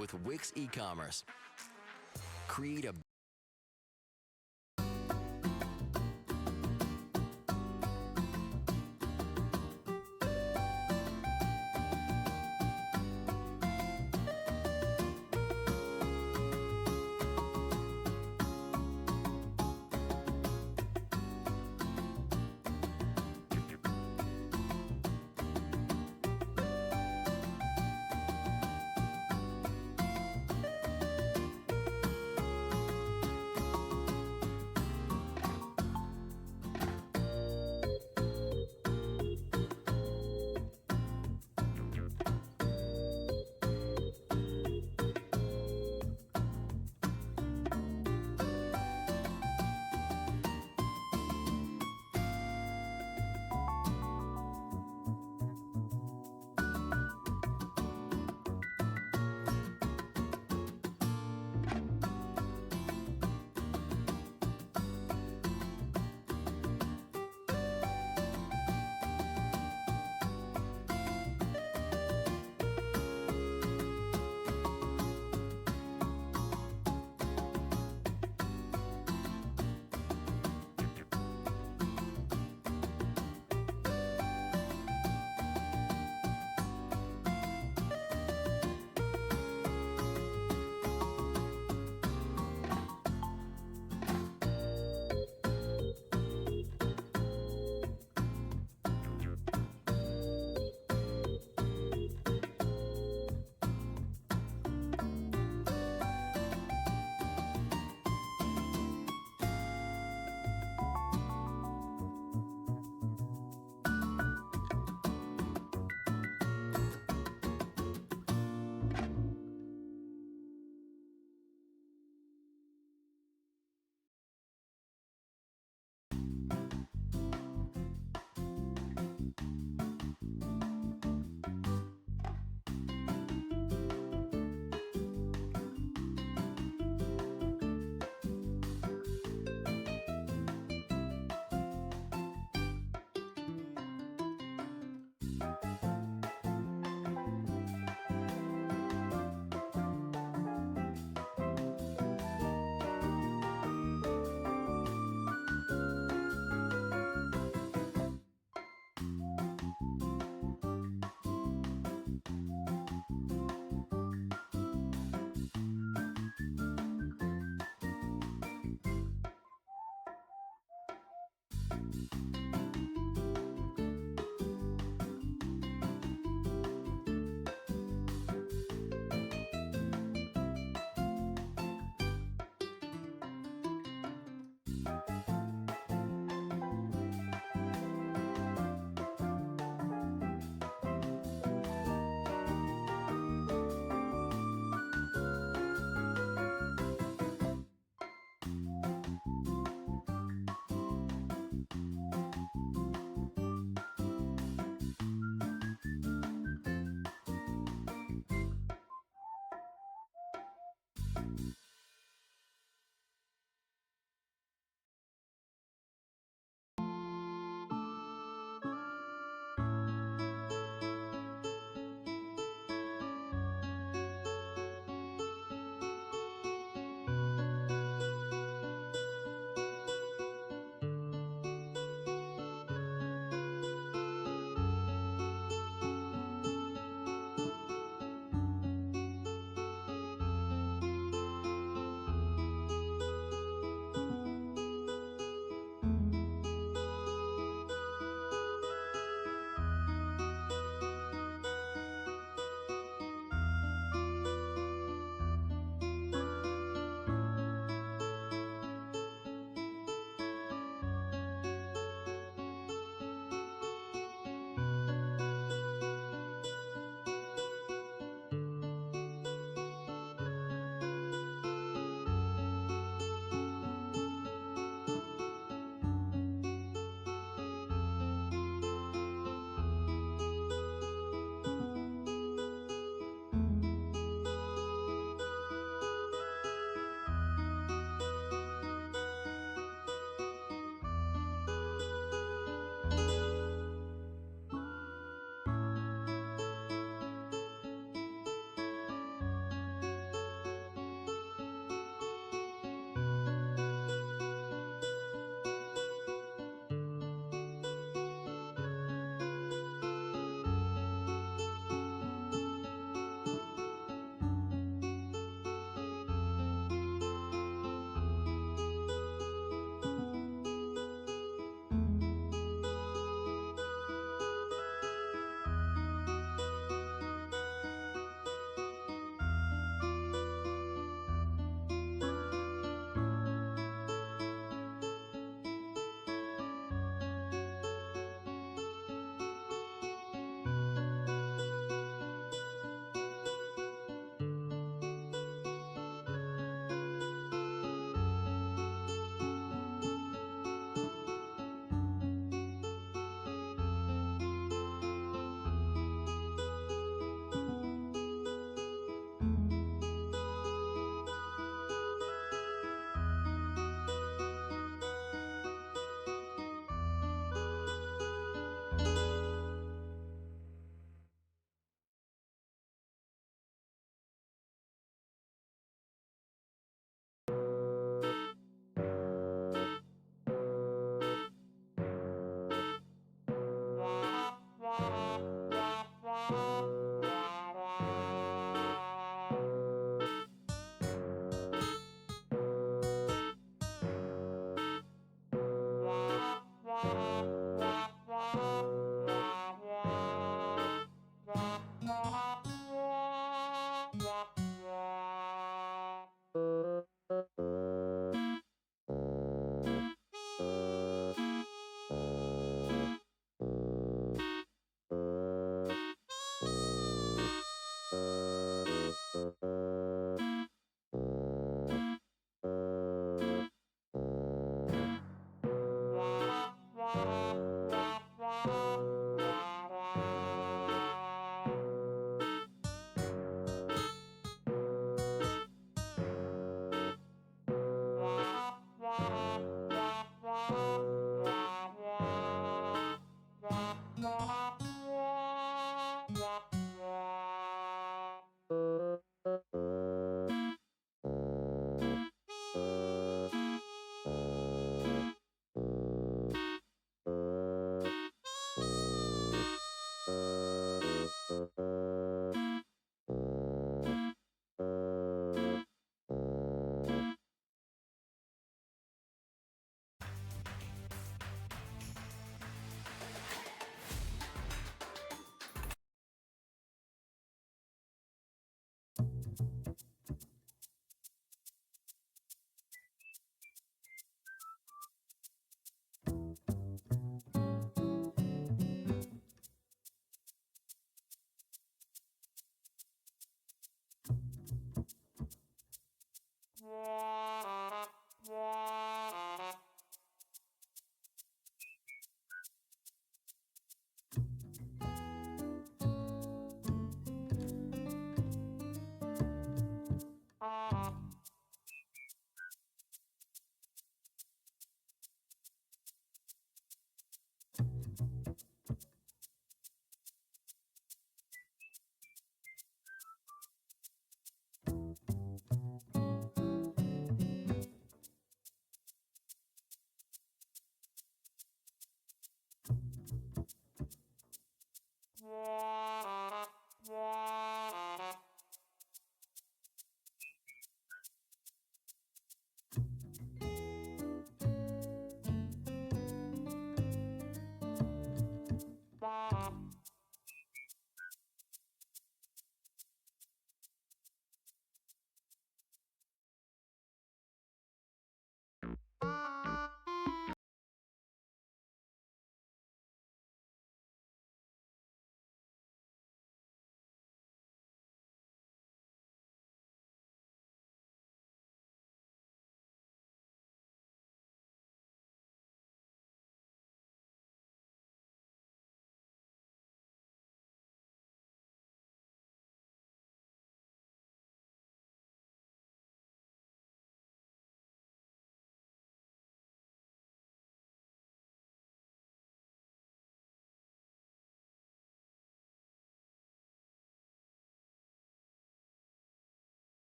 with Wix e-commerce. Create a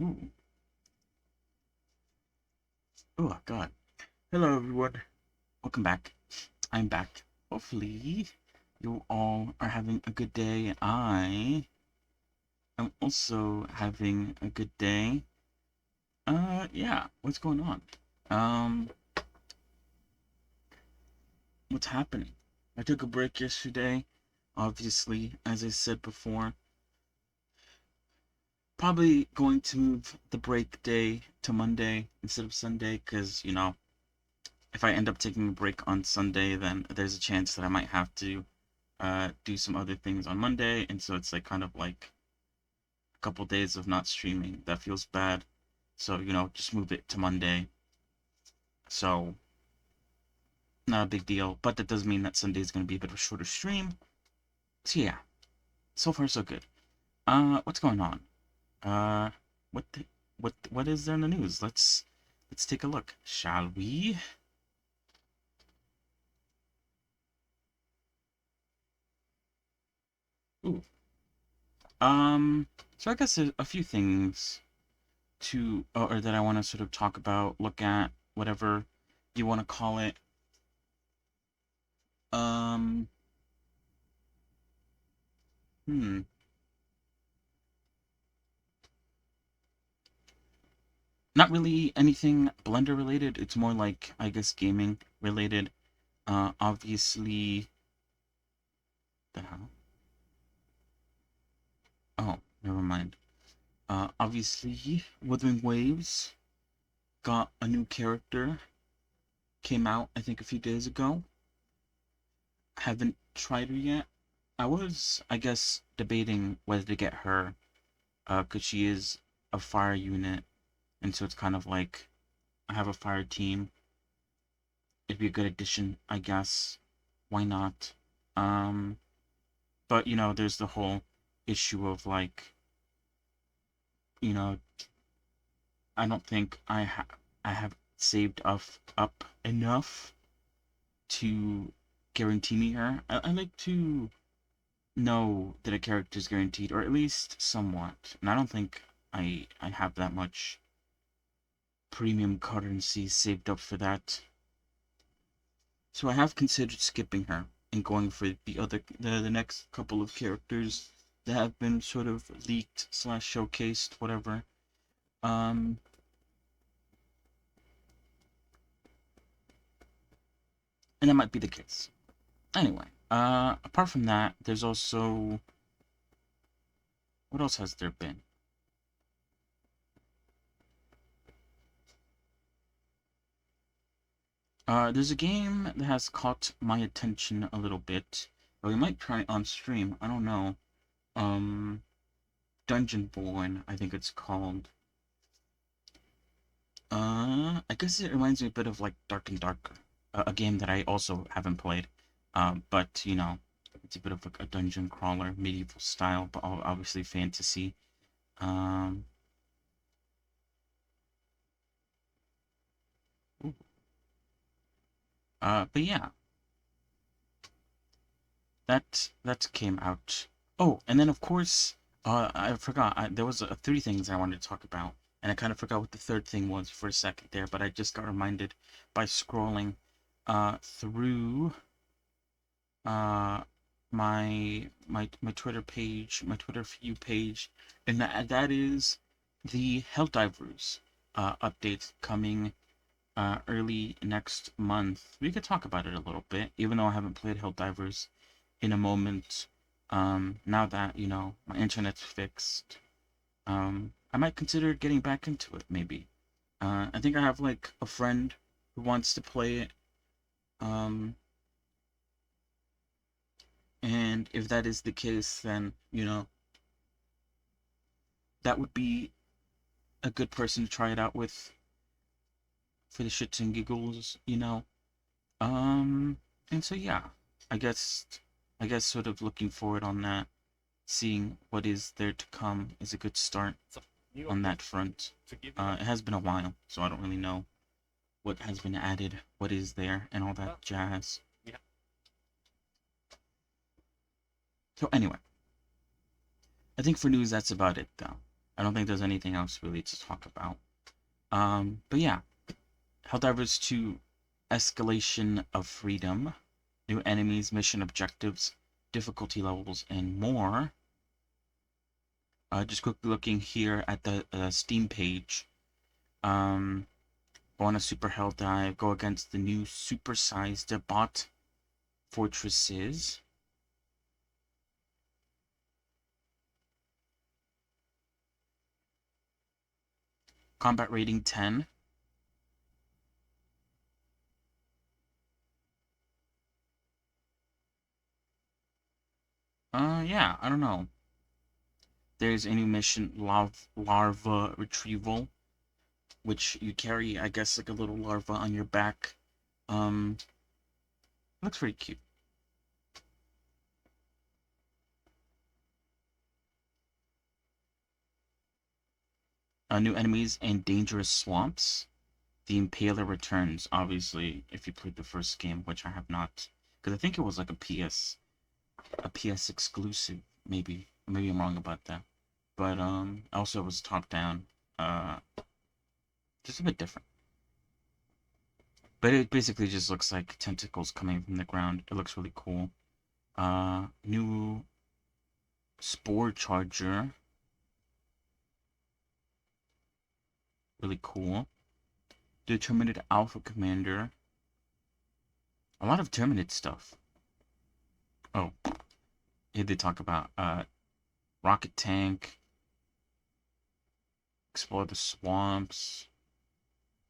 Ooh. Oh, God. Hello, everyone. Welcome back. I'm back. Hopefully, you all are having a good day. I am also having a good day. Yeah. What's going on? Um, what's happening? I took a break yesterday. Obviously, as I said before, probably going to move the break day to Monday instead of Sunday because, if I end up taking a break on Sunday, then there's a chance that I might have to do some other things on Monday, and so it's like kind of like a couple days of not streaming. That feels bad. So, just move it to Monday. So, not a big deal, but that does mean that Sunday is going to be a bit of a shorter stream. So, yeah, so far so good. What's going on? Uh, what the, what is there in the news? Let's take a look, shall we? Ooh. So I guess there's a few things or that I want to sort of talk about, look at, whatever you want to call it. Um, hmm. Not really anything Blender related. It's more like, I guess, gaming related. Obviously, the hell? Oh, never mind. Obviously, Wuthering Waves got a new character. Came out, I think, a few days ago. Haven't tried her yet. I was, I guess, debating whether to get her, because she is a fire unit, and so it's kind of like I have a fire team. It'd be a good addition, I guess. Why not? Um, but there's the whole issue of like, you know, I don't think I have saved up enough to guarantee me her. I like to know that a character is guaranteed, or at least somewhat. And I don't think I have that much premium currency saved up for that. So I have considered skipping her and going for the next couple of characters that have been sort of leaked slash showcased, whatever. Um, and that might be the case. Anyway, apart from that, there's also What else has there been? There's a game that has caught my attention a little bit. We might try it on stream. I don't know. Um, Dungeon Born, I think it's called. I guess it reminds me a bit of like Dark and Darker, a game that I also haven't played. But you know, it's a bit of like a dungeon crawler, medieval style, but obviously fantasy. Um, ooh. But yeah, that came out. Oh, and then of course, I forgot. There was three things I wanted to talk about, and I kind of forgot what the third thing was for a second there. But I just got reminded by scrolling through uh my Twitter page, my Twitter view page, and that is the Helldivers update coming early next month. We could talk about it a little bit, even though I haven't played Helldivers in a moment. Now that, you know, my internet's fixed, I might consider getting back into it, maybe. I think I have, like, a friend who wants to play it. Um, and if that is the case, then, you know, that would be a good person to try it out with for the shits and giggles, you know. Um, and so yeah, I guess I guess sort of looking forward on that, seeing what is there to come is a good start on that front. It has been a while, so I don't really know what has been added, what is there, and all that jazz. So anyway, I think for news that's about it though. I don't think there's anything else really to talk about. But yeah, Helldivers 2 Escalation of Freedom, new enemies, mission objectives, difficulty levels, and more. Just quickly looking here at the Steam page. Go on a super hell dive, go against the new supersized bot fortresses. Combat rating 10. Yeah, I don't know. There's a new mission, larva retrieval, which you carry, I guess, like a little larva on your back. Um, looks pretty cute. New enemies and dangerous swamps. The Impaler returns, obviously, if you played the first game, which I have not. Because I think it was like a PS exclusive, maybe. Maybe I'm wrong about that. But, also it was top down. Uh, just a bit different. But it basically just looks like tentacles coming from the ground. It looks really cool. New Spore Charger. Really cool. Determined Alpha Commander. A lot of Terminate stuff. Oh, here they talk about Rocket Tank. Explore the swamps.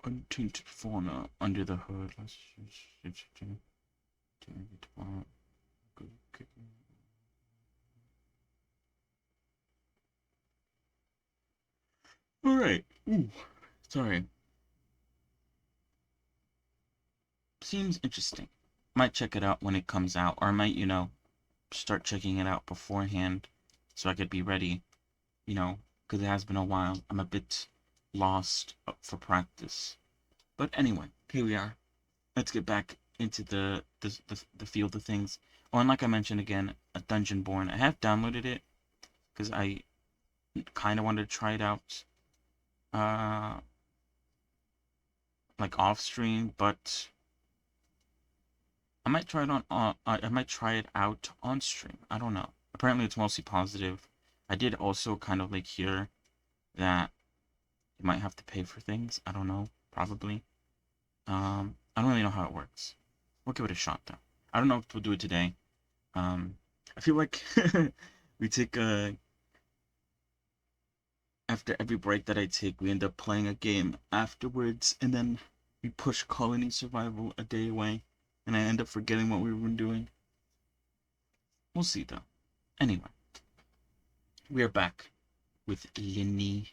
Untainted fauna under the hood. Alright. Ooh. Sorry. Seems interesting. Might check it out when it comes out, or I might, you know, start checking it out beforehand so I could be ready, you know, because it has been a while. I'm a bit lost for practice. But anyway, here we are. Let's get back into the field of things. Oh, and like I mentioned again, a Dungeon Born. I have downloaded it because I kind of wanted to try it out, uh, like off stream, but I might try it on. I might try it out on stream. I don't know. Apparently, it's mostly positive. I did also kind of like hear that you might have to pay for things. I don't know. Probably. I don't really know how it works. We'll give it a shot though. I don't know if we'll do it today. I feel like we take after every break that I take, we end up playing a game afterwards, and then we push colony survival a day away, and I end up forgetting what we've been doing. We'll see though. Anyway, we are back with Linie.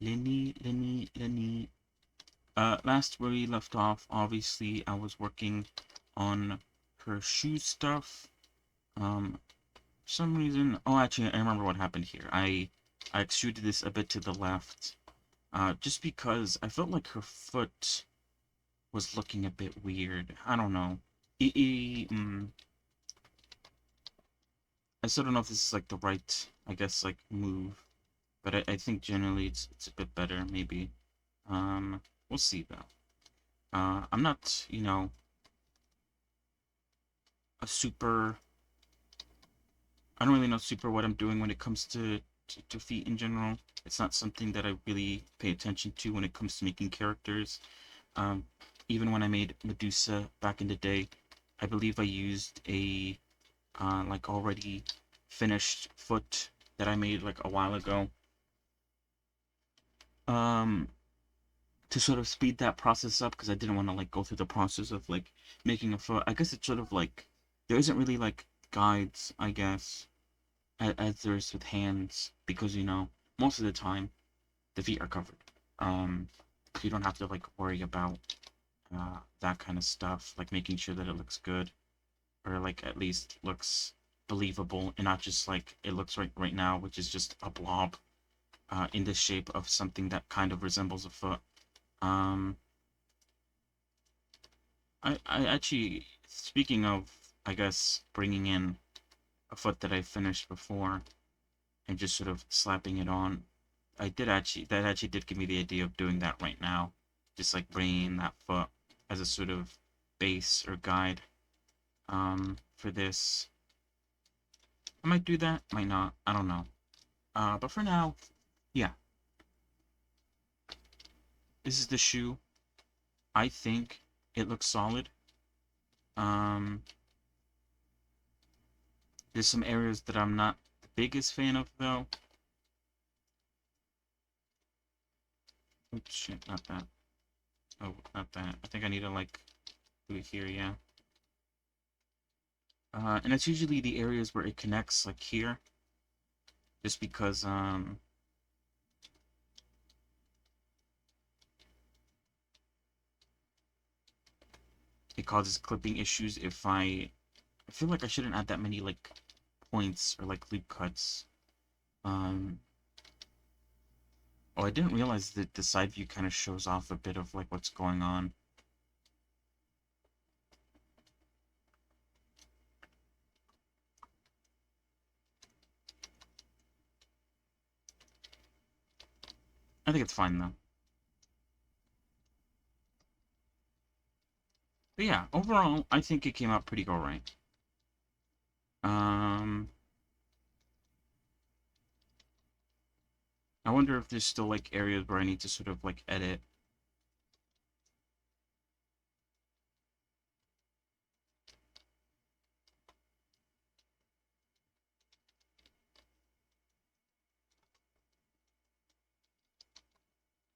Linie. Last where we left off, obviously I was working on her shoe stuff. For some reason, oh, actually, I remember what happened here. I extruded this a bit to the left, just because I felt like her foot was looking a bit weird. I don't know. I still don't know if this is like the right, I guess, like move, but I think generally it's a bit better, maybe. We'll see though. I'm not, a super. I don't really know super what I'm doing when it comes to feet in general. It's not something that I really pay attention to when it comes to making characters. Um, Even when I made Medusa back in the day, I believe I used a like already finished foot that I made like a while ago. Um, to sort of speed that process up because I didn't want to like go through the process of like making a foot. I guess it's sort of like there isn't really like guides, I guess, as there is with hands because most of the time the feet are covered. Um, you don't have to like worry about that kind of stuff, like making sure that it looks good or like at least looks believable and not just like it looks right now, which is just a blob in the shape of something that kind of resembles a foot. Um, I actually, speaking of, I guess, bringing in a foot that I finished before and just sort of slapping it on, that actually did give me the idea of doing that right now. Just like bringing that foot as a sort of base or guide for this. I might do that, might not, I don't know. But for now, yeah. This is the shoe. I think it looks solid. Um, there's some areas that I'm not the biggest fan of, though. Oops, shit, not that. Oh, not that. I think I need to, like, do it here, yeah. And it's usually the areas where it connects, like here. Just because, it causes clipping issues if I feel like I shouldn't add that many, like, points or, like, loop cuts. Um, oh, I didn't realize that the side view kind of shows off a bit of, like, what's going on. I think it's fine, though. But yeah, overall, I think it came out pretty alright. Um, I wonder if there's still, like, areas where I need to sort of, like, edit.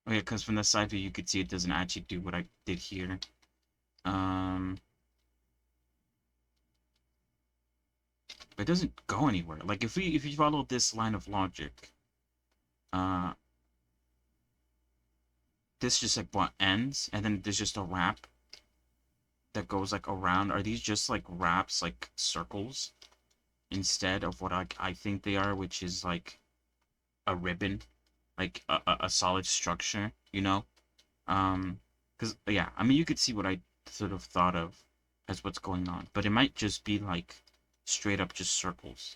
Oh yeah, because from the side view you could see it doesn't actually do what I did here. But it doesn't go anywhere. Like if you follow this line of logic, uh, this just like what ends, and then there's just a wrap that goes like around. Are these just like wraps, like circles, instead of what I think they are, which is like a ribbon, like a solid structure, you know? Because yeah, I mean you could see what I sort of thought of as what's going on, but it might just be like straight up just circles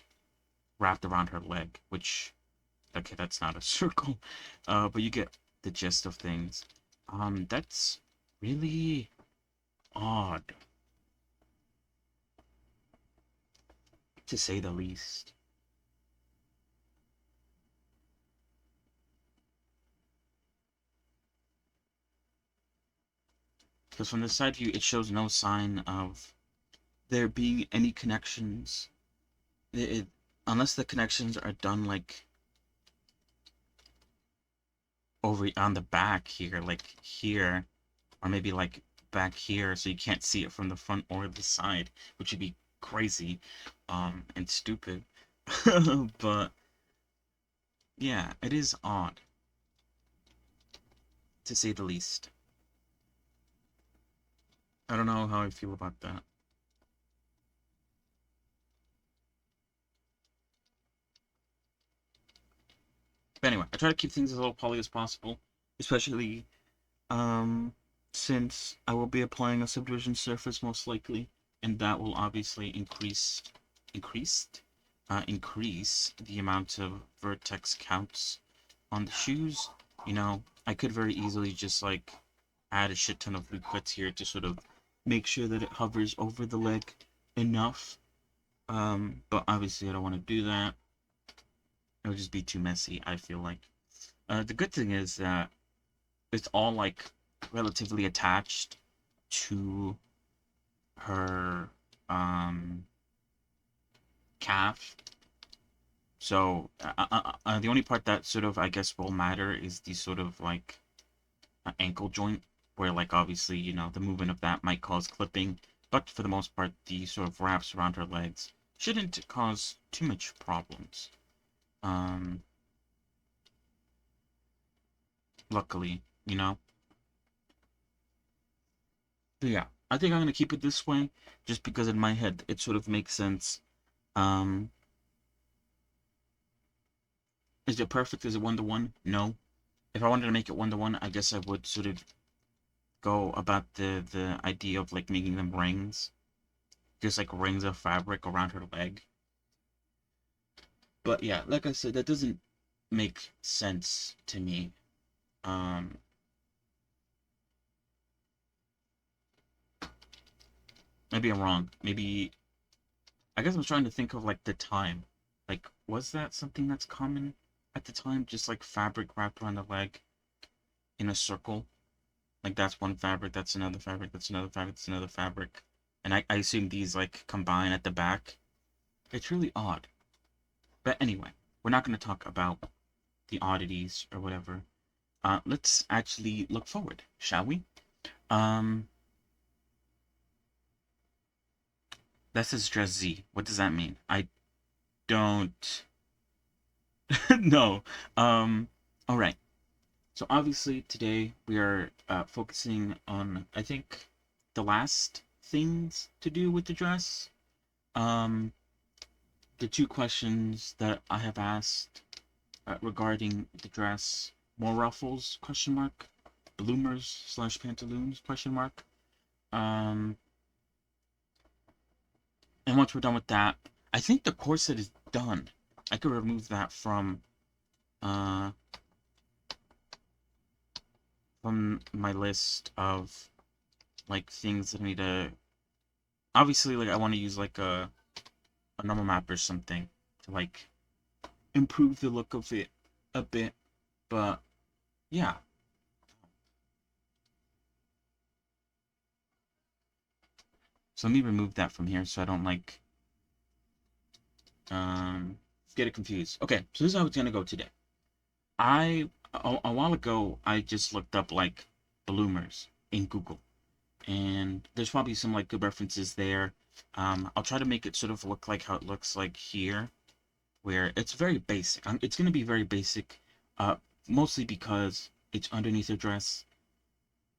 wrapped around her leg, which okay, that's not a circle, but you get the gist of things. That's really odd, to say the least. Because from the side view, it shows no sign of there being any connections. Unless the connections are done like over on the back here, like here, or maybe like back here, so you can't see it from the front or the side, which would be crazy, and stupid. But yeah, it is odd, to say the least. I don't know how I feel about that. But anyway, I try to keep things as low poly as possible, especially um, since I will be applying a subdivision surface most likely, and that will obviously increased, increase the amount of vertex counts on the shoes. You know, I could very easily just like add a shit ton of loop cuts here to sort of make sure that it hovers over the leg enough. But obviously I don't want to do that. It would just be too messy, I feel like. The good thing is that it's all like relatively attached to her calf. So the only part that sort of I guess will matter is the sort of like ankle joint, where like obviously the movement of that might cause clipping, but for the most part the sort of wraps around her legs shouldn't cause too much problems. Um, Luckily, you know. But yeah, I think I'm gonna keep it this way, just because in my head it sort of makes sense. Um, is it perfect? Is it 1-to-1? No. If I wanted to make it 1-to-1, I guess I would sort of go about the idea of like making them rings, just like rings of fabric around her leg. But yeah, like I said, that doesn't make sense to me. Um, Maybe I'm wrong. Maybe I guess I'm trying to think of like the time. Like, was that something that's common at the time? Just like fabric wrapped around the leg in a circle. Like that's one fabric, that's another fabric, that's another fabric, that's another fabric. And I assume these like combine at the back. It's really odd. But anyway, we're not going to talk about the oddities or whatever. Let's actually look forward, shall we? Um, this is dress Z. What does that mean? I don't know. All right. So obviously today we are focusing on, I think, the last things to do with the dress. Um, the two questions that I have asked regarding the dress: more ruffles? Question mark. Bloomers/pantaloons? Question mark. Um, and once we're done with that, I think the corset is done. I could remove that uh from my list of like things that I need to. Obviously, like I want to use like a normal map or something to like improve the look of it a bit. But yeah, so let me remove that from here so I don't like um get it confused. Okay, so this is how it's gonna go today. A while ago I just looked up like bloomers in Google, and there's probably some like good references there. I'll try to make it sort of look like how it looks like here, where it's very basic. It's gonna be very basic, uh, mostly because it's underneath a dress.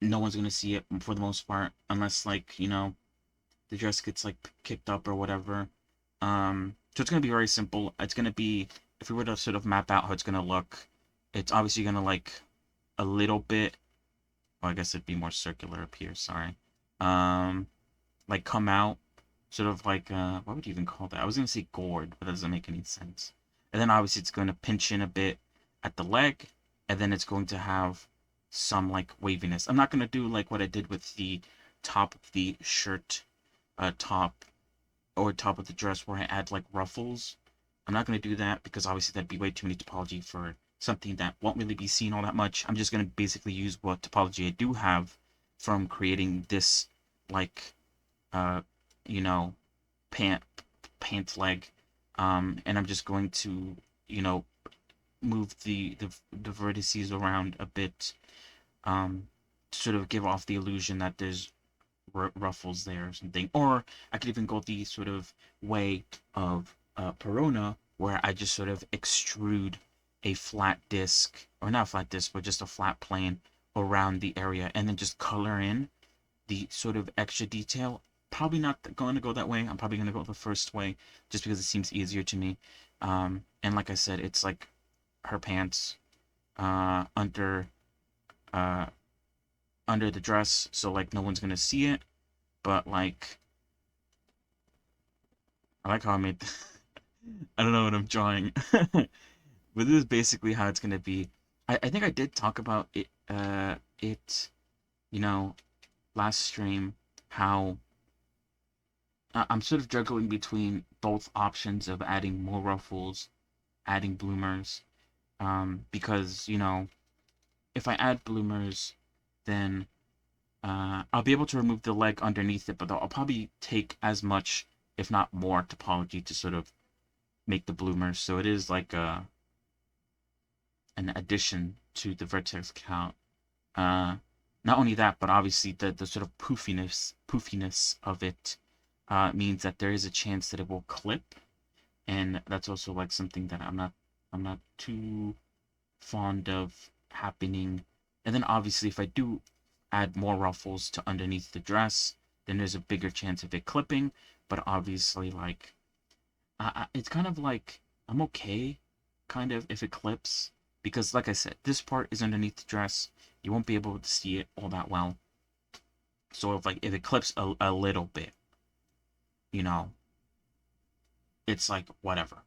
No one's gonna see it for the most part, unless like the dress gets like kicked up or whatever. So it's gonna be very simple. It's gonna be, if we were to sort of map out how it's gonna look, it's obviously gonna like a little bit. Well, I guess it'd be more circular up here. Sorry. Um, like come out, sort of like what would you even call that? I was gonna say gourd, but that doesn't make any sense. And then obviously it's going to pinch in a bit at the leg, and then it's going to have some like waviness. I'm not gonna do like what I did with the top of the shirt, top or top of the dress where I add like ruffles. I'm not gonna do that because obviously that'd be way too many topology for something that won't really be seen all that much. I'm just gonna basically use what topology I do have from creating this like uh you know pant pant leg, and I'm just going to you know move the vertices around a bit, to sort of give off the illusion that there's ruffles there or something. Or I could even go the sort of way of Perona, where I just sort of extrude a flat disc, or not a flat disc, but just a flat plane around the area, and then just color in the sort of extra detail. Probably not going to go that way. I'm probably going to go the first way, just because it seems easier to me. And like I said, it's like her pants under uh, under the dress, so like no one's gonna see it. But like, I like how I made. I don't know what I'm drawing, but this is basically how it's gonna be. I think I did talk about it. You know, last stream, how I'm sort of juggling between both options of adding more ruffles, adding bloomers. Because if I add bloomers, then I'll be able to remove the leg underneath it, but I'll probably take as much, if not more, topology to sort of make the bloomers. So it is like an addition to the vertex count. Uh, Not only that, but obviously the sort of poofiness of it means that there is a chance that it will clip, and that's also like something that I'm not too fond of happening. And then obviously if I do add more ruffles to underneath the dress, then there's a bigger chance of it clipping. But obviously, like, it's kind of like I'm okay, kind of, if it clips, because like I said, this part is underneath the dress. You won't be able to see it all that well. So if it clips a little bit, you know, it's like whatever.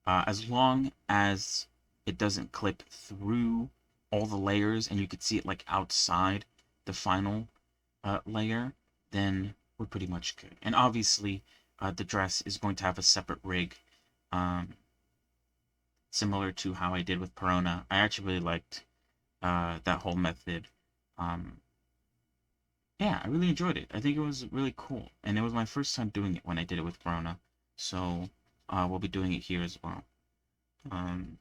As long as it doesn't clip through all the layers and you could see it like outside the final layer, then we're pretty much good. And obviously, the dress is going to have a separate rig, um, similar to how I did with Perona. I actually really liked that whole method. Um, yeah, I really enjoyed it. I think it was really cool, and it was my first time doing it when I did it with Perona. So we'll be doing it here as well. Um,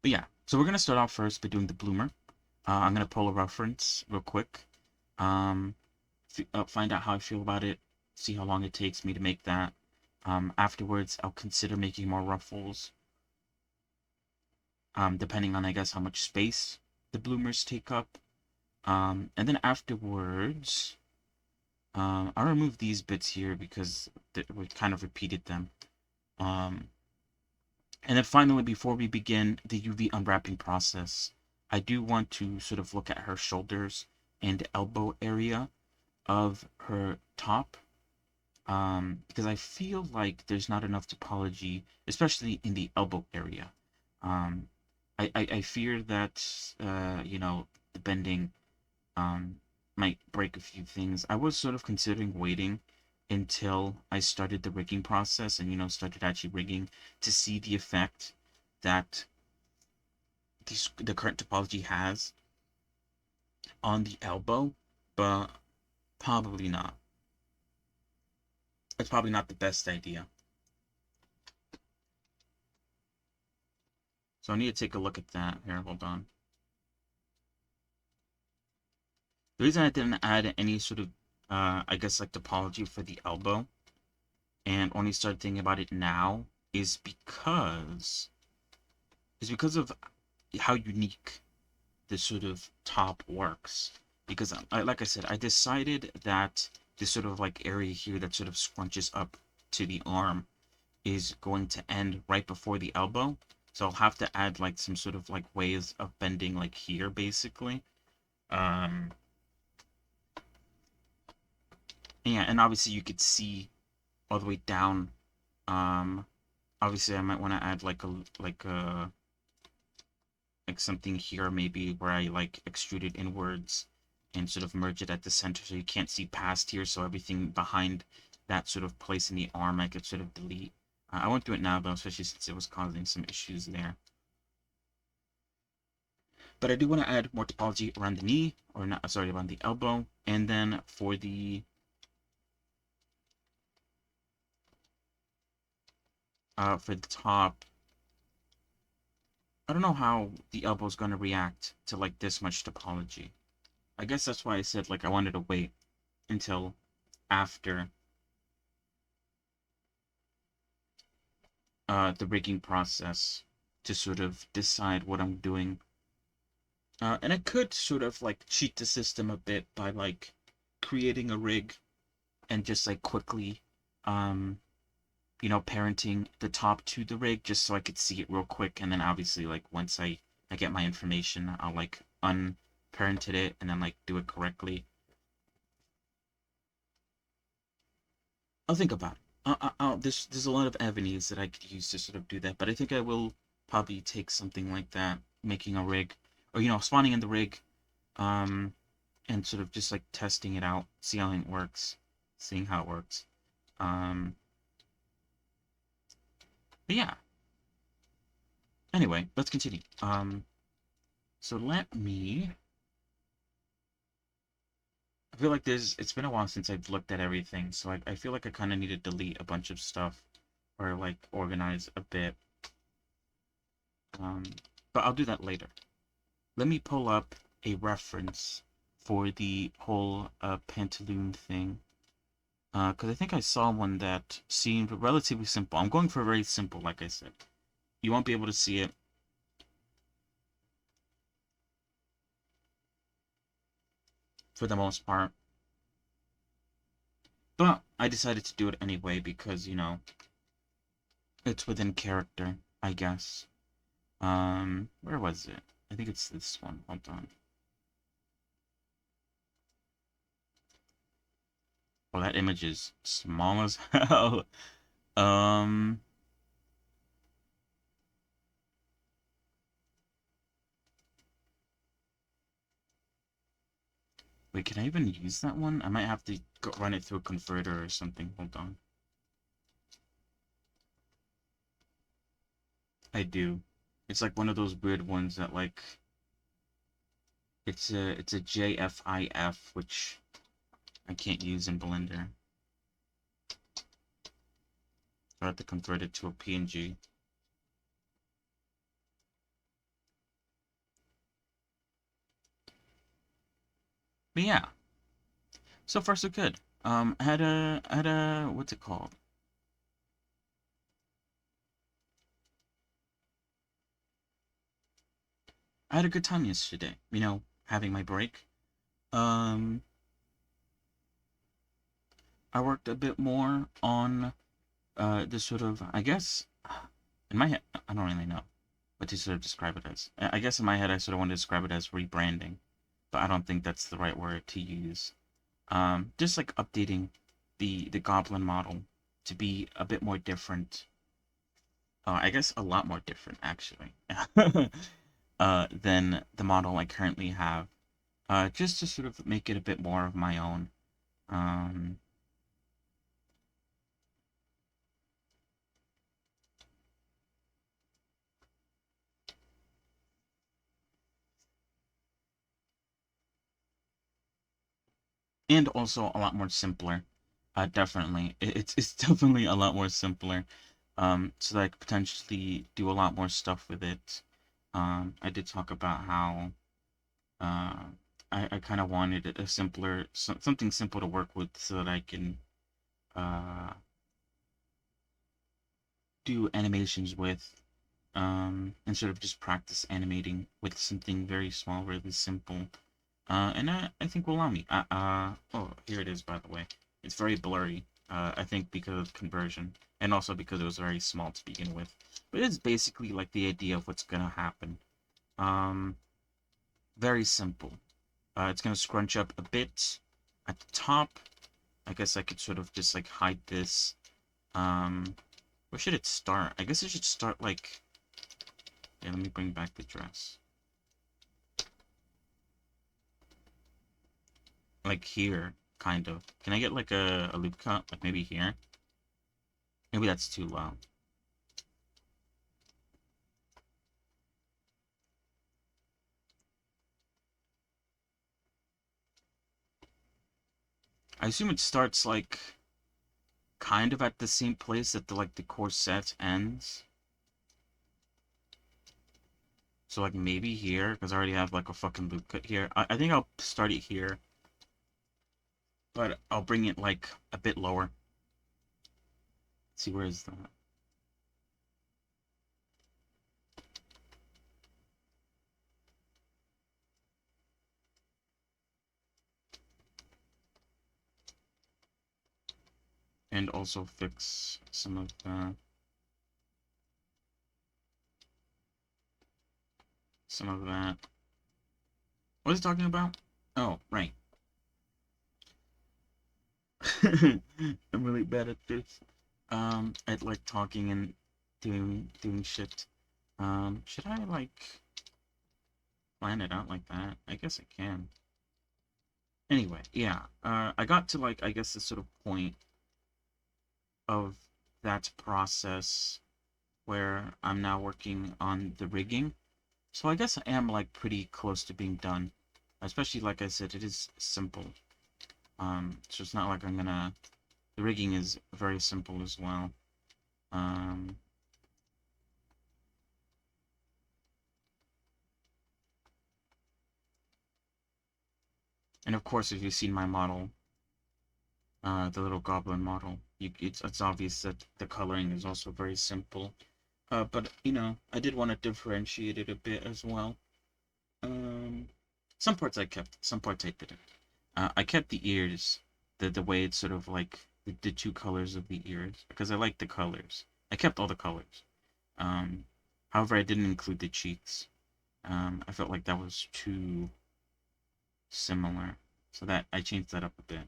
but yeah, so we're gonna start off first by doing the bloomer. I'm gonna pull a reference real quick. Um, Find out how I feel about it, see how long it takes me to make that. Afterwards, I'll consider making more ruffles, depending on, I guess, how much space the bloomers take up. And then afterwards, I'll remove these bits here because we kind of repeated them. Um, and then finally, before we begin the UV unwrapping process, I do want to sort of look at her shoulders and elbow area of her top, because I feel like there's not enough topology, especially in the elbow area. Um, I fear that the bending might break a few things. I was sort of considering waiting until I started the rigging process and started actually rigging to see the effect that the current topology has on the elbow, but probably not. It's probably not the best idea. So I need to take a look at that. Here, hold on. The reason I didn't add any sort of, I guess, like topology for the elbow and only started thinking about it now is because of how unique this sort of top works. Because, like I said, I decided that this sort of like area here that sort of scrunches up to the arm is going to end right before the elbow. So I'll have to add like some sort of like ways of bending like here basically. Um yeah, and obviously you could see all the way down. Um Obviously I might want to add like something here maybe where I like extrude it inwards and sort of merge it at the center so you can't see past here, so everything behind that sort of place in the arm I could sort of delete. I won't do it now though, especially since it was causing some issues there. But I do want to add more topology around the knee, or not, sorry, around the elbow. And then for the top, I don't know how the elbow's gonna react to like this much topology. I guess that's why I said like I wanted to wait until after the rigging process to sort of decide what I'm doing. And I could sort of like cheat the system a bit by like creating a rig and just like quickly um parenting the top to the rig just so I could see it real quick, and then obviously like once I get my information, I'll like unparented it and then like do it correctly. I'll think about it. There's a lot of avenues that I could use to sort of do that, but I think I will probably take something like that, making a rig, or spawning in the rig, um, and sort of just like testing it out, see how it works, seeing how it works. Um, but yeah. Anyway, let's continue. So let me. I feel like it's been a while since I've looked at everything, so I feel like I kind of need to delete a bunch of stuff or like organize a bit. Um, but I'll do that later. Let me pull up a reference for the whole pantaloon thing. Because I think I saw one that seemed relatively simple. I'm going for very simple, like I said. You won't be able to see it. For the most part. But I decided to do it anyway because, it's within character, I guess. Where was it? I think it's this one. Hold on. Oh, that image is small as hell. Um, Wait, can I even use that one? I might have to run it through a converter or something. Hold on. I do. It's like one of those weird ones that like it's a JFIF, which I can't use in Blender. I have to convert it to a PNG. But yeah, so far so good. I had a what's it called? I had a good time yesterday. Having my break. Um, I worked a bit more on the sort of, I guess, in my head, I don't really know what to sort of describe it as. I guess in my head, I sort of want to describe it as rebranding, but I don't think that's the right word to use. Just like updating the Goblin model to be a bit more different. I guess a lot more different, actually, than the model I currently have. Just to sort of make it a bit more of my own. Um, and also a lot more simpler. Definitely, it's definitely a lot more simpler. So that I could potentially do a lot more stuff with it. I did talk about how uh, I kind of wanted a simpler, something simple to work with, so that I can uh, do animations with, and sort of just practice animating with something very small, really simple. And I think will allow me. Oh, here it is, by the way. It's very blurry. I think because of conversion, and also because it was very small to begin with. But it's basically like the idea of what's gonna happen. Um, Very simple. It's gonna scrunch up a bit at the top. I guess I could sort of just like hide this. Where should it start? I guess it should start like. Yeah, let me bring back the dress. Like here, kind of. Can I get like a loop cut? Like maybe here? Maybe that's too low. I assume it starts like kind of at the same place that the corset ends. So like maybe here, because I already have like a fucking loop cut here. I think I'll start it here, but I'll bring it like a bit lower. Let's see, where is that? And also fix some of the that. What was I talking about? Oh, right. I'm really bad at this. At like talking and doing shit. Should I like plan it out like that? I guess I can. Anyway, yeah. I got to like I guess the sort of point of that process where I'm now working on the rigging. So I guess I am like pretty close to being done. Especially like I said, it is simple. So it's not like I'm gonna. The rigging is very simple as well. Um, and of course, if you've seen my model, the little goblin model, it's obvious that the coloring is also very simple. But you know, I did want to differentiate it a bit as well. Um, some parts I kept, some parts I didn't. I kept the ears, the way it's sort of like the two colors of the ears because I like the colors. I kept all the colors. Um, However, I didn't include the cheeks. I felt like that was too similar, so that I changed that up a bit.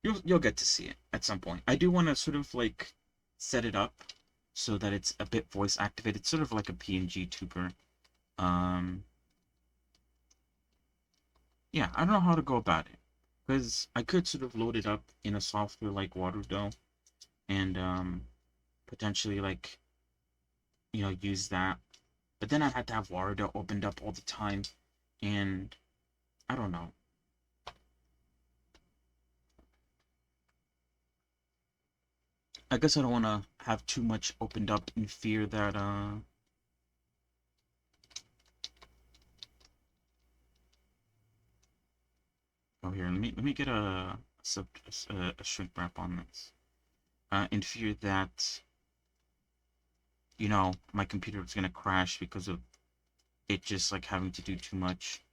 You'll get to see it at some point. I do want to sort of like set it up so that it's a bit voice activated, sort of like a PNG tuber. Um, yeah, I don't know how to go about it because I could sort of load it up in a software like Waterdough and potentially like use that. But then I had to have Waterdough opened up all the time, and I don't know. I guess I don't want to have too much opened up in fear that oh, here, let me get a shrink wrap on this. In fear that my computer is gonna crash because of it just like having to do too much.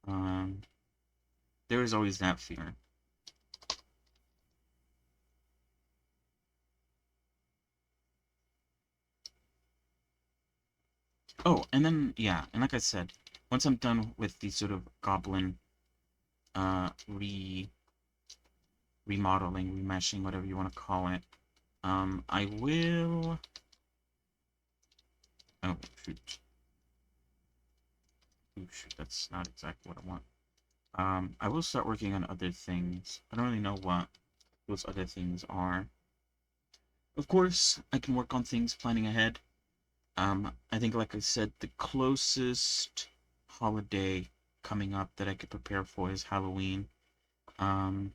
Um, there is always that fear. Oh, and then yeah, and like I said, once I'm done with the sort of goblin uh re remodeling, remeshing, whatever you want to call it, I will. Oh shoot! Oh shoot! That's not exactly what I want. I will start working on other things. I don't really know what those other things are. Of course, I can work on things planning ahead. I think, like I said, the closest holiday coming up that I could prepare for is Halloween. Um,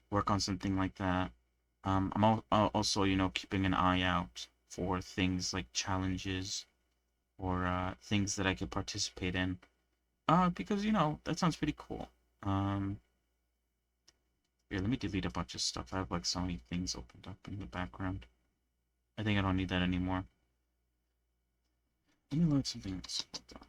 work on something like that. Also, keeping an eye out for things like challenges or things that I could participate in. Because that sounds pretty cool. Here, let me delete a bunch of stuff. I have like so many things opened up in the background. I think I don't need that anymore. Let me load something else. Hold on.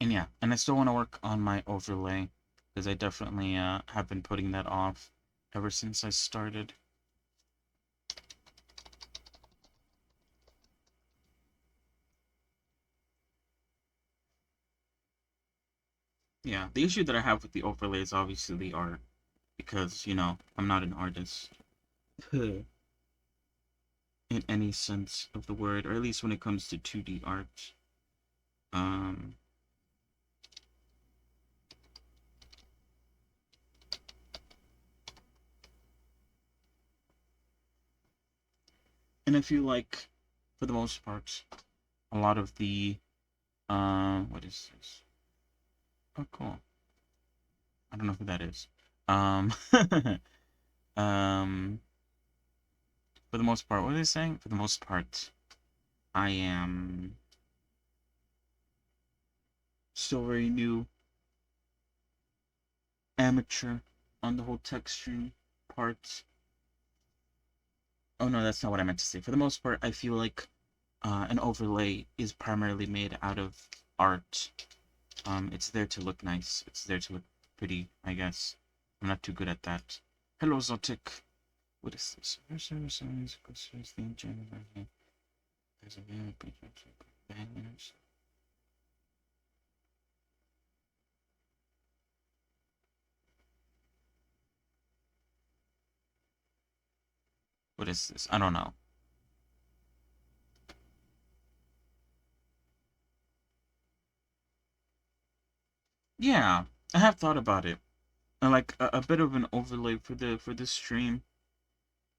And yeah, and I still want to work on my overlay because I definitely have been putting that off ever since I started. Yeah, the issue that I have with the overlay is obviously the art because, I'm not an artist in any sense of the word, or at least when it comes to 2D art. Um, and I feel like, for the most part, a lot of the what is this? Oh, cool. I don't know who that is. Um, Um, for the most part, what are they saying? For the most part, I am still very new, amateur on the whole texturing part. Oh no, that's not what I meant to say. For the most part, I feel like an overlay is primarily made out of art. It's there to look nice. It's there to look pretty, I guess. I'm not too good at that. Hello, Zotic. What is this? What is this? I don't know. Yeah, I have thought about it. Like a bit of an overlay for the stream.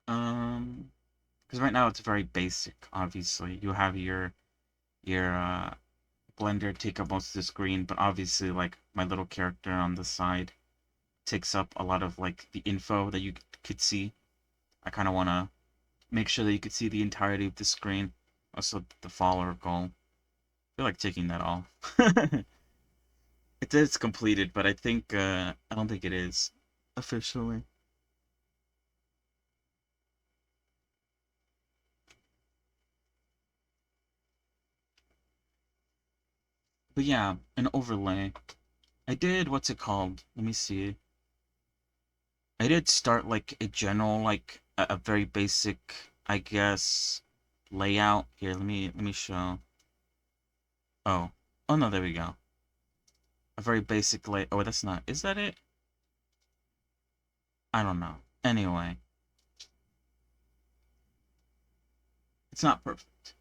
Um, because right now it's very basic. Obviously, you have your Blender take up most of the screen, but obviously, like my little character on the side takes up a lot of like the info that you could see. I kind of want to make sure that you could see the entirety of the screen. Also, the follower goal. I feel like taking that off. It is completed, but I don't think it is officially. But yeah, an overlay. I did, what's it called? Let me see. I did start like a general, like a very basic, I guess, layout. Here, let me show. Oh. Oh no, there we go. A very basic lay. Oh, that's not. Is that it? I don't know. Anyway, it's not perfect.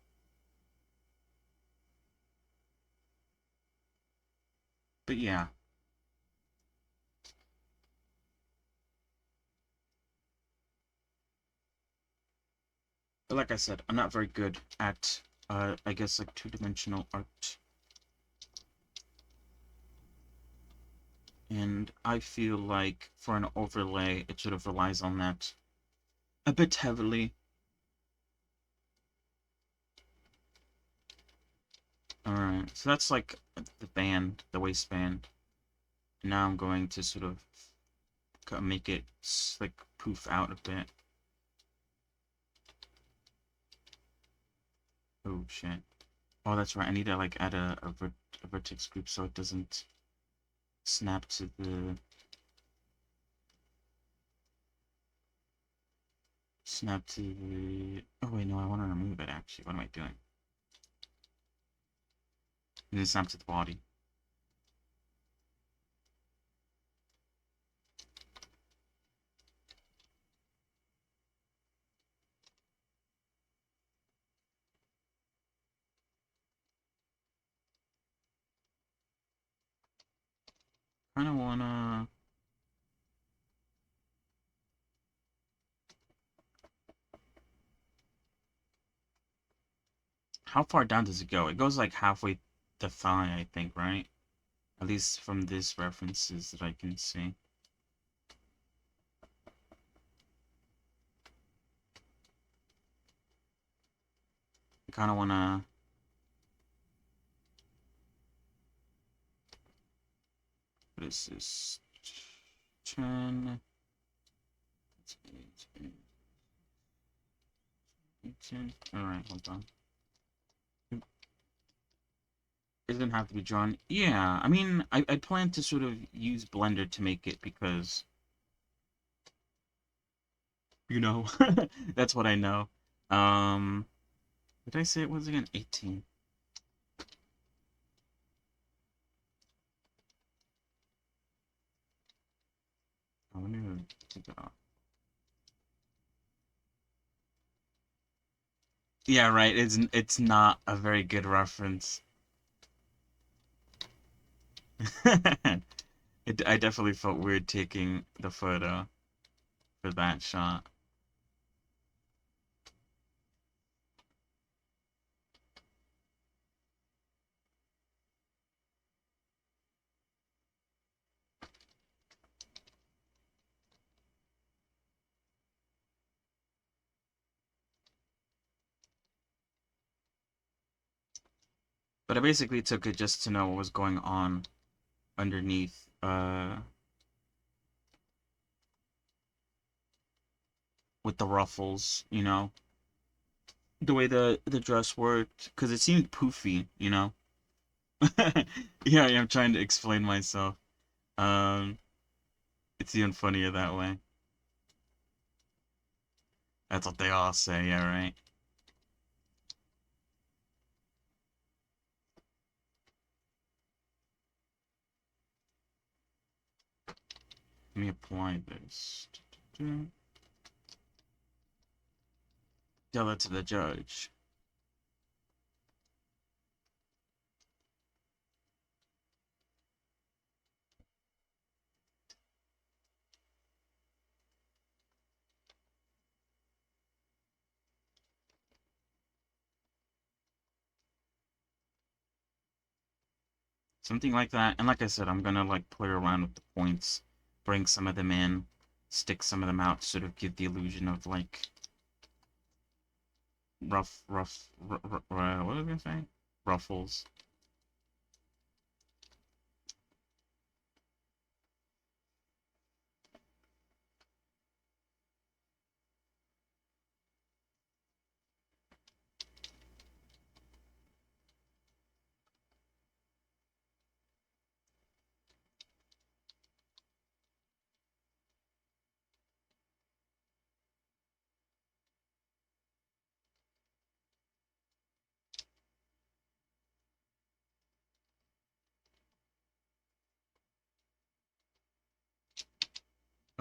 But yeah. But like I said, I'm not very good at I guess like two-dimensional art. And I feel like for an overlay, it sort of relies on that a bit heavily. Alright, so that's like the band, the waistband. Now I'm going to sort of make it like poof out a bit. Oh shit. Oh, that's right. I need to like add a vertex group so it doesn't snap to the Oh wait, no, I want to remove it actually. What am I doing? And then snap to the body. Kind of wanna. How far down does it go? It goes like halfway the thigh, I think, right? At least from these references that I can see. I kind of wanna. What is this? 10. 18. Alright, hold on. It doesn't have to be drawn. Yeah, I mean, I plan to sort of use Blender to make it because, you know, that's what I know. Um, did I say it was again? 18. Oh, let me take it off. Yeah, right. It's not a very good reference. I definitely felt weird taking the photo for that shot. But I basically took it just to know what was going on underneath, with the ruffles, you know? The way the dress worked, because it seemed poofy, you know? Yeah, I'm trying to explain myself. Um, it's even funnier that way. That's what they all say, yeah, right? Let me apply this. Tell that to the judge. Something like that. And like I said, I'm gonna like play around with the points, bring some of them in, stick some of them out, sort of give the illusion of like what was I gonna say? Ruffles.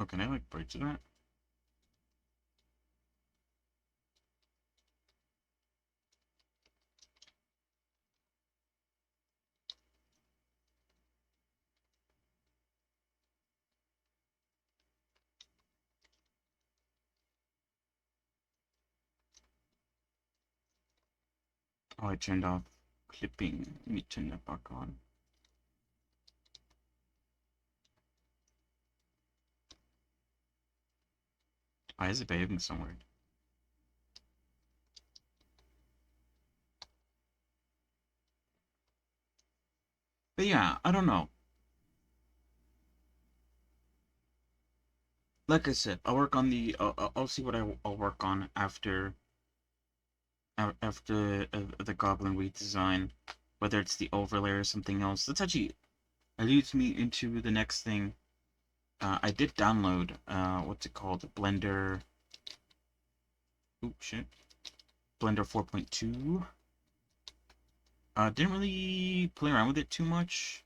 Oh, can I like break to that? Oh, I turned off clipping. Let me turn that back on. Why is it behaving so weird? But yeah, I don't know. Like I said, I'll work on the. I'll see what I'll work on after the Goblin redesign, whether it's the overlay or something else. That's actually leads me into the next thing. I did download what's it called? Blender. Oops, shit. Blender 4.2. Didn't really play around with it too much.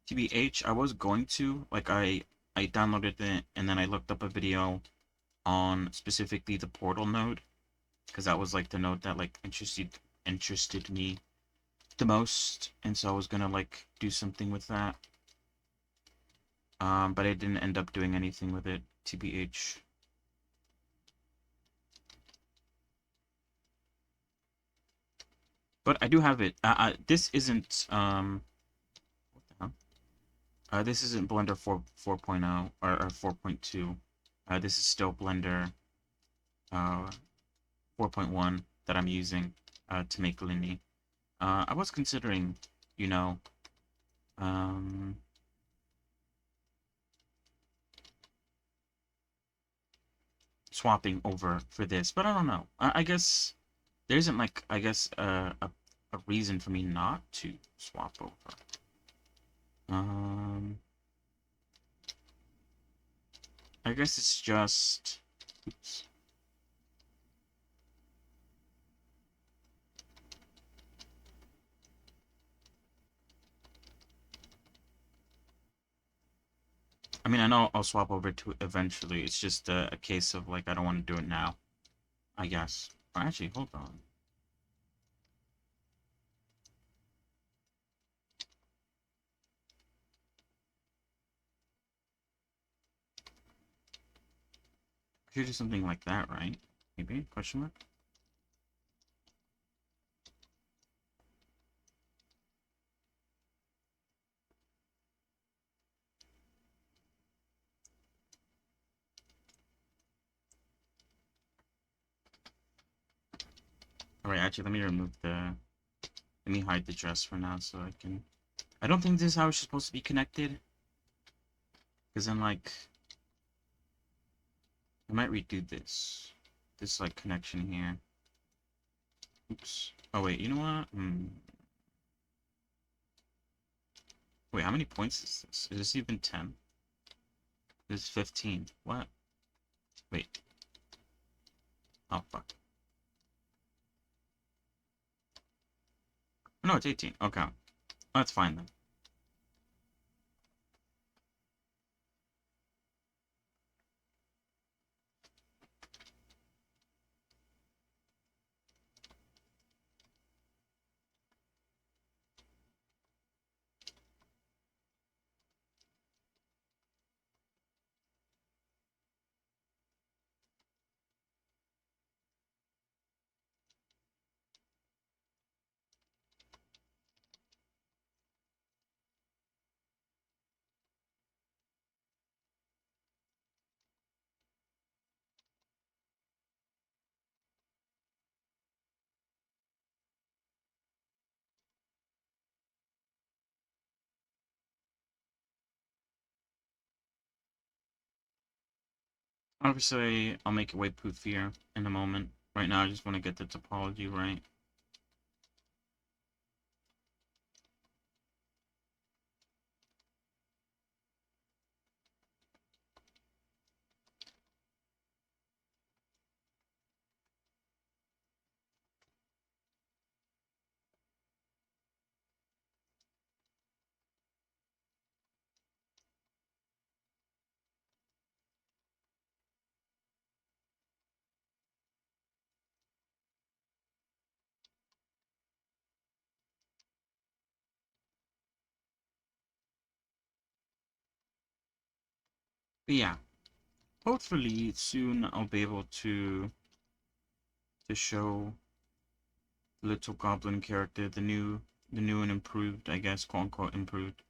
TBH, I was going to like I downloaded it and then I looked up a video on specifically the Portal node because that was like the node that like interested me the most, and so I was gonna like do something with that. But I didn't end up doing anything with it, TBH. But I do have it. This isn't what the hell? This isn't Blender 4.0 or 4.2. This is still Blender 4.1 that I'm using to make Linie. I was considering, you know, um, swapping over for this, but I don't know. I guess there isn't like a reason for me not to swap over. Um, I guess it's just. Oops. I mean, I know I'll swap over to it eventually. It's just a case of like I don't want to do it now. I guess. Or actually, hold on. I should do something like that, right? Maybe? Question mark? Alright, actually, let me remove the Let me hide the dress for now so I can... I don't think this is how it's supposed to be connected. Because then, like... I might redo this. This, like, connection here. Oops. Oh, wait, you know what? Wait, how many points is this? Is this even 10? This is 15. What? Wait. Oh, fuck. No, it's 18. Okay. That's fine, then. Obviously, I'll make it way poofier in a moment. Right now, I just want to get the topology right. But yeah, hopefully soon I'll be able to show the little goblin character, the new and improved, I guess, quote unquote improved.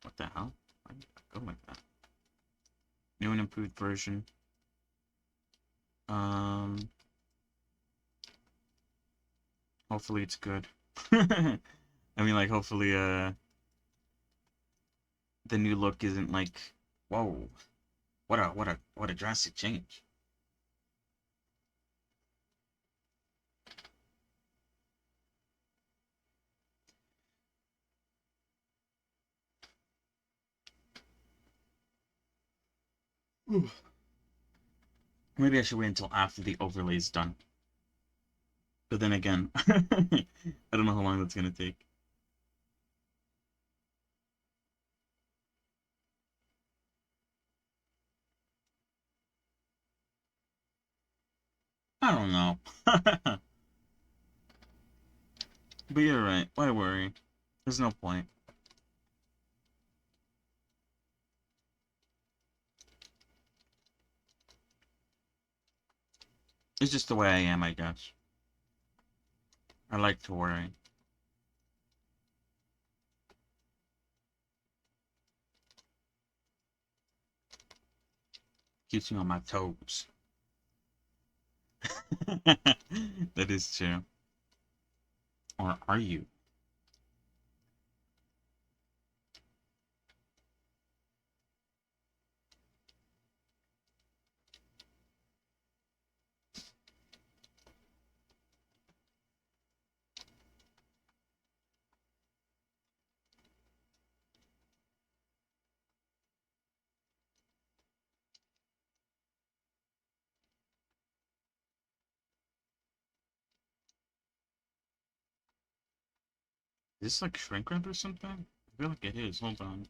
What the hell? Why did I go like that? New and improved version. Um, hopefully it's good. I mean, like, hopefully, the new look isn't like, whoa, what a drastic change. Ooh. Maybe I should wait until after the overlay is done. But then again, I don't know how long that's gonna take. I don't know. But you're right. Why worry? There's no point. It's just the way I am, I guess. I like to worry. Keeps me on my toes. That is true. Or are you? Is this like shrink wrap or something? I feel like it is. Hold on.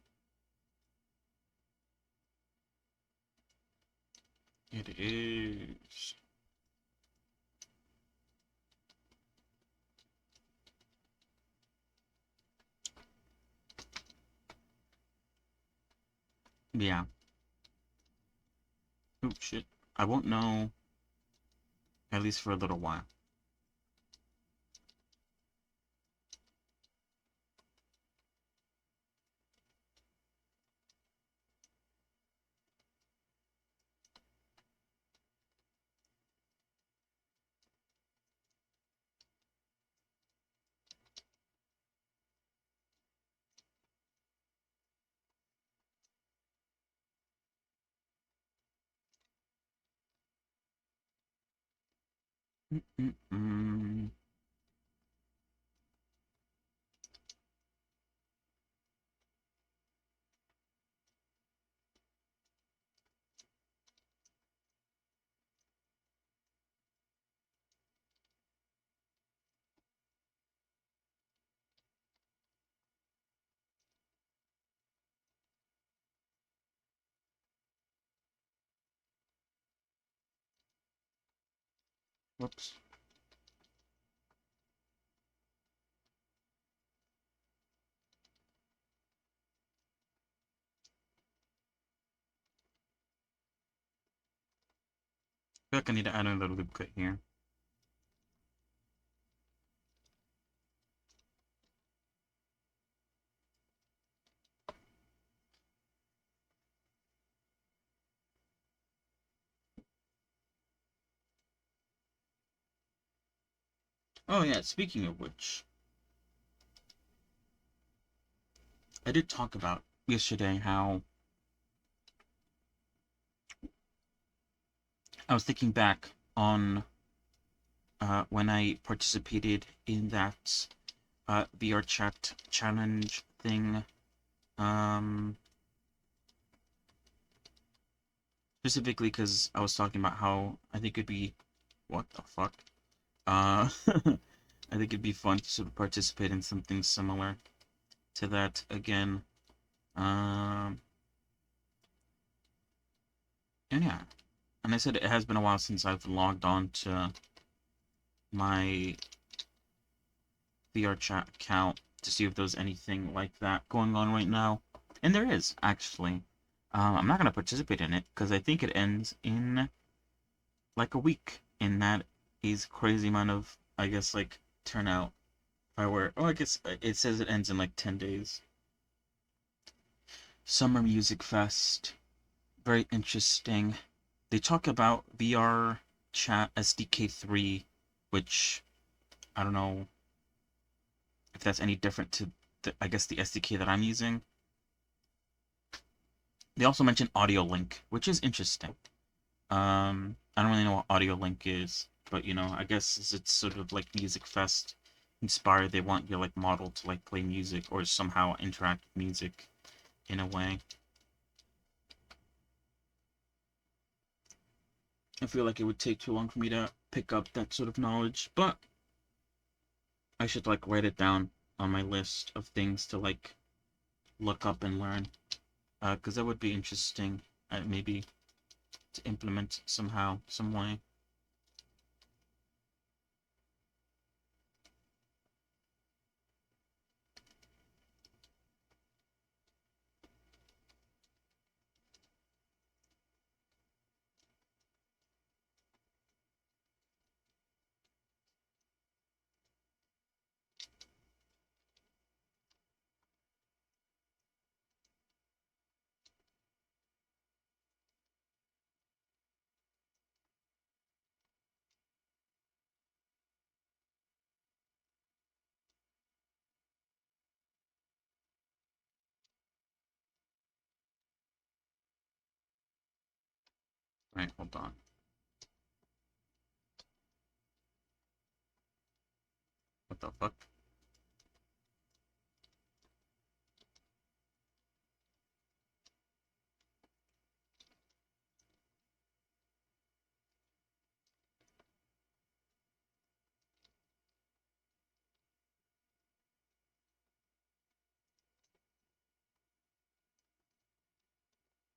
It is. Yeah. Oh shit. I won't know at least for a little while. Mm-mm-mm. Whoops. I feel like I need to add another loop cut here. Oh yeah, speaking of which, I did talk about yesterday how I was thinking back on when I participated in that VR chat challenge thing. Um, Specifically because I was talking about how I think it'd be, what the fuck? I think it'd be fun to sort of participate in something similar to that again. Um, and yeah, and I said it has been a while since I've logged on to my VR chat account to see if there's anything like that going on right now. And there is, actually. I'm not going to participate in it because I think it ends in like a week. And that is crazy amount of, I guess, like turnout. If I were, oh, I guess it says it ends in like 10 days. Summer Music Fest. Very interesting. They talk about VR Chat SDK 3, which I don't know if that's any different to I guess the SDK that I'm using. They also mention Audio Link, which is interesting. I don't really know what Audio Link is, but you know, I guess it's sort of like Music Fest inspired. They want your like model to like play music or somehow interact with music in a way. I feel like it would take too long for me to pick up that sort of knowledge, but I should like write it down on my list of things to like look up and learn, because that would be interesting, maybe to implement somehow, some way. Right, hold on. What the fuck?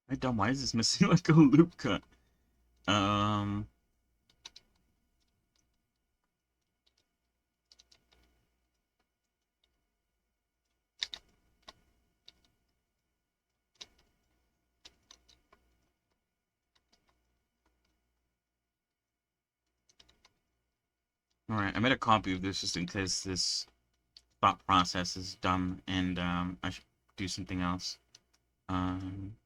Right, dumb. Why is this missing like a loop cut? Um, all right, I made a copy of this just in case this thought process is dumb and I should do something else. Um,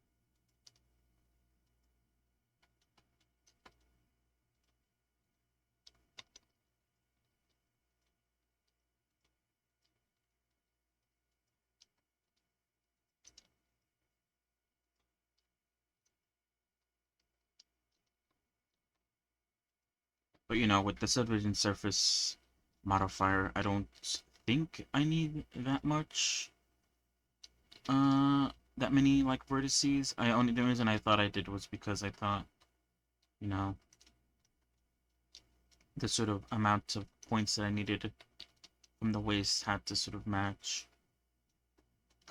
But you know, with the subdivision surface modifier, I don't think I need that much, that many, like, vertices. The reason I thought I did was because I thought, you know, the sort of amount of points that I needed from the waist had to sort of match.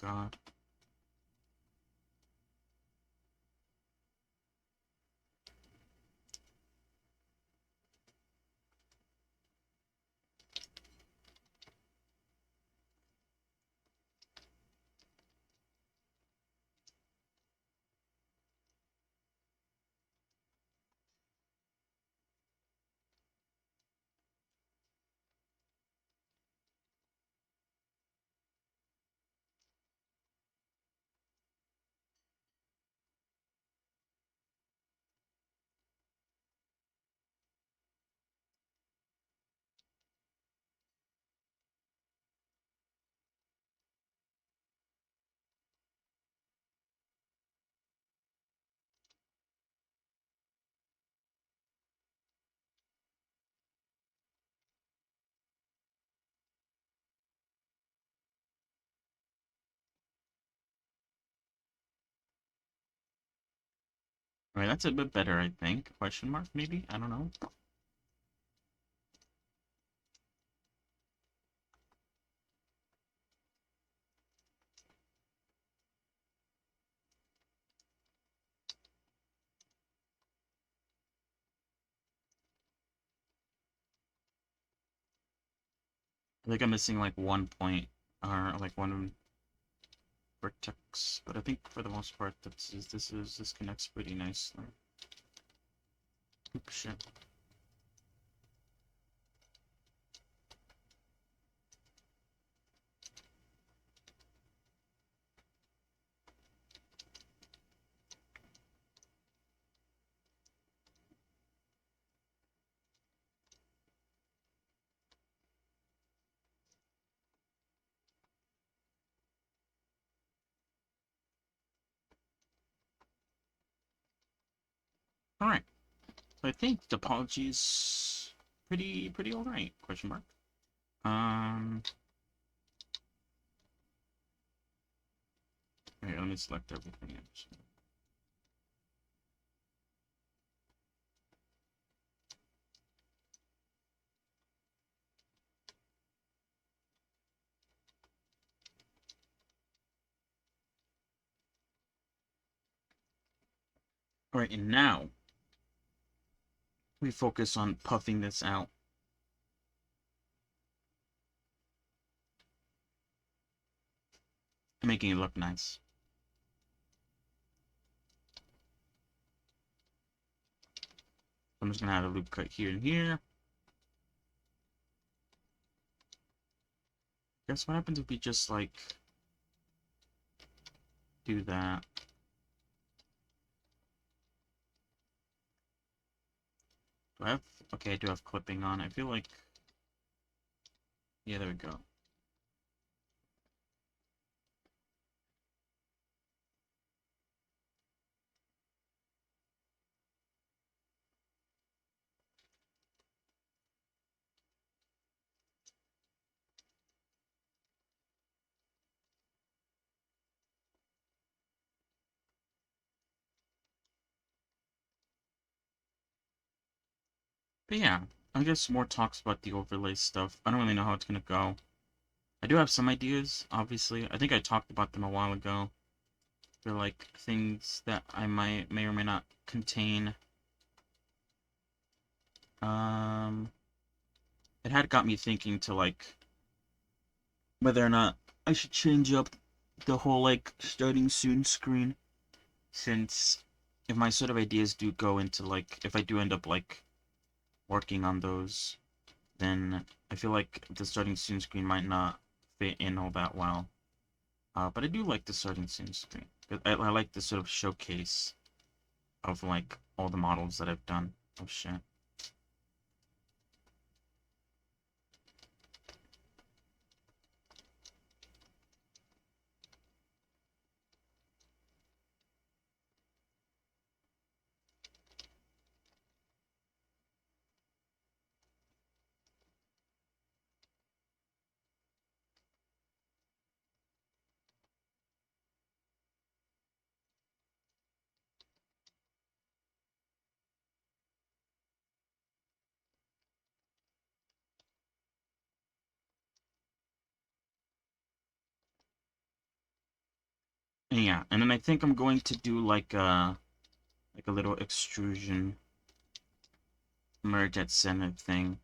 God. Alright, that's a bit better, I think. Question mark, maybe? I don't know. I think I'm missing, like, 1 point, or, like, one vertex, but I think for the most part, this connects pretty nicely. Oops, shit. Alright, so I think topology is pretty alright, question mark. Wait, let me select everything. Alright, and now we focus on puffing this out. And making it look nice. I'm just gonna add a loop cut here and here. Guess what happens if we just, like, do that? Do I have... Okay, I do have clipping on. I feel like... Yeah, there we go. But yeah, I guess more talks about the overlay stuff. I don't really know how it's gonna go. I do have some ideas, obviously. I think I talked about them a while ago. They're like things that I may or may not contain. It had got me thinking to, like, whether or not I should change up the whole, like, starting soon screen, since if my sort of ideas do go into, like, if I do end up, like, working on those, then I feel like the starting soon screen might not fit in all that well. But I do like the starting soon screen. I like the sort of showcase of, like, all the models that I've done. Oh shit. Yeah, and then I think I'm going to do like a little extrusion merge at center thing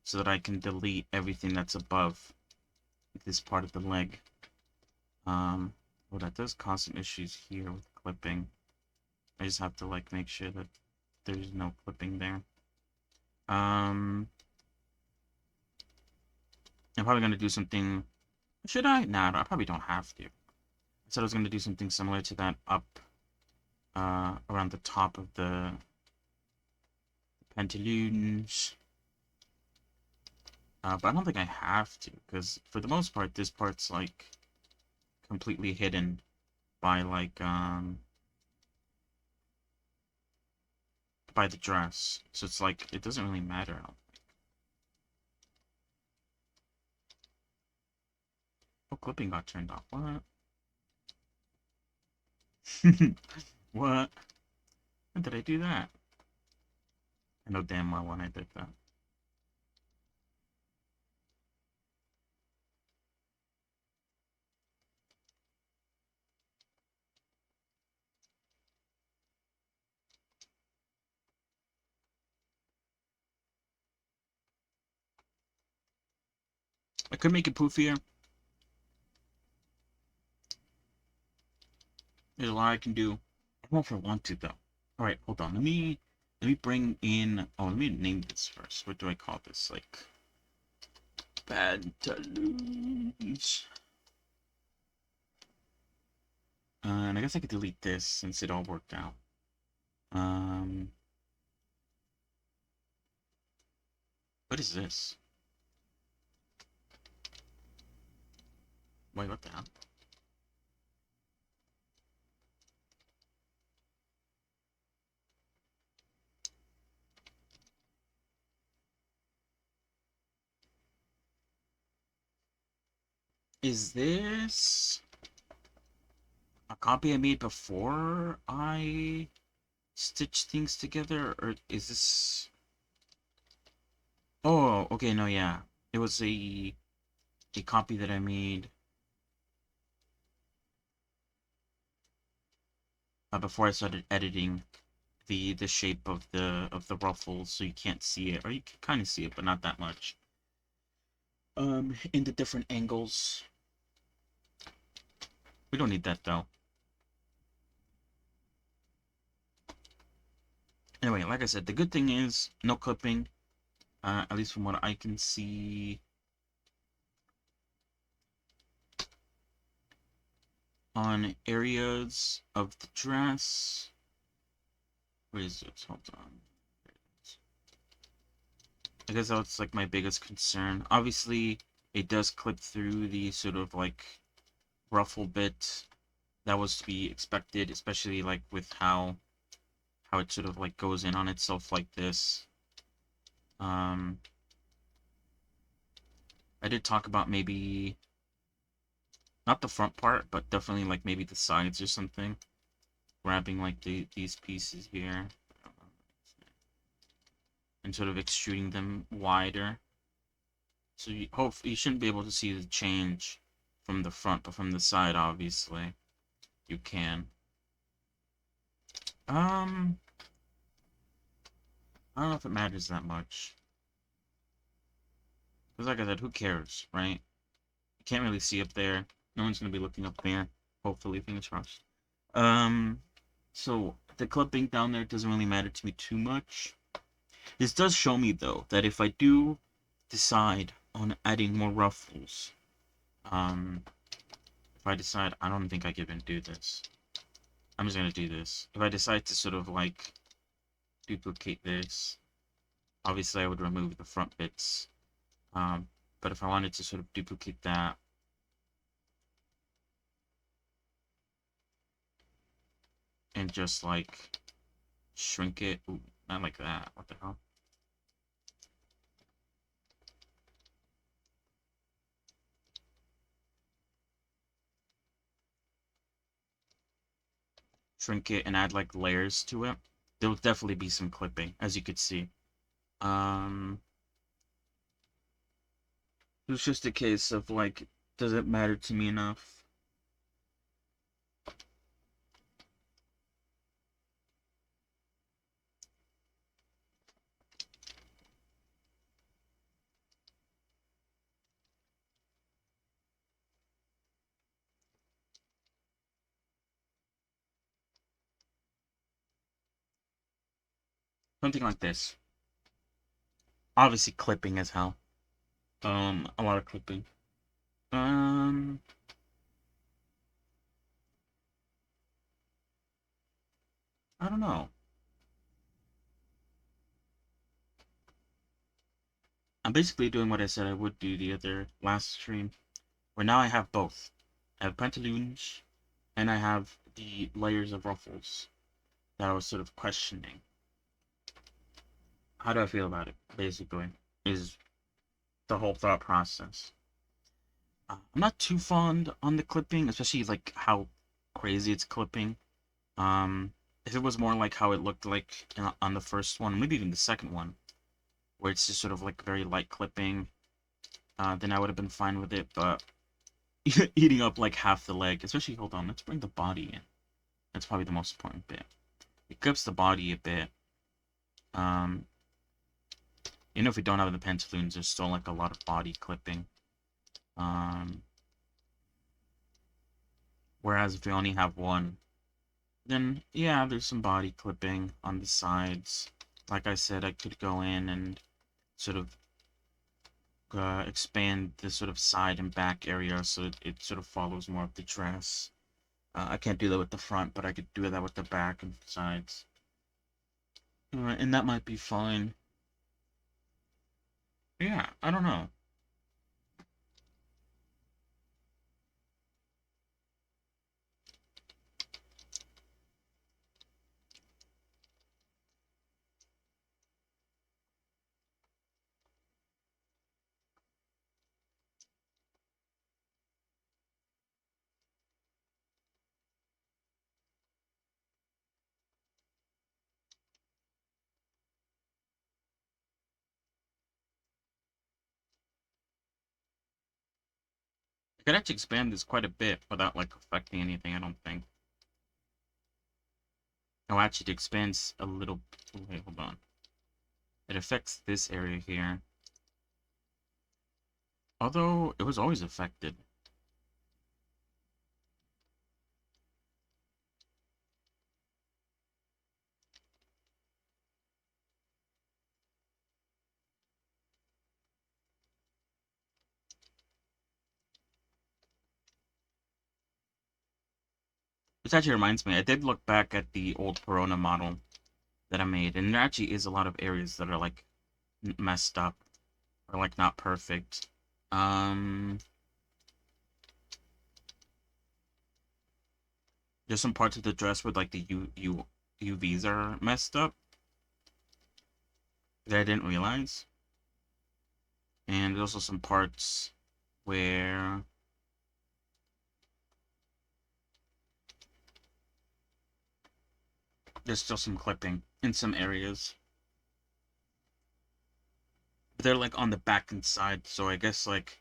so that I can delete everything that's above this part of the leg. Well, that does cause some issues here with clipping. I just have to like make sure that there's no clipping there. I'm probably gonna do something. Should I? Nah, I probably don't have to. I said I was gonna do something similar to that up around the top of the pantaloons. But I don't think I have to, because for the most part, this part's like completely hidden by like by the dress. So it's like it doesn't really matter. I don't think. Oh, clipping got turned off. What? What? When did I do that? I know damn well when I did that. I could make it poofier. There's a lot I can do. I don't know if I want to though. All right, hold on. Let me bring in. Oh, let me name this first. What do I call this? Like pantaloons. And I guess I could delete this since it all worked out. Um, what is this? Wait, what the hell? Is this a copy I made before I stitched things together, or is this? Oh, okay, no, yeah, it was a copy that I made before I started editing the shape of the ruffles, so you can't see it, or you can kind of see it, but not that much. In the different angles. We don't need that though. Anyway, like I said, the good thing is no clipping, at least from what I can see on areas of the dress. Where is it? Hold on. I guess that's like my biggest concern. Obviously, it does clip through the sort of like ruffle bit that was to be expected, especially like with how it sort of like goes in on itself like this. Um, I did talk about maybe not the front part, but definitely like maybe the sides or something. Grabbing like these pieces here and sort of extruding them wider. So you shouldn't be able to see the change from the front, but from the side, obviously, you can. Um, I don't know if it matters that much. Because like I said, who cares, right? You can't really see up there. No one's gonna be looking up there. Hopefully, fingers crossed. Um, so the clipping down there doesn't really matter to me too much. This does show me though that if I do decide on adding more ruffles, um, if I decide I don't think I can even do this. I'm just gonna do this. If I decide to sort of like duplicate this, obviously I would remove the front bits. But if I wanted to sort of duplicate that and just like shrink it, ooh, not like that. What the hell? Shrink it and add like layers to it. There will definitely be some clipping, as you could see. Um, it was just a case of like, does it matter to me enough? Something like this. Obviously clipping as hell. A lot of clipping. Um, I don't know. I'm basically doing what I said I would do the other last stream, where now I have both. I have pantaloons, and I have the layers of ruffles that I was sort of questioning. How do I feel about it, basically, is the whole thought process. I'm not too fond on the clipping, especially like how crazy it's clipping. If it was more like how it looked like on the first one, maybe even the second one, where it's just sort of like very light clipping, then I would have been fine with it. But eating up like half the leg, especially, hold on, let's bring the body in. That's probably the most important bit. It clips the body a bit. Um, if we don't have the pantaloons, there's still like a lot of body clipping. Um, whereas if we only have one, then yeah, there's some body clipping on the sides. Like I said, I could go in and sort of expand the sort of side and back area so it sort of follows more of the dress. I can't do that with the front, but I could do that with the back and sides. And that might be fine. Yeah, I don't know. I could actually expand this quite a bit without like affecting anything, I don't think. Oh, actually, it expands a little. Wait, hold on. It affects this area here. Although, it was always affected. Which actually reminds me, I did look back at the old Corona model that I made, and there actually is a lot of areas that are like messed up or like not perfect. Um, there's some parts of the dress where like the UVs are messed up that I didn't realize, and there's also some parts where there's still some clipping in some areas. But they're like on the back and side, so I guess like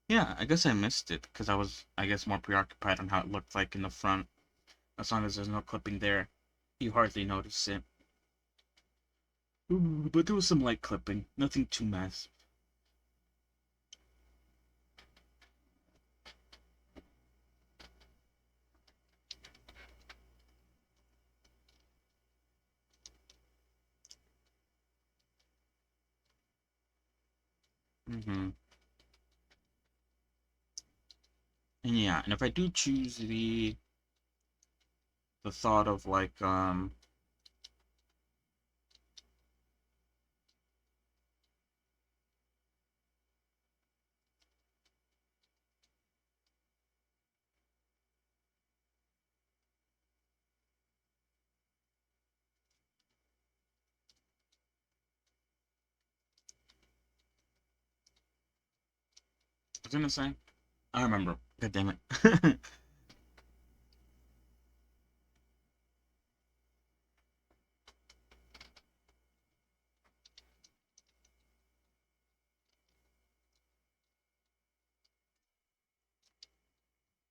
yeah, I guess I missed it because I was I guess more preoccupied on how it looked like in the front. As long as there's no clipping there, you hardly notice it. Ooh, but there was some light clipping, nothing too massive. Mm-hmm. And yeah, and if I do choose the thought of like I was gonna say, I remember. God damn it.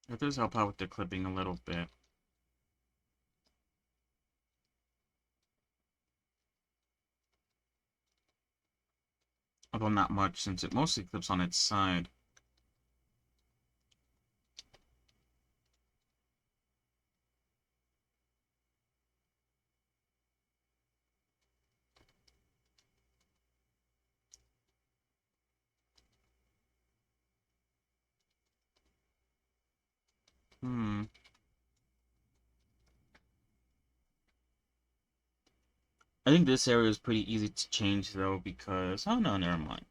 It does help out with the clipping a little bit. Although not much, since it mostly clips on its side. Hmm. I think this area is pretty easy to change though because oh no, never mind.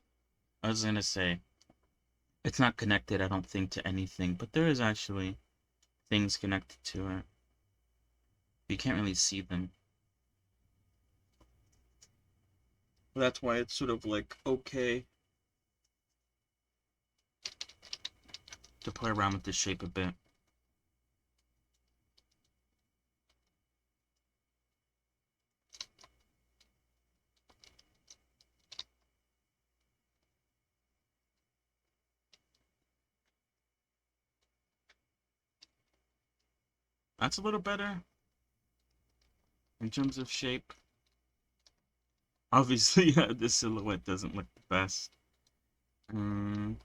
I was gonna say it's not connected, I don't think, to anything, but there is actually things connected to it. You can't really see them. That's why it's sort of like okay to play around with this shape a bit. That's a little better in terms of shape. Obviously, the silhouette doesn't look the best. Mm,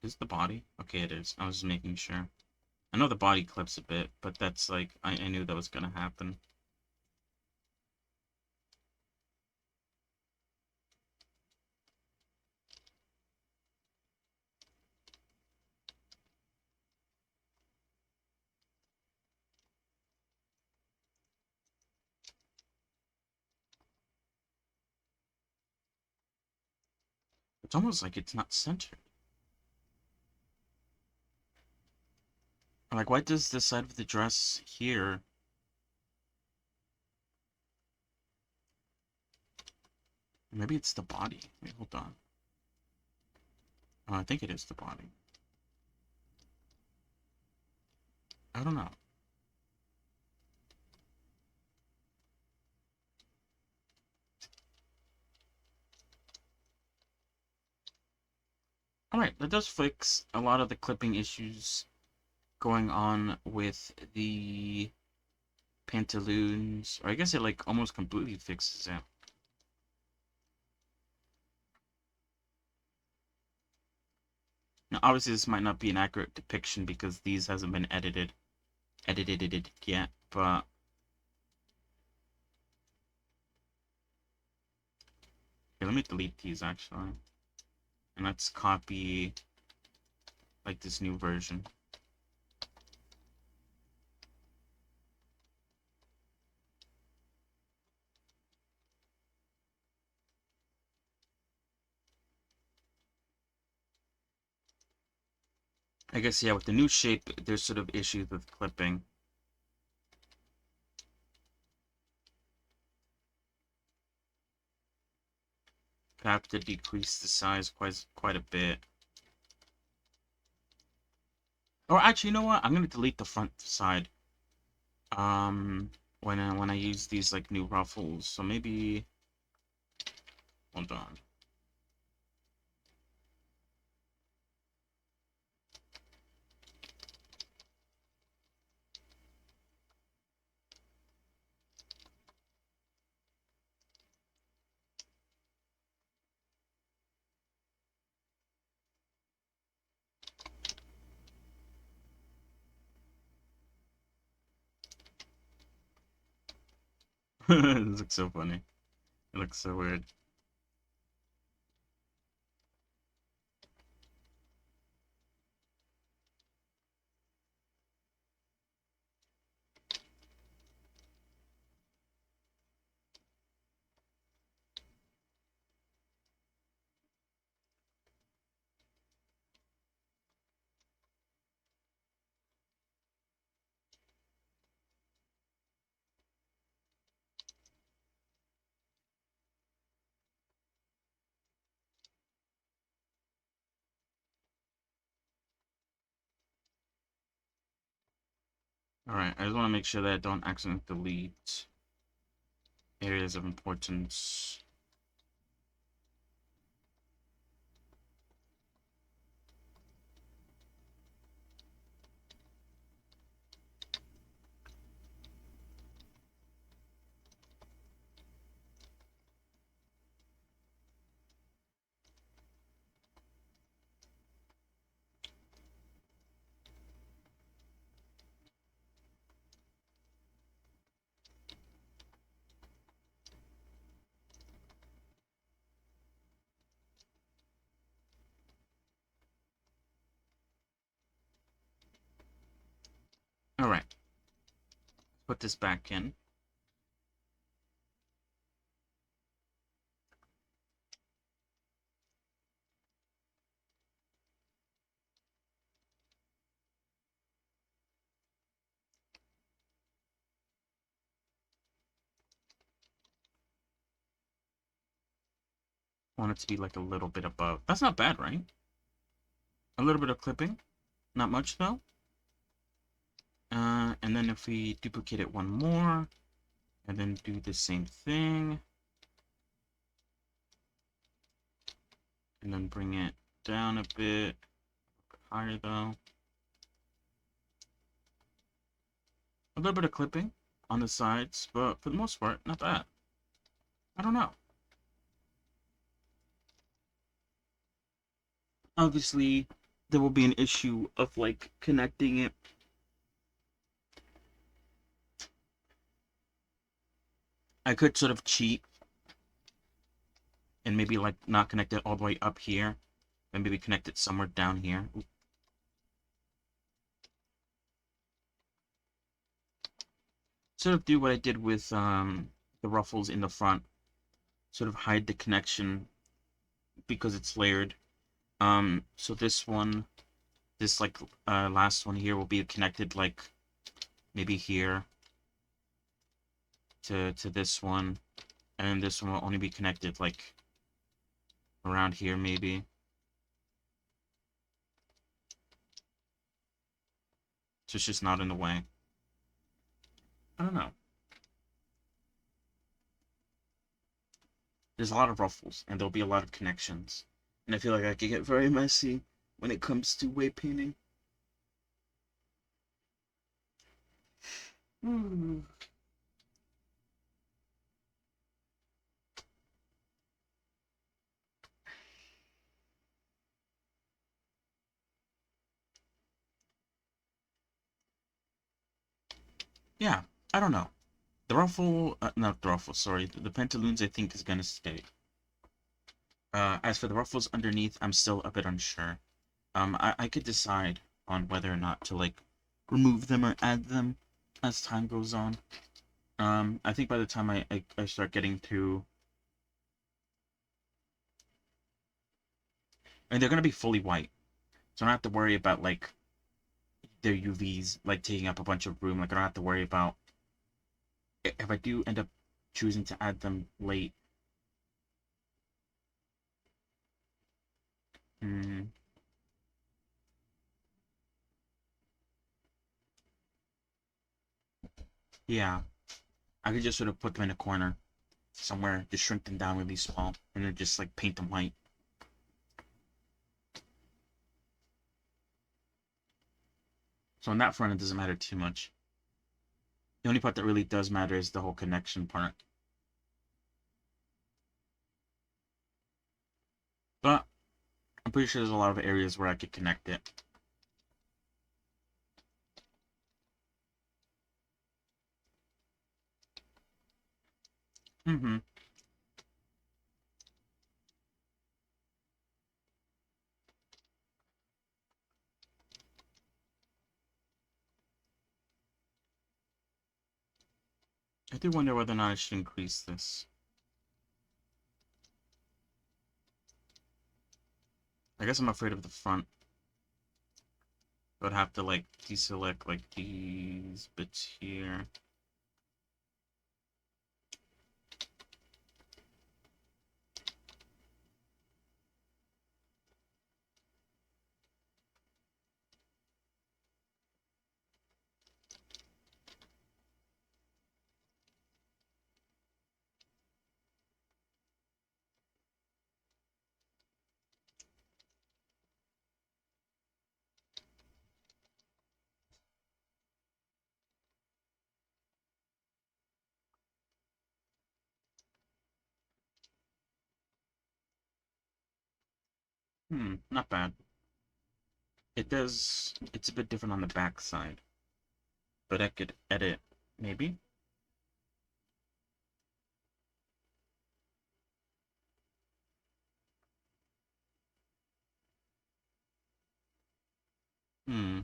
is the body? Okay, it is. I was just making sure. I know the body clips a bit, but that's like, I knew that was gonna happen. It's almost like it's not centered. Like, why does this side of the dress here? Maybe it's the body. Wait, hold on. Oh, I think it is the body. I don't know. Alright, that does fix a lot of the clipping issues going on with the pantaloons. Or I guess it like almost completely fixes it. Now, obviously, this might not be an accurate depiction because these hasn't been edited yet, but okay, let me delete these actually, and let's copy like this new version. I guess yeah, with the new shape, there's sort of issues with clipping. Could have to decrease the size quite a bit. Or actually, you know what? I'm gonna delete the front side. When I use these like new ruffles, so maybe hold on. This looks so funny. It looks so weird. Alright, I just want to make sure that I don't accidentally delete areas of importance. put this back in. Want it to be like a little bit above. That's not bad, right? A little bit of clipping. Not much, though. And then if we duplicate it one more, and then do the same thing, and then bring it down a bit higher, though. A little bit of clipping on the sides, but for the most part, not bad. I don't know. Obviously, there will be an issue of, like, connecting it. I could sort of cheat and maybe, like, not connect it all the way up here, and maybe connect it somewhere down here. Sort of do what I did with the ruffles in the front. Sort of hide the connection because it's layered. So this one, this like last one here will be connected like maybe here to this one, and this one will only be connected like around here maybe. So it's just not in the way. I don't know. There's a lot of ruffles, and there'll be a lot of connections. And I feel like I could get very messy when it comes to wave painting. Hmm. Yeah, I don't know. The ruffle, not the ruffle, sorry. The pantaloons I think is gonna stay. As for the ruffles underneath, I'm still a bit unsure. I could decide on whether or not to like remove them or add them as time goes on. I think by the time I start getting to, and they're gonna be fully white, so I don't have to worry about like their UVs like taking up a bunch of room. Like I don't have to worry about if I do end up choosing to add them late. Mm, yeah, I could just sort of put them in a corner somewhere, just shrink them down really small, and then just like paint them white. So on that front, it doesn't matter too much. The only part that really does matter is the whole connection part. But I'm pretty sure there's a lot of areas where I could connect it. Mm-hmm. I do wonder whether or not I should increase this. I guess I'm afraid of the front. I would have to like deselect like these bits here. Not bad. It's a bit different on the back side. But I could edit, maybe? Hmm.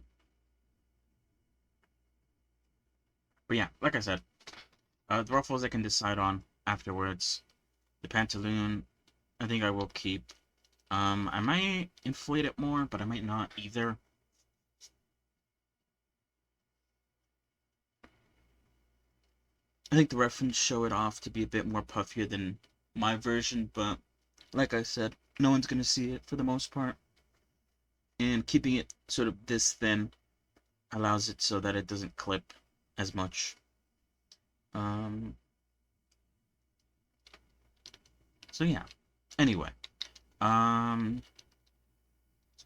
But yeah, like I said, the ruffles I can decide on afterwards. The pantaloon, I think I will keep. I might inflate it more, but I might not either. I think the reference show it off to be a bit more puffier than my version, but like I said, no one's gonna see it for the most part. And keeping it sort of this thin allows it so that it doesn't clip as much. Um, so yeah. Anyway, um,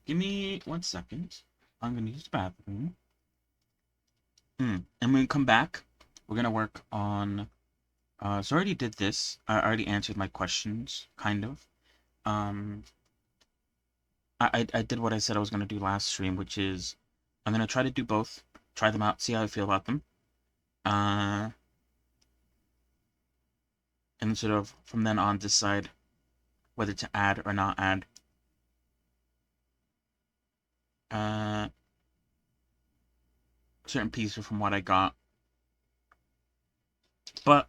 give me 1 second. I'm gonna use the bathroom. And when we come back, we're gonna work on. So I already did this. I already answered my questions, kind of. Um, I did what I said I was gonna do last stream, which is I'm gonna try to do both, try them out, see how I feel about them. Uh, and sort of from then on decide whether to add or not add. Uh, certain pieces from what I got. But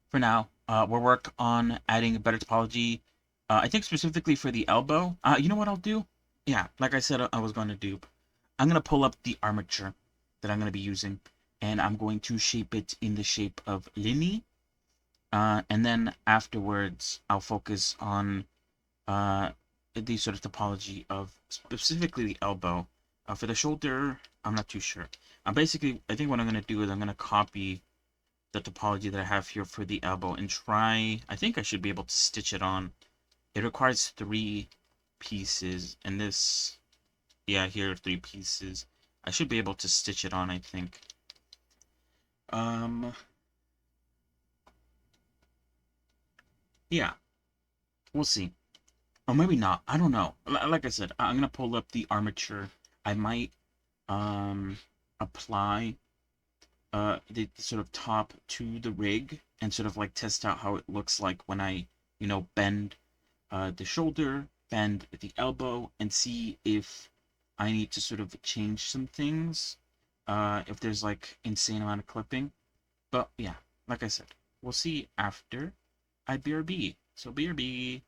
for now, we'll work on adding a better topology. I think specifically for the elbow. You know what I'll do? Yeah, like I said, I was going to do. I'm going to pull up the armature that I'm going to be using, and I'm going to shape it in the shape of Linie. And then afterwards, I'll focus on the sort of topology of specifically the elbow. For the shoulder, I'm not too sure. Basically, I think what I'm going to do is I'm going to copy the topology that I have here for the elbow and try, I think I should be able to stitch it on. It requires 3 pieces, and this, yeah, here are 3 pieces. I should be able to stitch it on, I think. Um, yeah, we'll see. Or maybe not, I don't know. Like I said, I'm gonna pull up the armature. I might, apply, the sort of top to the rig and sort of like test out how it looks like when I, bend the shoulder, bend the elbow, and see if I need to sort of change some things. If there's like insane amount of clipping. But yeah, like I said, we'll see after I BRB. So BRB.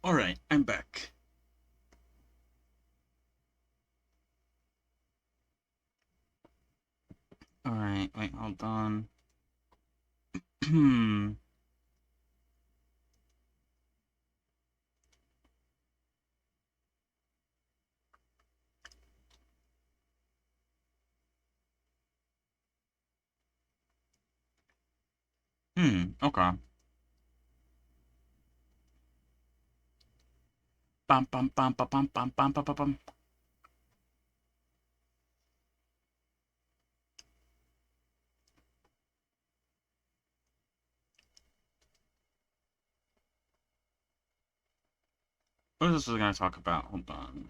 Alright, I'm back. Alright, wait, hold on. Hmm. Okay. Bum bum bum bum bum bum bum bum bum. What is this was gonna talk about? Hold on.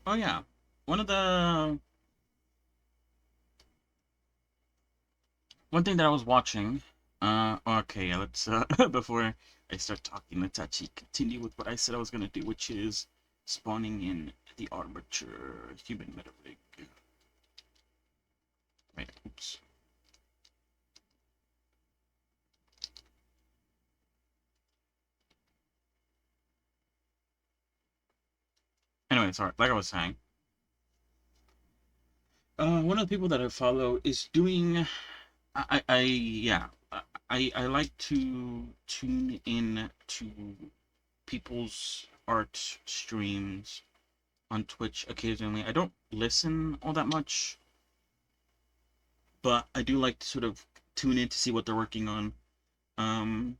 Oh yeah. One of the one thing that I was watching, okay, yeah, let's, before I start talking, let's actually continue with what I said I was gonna do, which is spawning in the armature human meta rig. Wait, oops. Anyway, sorry, like I was saying, one of the people that I follow is doing, yeah, I like to tune in to people's art streams on Twitch occasionally. I don't listen all that much, but I do like to sort of tune in to see what they're working on. Um,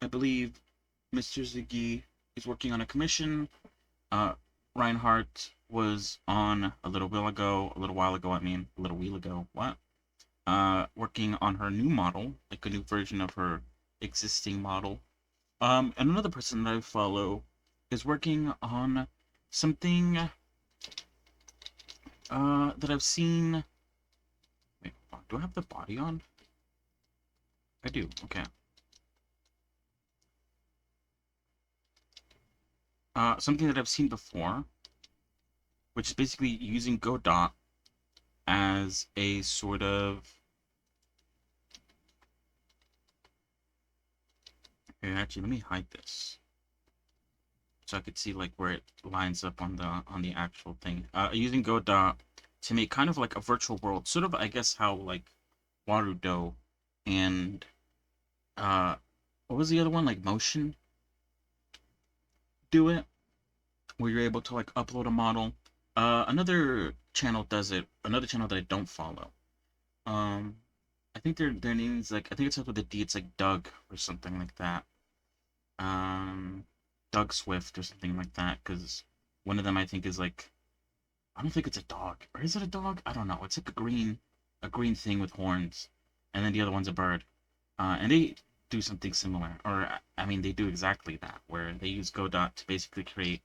I believe Mr. Ziggy is working on a commission. Uh, Reinhardt was on a little while ago, I mean, a little wheel ago, what? Working on her new model, like a new version of her existing model. And another person that I follow is working on something, that I've seen. Wait, do I have the body on? I do, okay. Something that I've seen before, which is basically using Godot as a sort of. Here, actually, let me hide this so I could see like where it lines up on the actual thing. Using Godot to make kind of like a virtual world, sort of I guess how like Warudo and uh, what was the other one, like Motion do it, where you're able to like upload a model. Another channel does it. Another channel that I don't follow. Um, I think their name is like, I think it's up with a D. It's like Doug or something like that. Um, Doug Swift or something like that. Because one of them I think is like, I don't think it's a dog, or is it a dog? I don't know. It's like a green thing with horns, and then the other one's a bird. And they do something similar, or I mean, they do exactly that, where they use Godot to basically create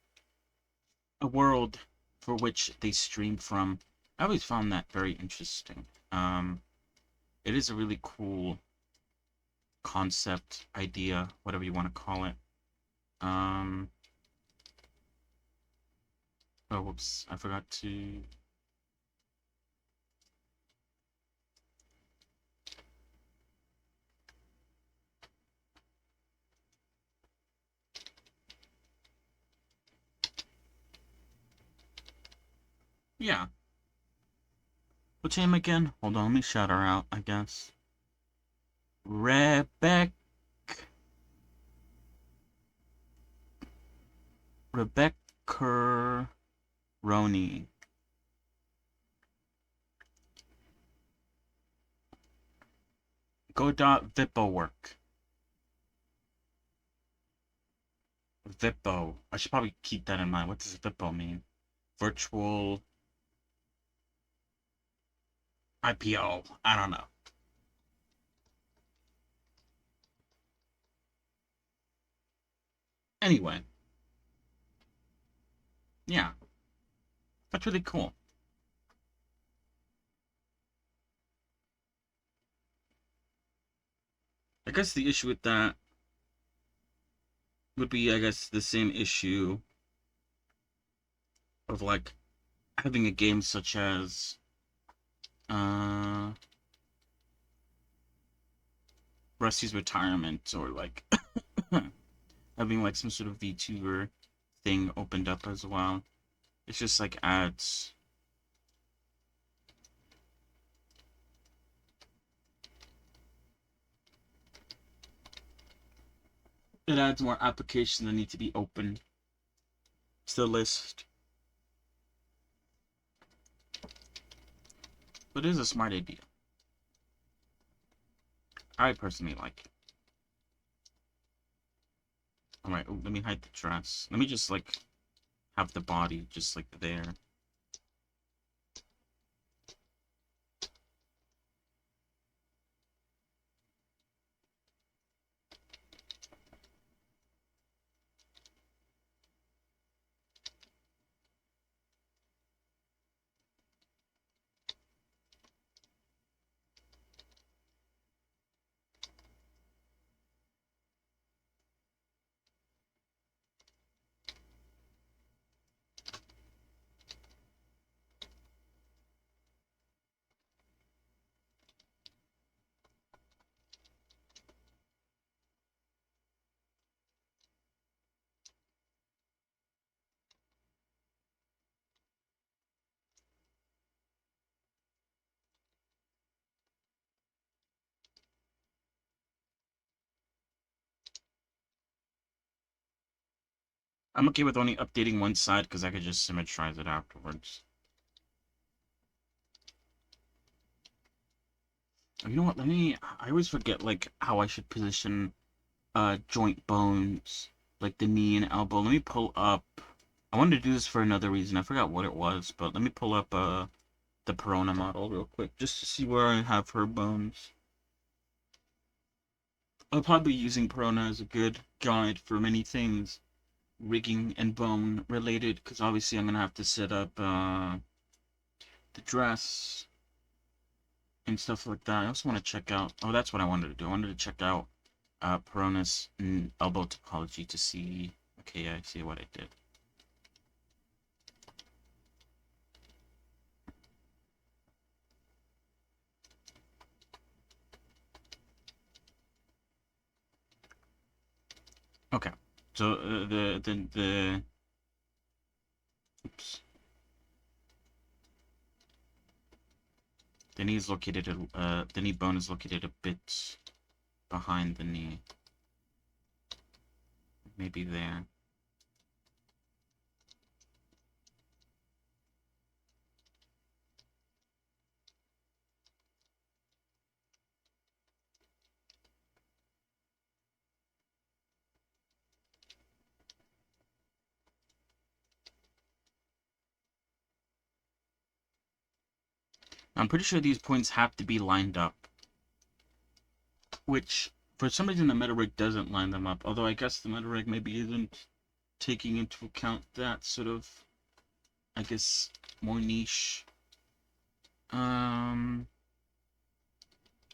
a world for which they stream from. I always found that very interesting. It is a really cool concept, idea, whatever you want to call it. Um, oh, whoops, I forgot to. Yeah, what's her name again? Hold on, let me shout her out, I guess. Rebecca. Rebecca Roney. Godot Vippo work. Vippo. I should probably keep that in mind. What does Vippo mean? Virtual IPO. I don't know. Anyway, yeah, that's really cool. I guess the issue with that, would be, I guess, the same issue of like having a game such as uh Rusty's Retirement, or like having like some sort of VTuber thing opened up as well. It's just like adds it adds more applications that need to be opened to the list. But it is a smart idea. I personally like it. Alright, let me hide the dress. Let me just like have the body just like there. I'm okay with only updating one side because I could just symmetrize it afterwards. You know what, I always forget like how I should position joint bones, like the knee and elbow. Let me pull up. I wanted to do this for another reason. I forgot what it was, but let me pull up the Perona model real quick just to see where I have her bones. I'll probably be using Perona as a good guide for many things, rigging and bone related, because obviously I'm gonna have to set up the dress and stuff like that. I also want to check out. Oh, that's what I wanted to do. I wanted to check out Perona's elbow topology to see. Okay, yeah, I see what I did. Okay, so the oops, the knee is located the knee bone is located a bit behind the knee, maybe there. I'm pretty sure these points have to be lined up, which for some reason the meta rig doesn't line them up. Although I guess the meta rig maybe isn't taking into account that sort of, I guess, more niche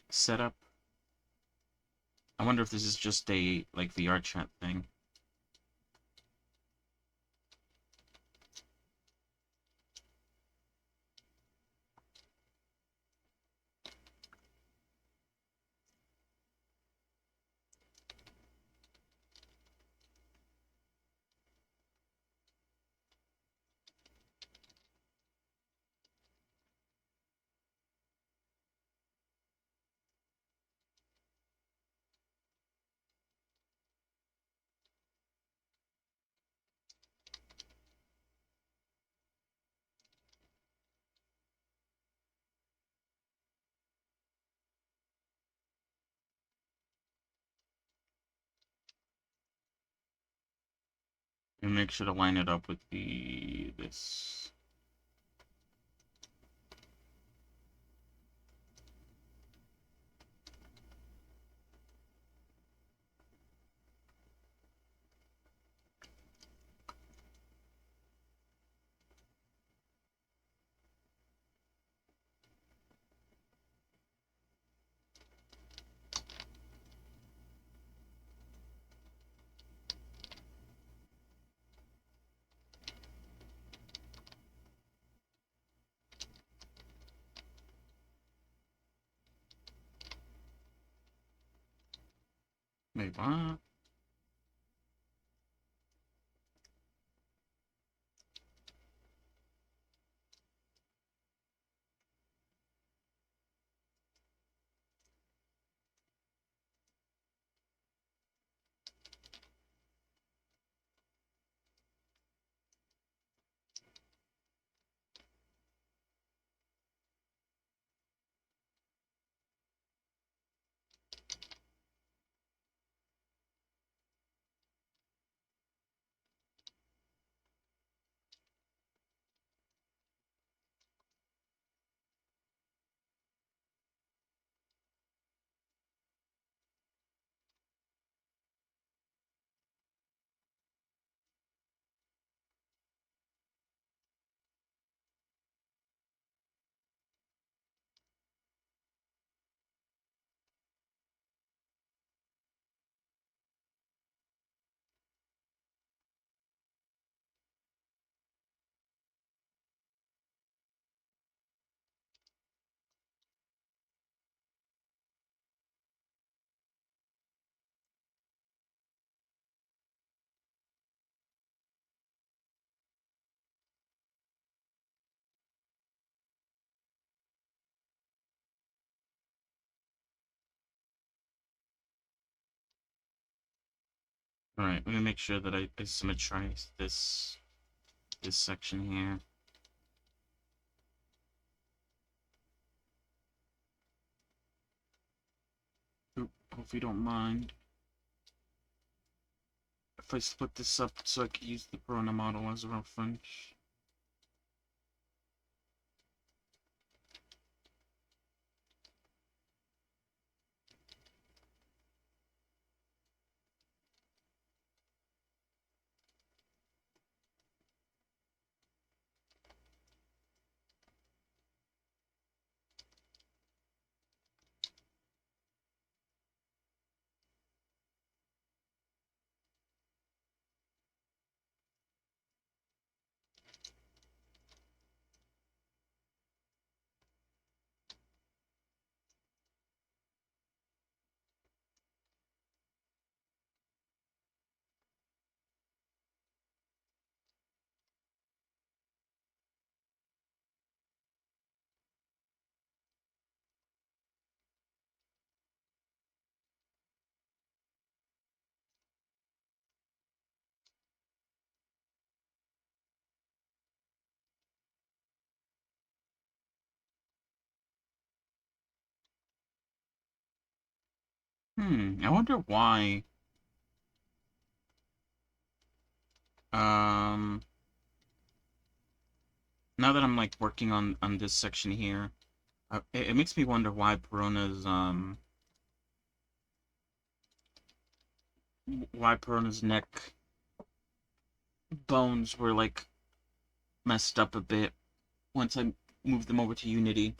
setup. I wonder if this is just a like VR chat thing. And make sure to line it up with this. Wait, what? Alright, I'm gonna make sure that I symmetrize this section here. Oop, hope you don't mind if I split this up so I can use the Corona model as a reference. I wonder why. Um, Now that I'm like working on this section here, it makes me wonder why Perona's neck bones were like messed up a bit once I moved them over to Unity.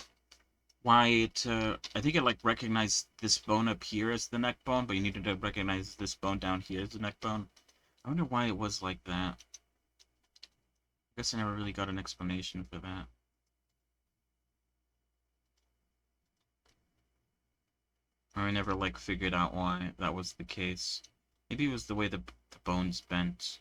Why I think it like recognized this bone up here as the neck bone, but you needed to recognize this bone down here as the neck bone. I wonder why it was like that. I guess I never really got an explanation for that. Or I never like figured out why that was the case. Maybe it was the way the bones bent.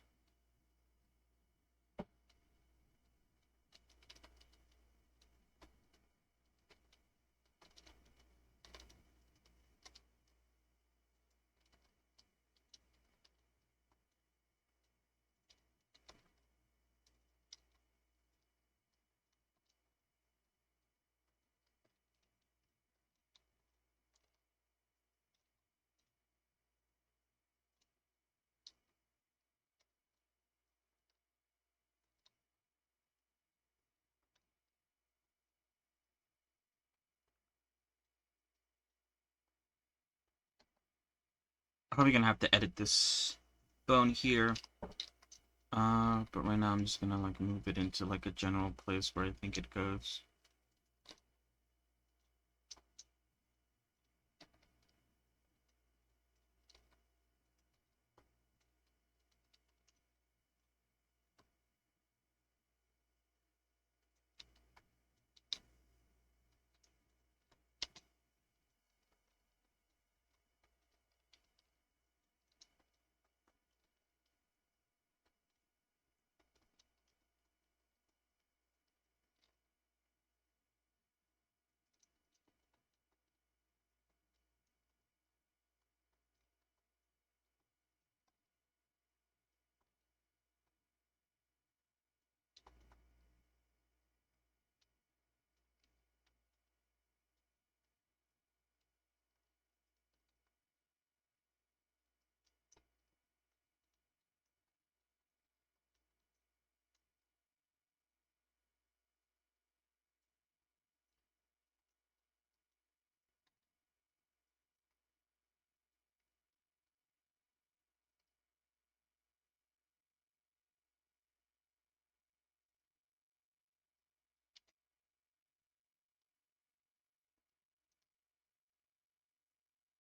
I'm probably gonna have to edit this bone here. But right now I'm just gonna like move it into like a general place where I think it goes.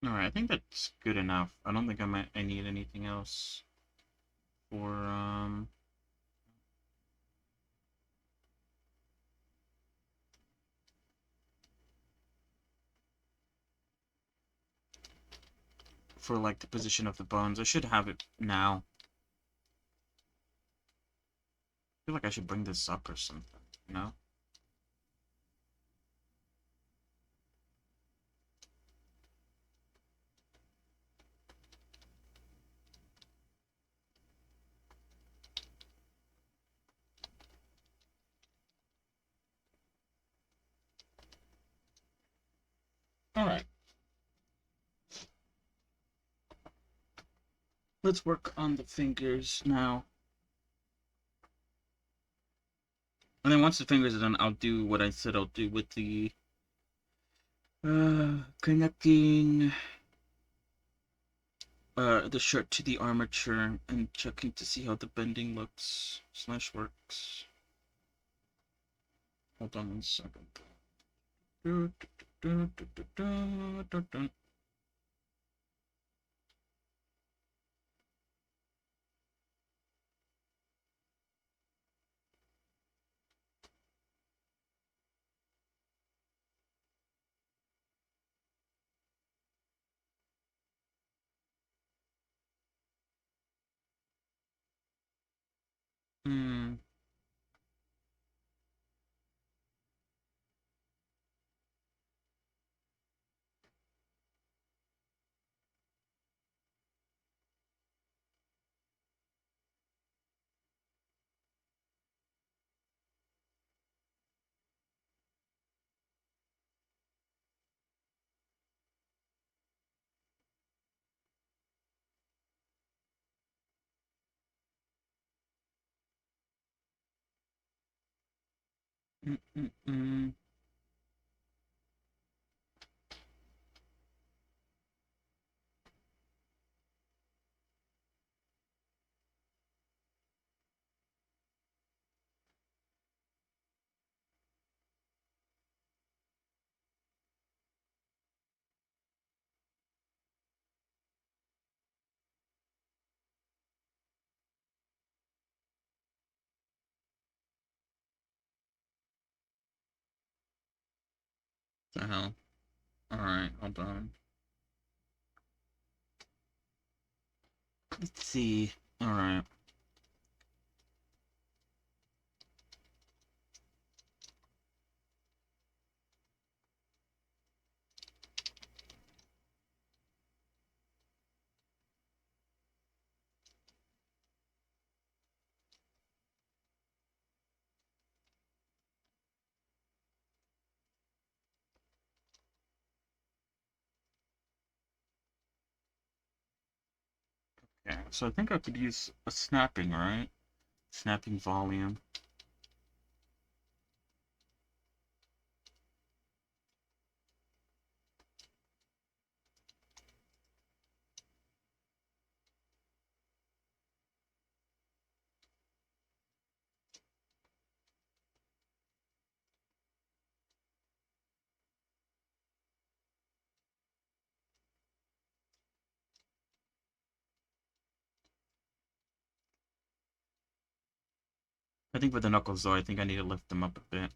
Alright, I think that's good enough. I don't think I need anything else for, for like the position of the bones. I should have it now. I feel like I should bring this up or something, you know? Alright, let's work on the fingers now. And then once the fingers are done, I'll do what I said I'll do with the connecting the shirt to the armature and checking to see how the bending looks slash works. Hold on 1 second. Hmm. The hell? Alright, hold on. Let's see. Alright. Okay, so I think I could use a snapping, right? Snapping volume. I think with the knuckles, though, I think I need to lift them up a bit.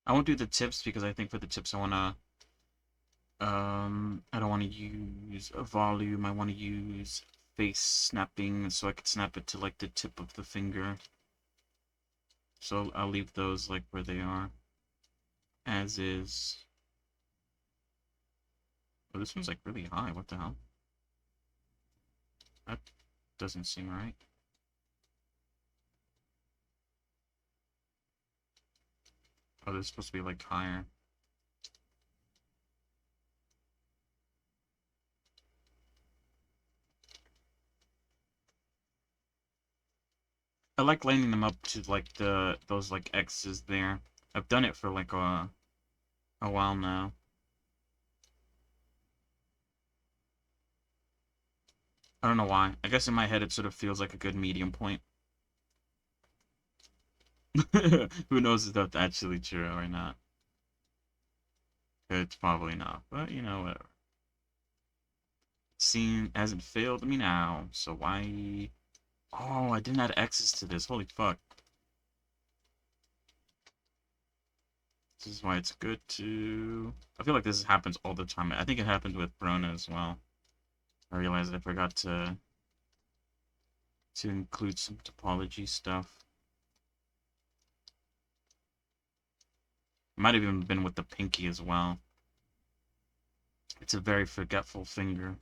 I won't do the tips because I think for the tips I don't wanna use a volume, I wanna use face snapping so I could snap it to like the tip of the finger. So I'll leave those like where they are. as is. Oh, this one's like really high. What the hell? That doesn't seem right. Oh, this is supposed to be like higher. I like lining them up to like those like X's there. I've done it for like a while now. I don't know why. I guess in my head it sort of feels like a good medium point. Who knows if that's actually true or not? It's probably not, but you know, whatever. Scene hasn't failed me now, so why? Oh, I didn't add X's to this. Holy fuck. This is why it's good to... I feel like this happens all the time. I think it happened with Brona as well. I realized I forgot to include some topology stuff. Might have even been with the pinky as well. It's a very forgetful finger.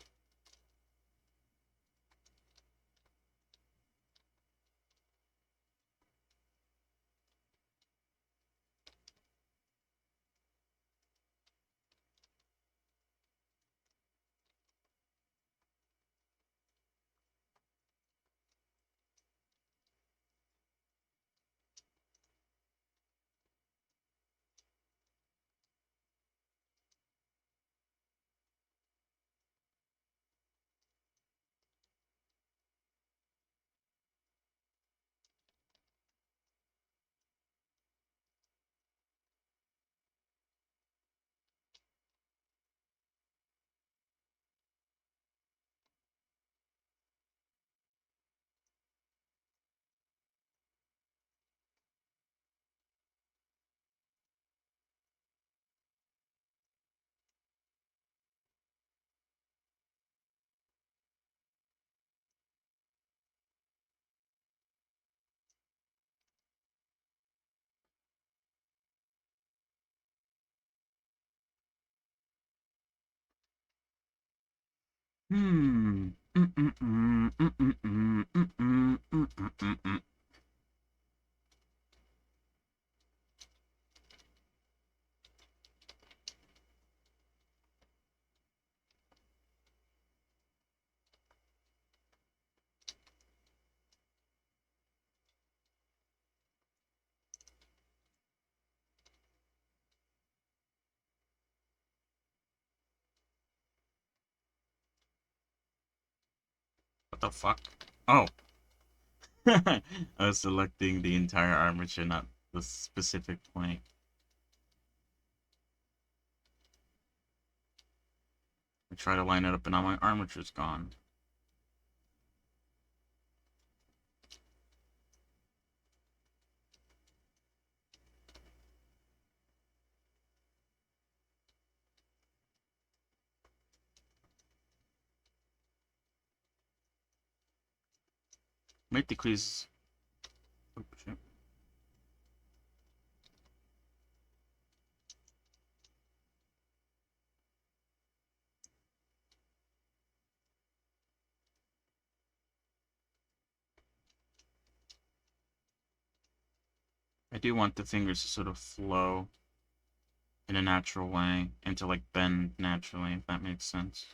Hmm. What the fuck? Oh. I was selecting the entire armature, not the specific point. I try to line it up and now my armature's gone. Might decrease... Oh, shit. I do want the fingers to sort of flow in a natural way and to like bend naturally, if that makes sense.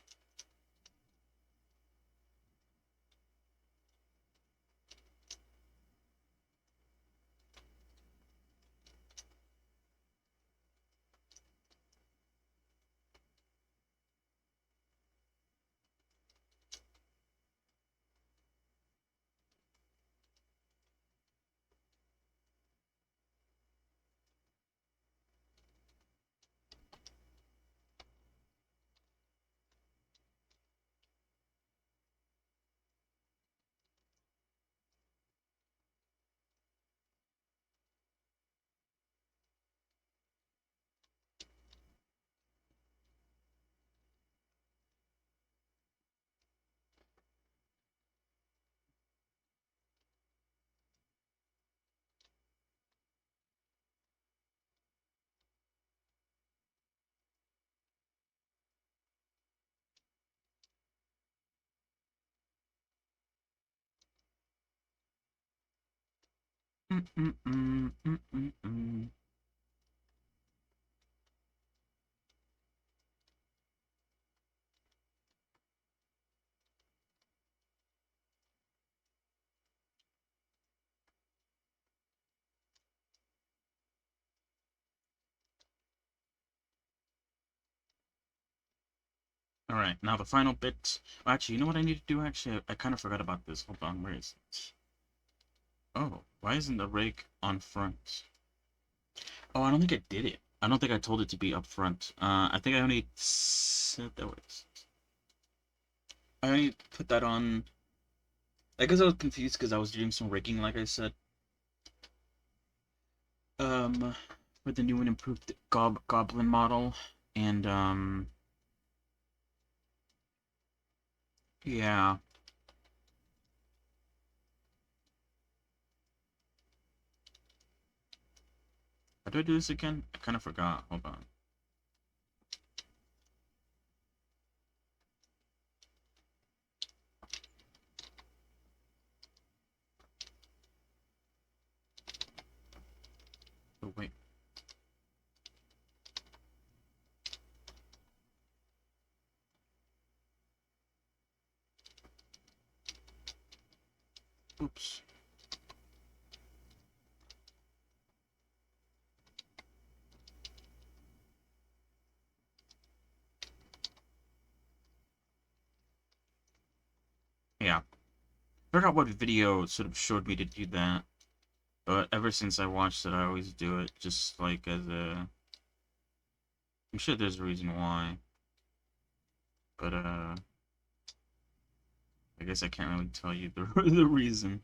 Alright, now the final bit. Actually, you know what I need to do? Actually, I kind of forgot about this. Hold on, where is it? Oh, why isn't the rake on front? Oh, I don't think I did it. I don't think I told it to be up front. I think I only said that was. I only put that on. I guess I was confused because I was doing some raking, like I said. For the new and improved goblin model, and yeah. How do I do this again? I kind of forgot. Hold on. Oh, wait. Oops. Yeah. I forgot what video sort of showed me to do that. But ever since I watched it, I always do it just like as a. I'm sure there's a reason why. But, I guess I can't really tell you the, the reason.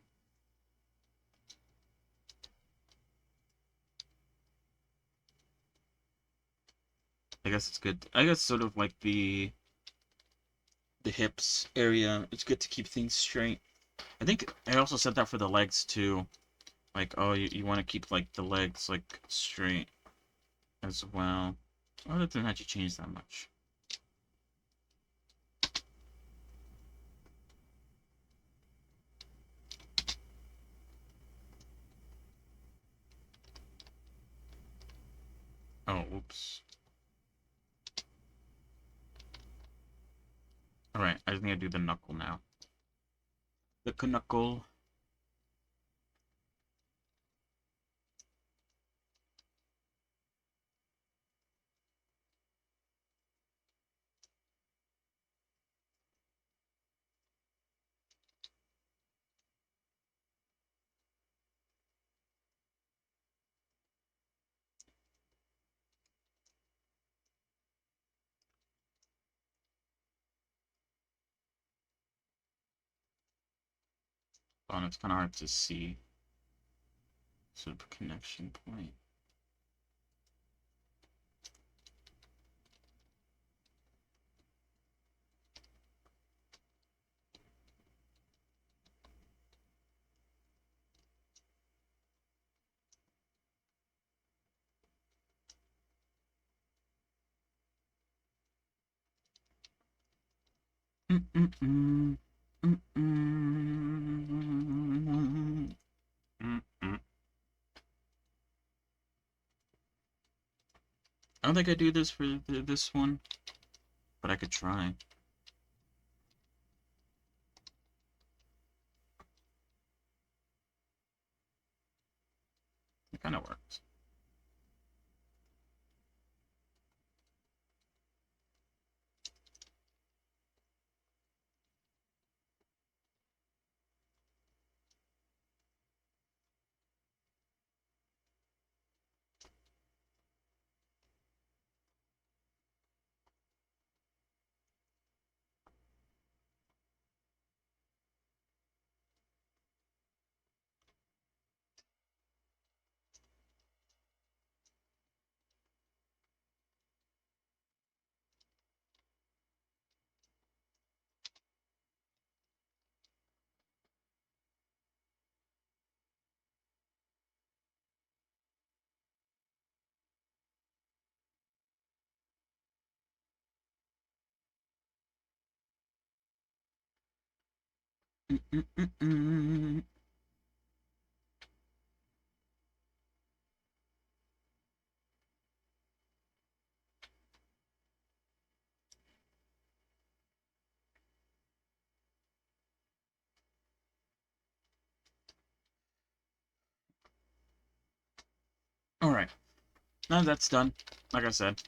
I guess it's good. I guess sort of like the hips area. It's good to keep things straight. I think I also said that for the legs too. Like, oh, you want to keep like the legs like straight as well. Oh, that didn't actually change that much. Oh, oops. Alright, I just need to do the knuckle now. The knuckle. Oh, it's kind of hard to see. Sort of a connection point. Mm-mm-mm. Mm-mm. Mm-mm. I don't think I do this for this one, but I could try. It kind of works. Mm-mm-mm-mm. No, that's done. Like I said.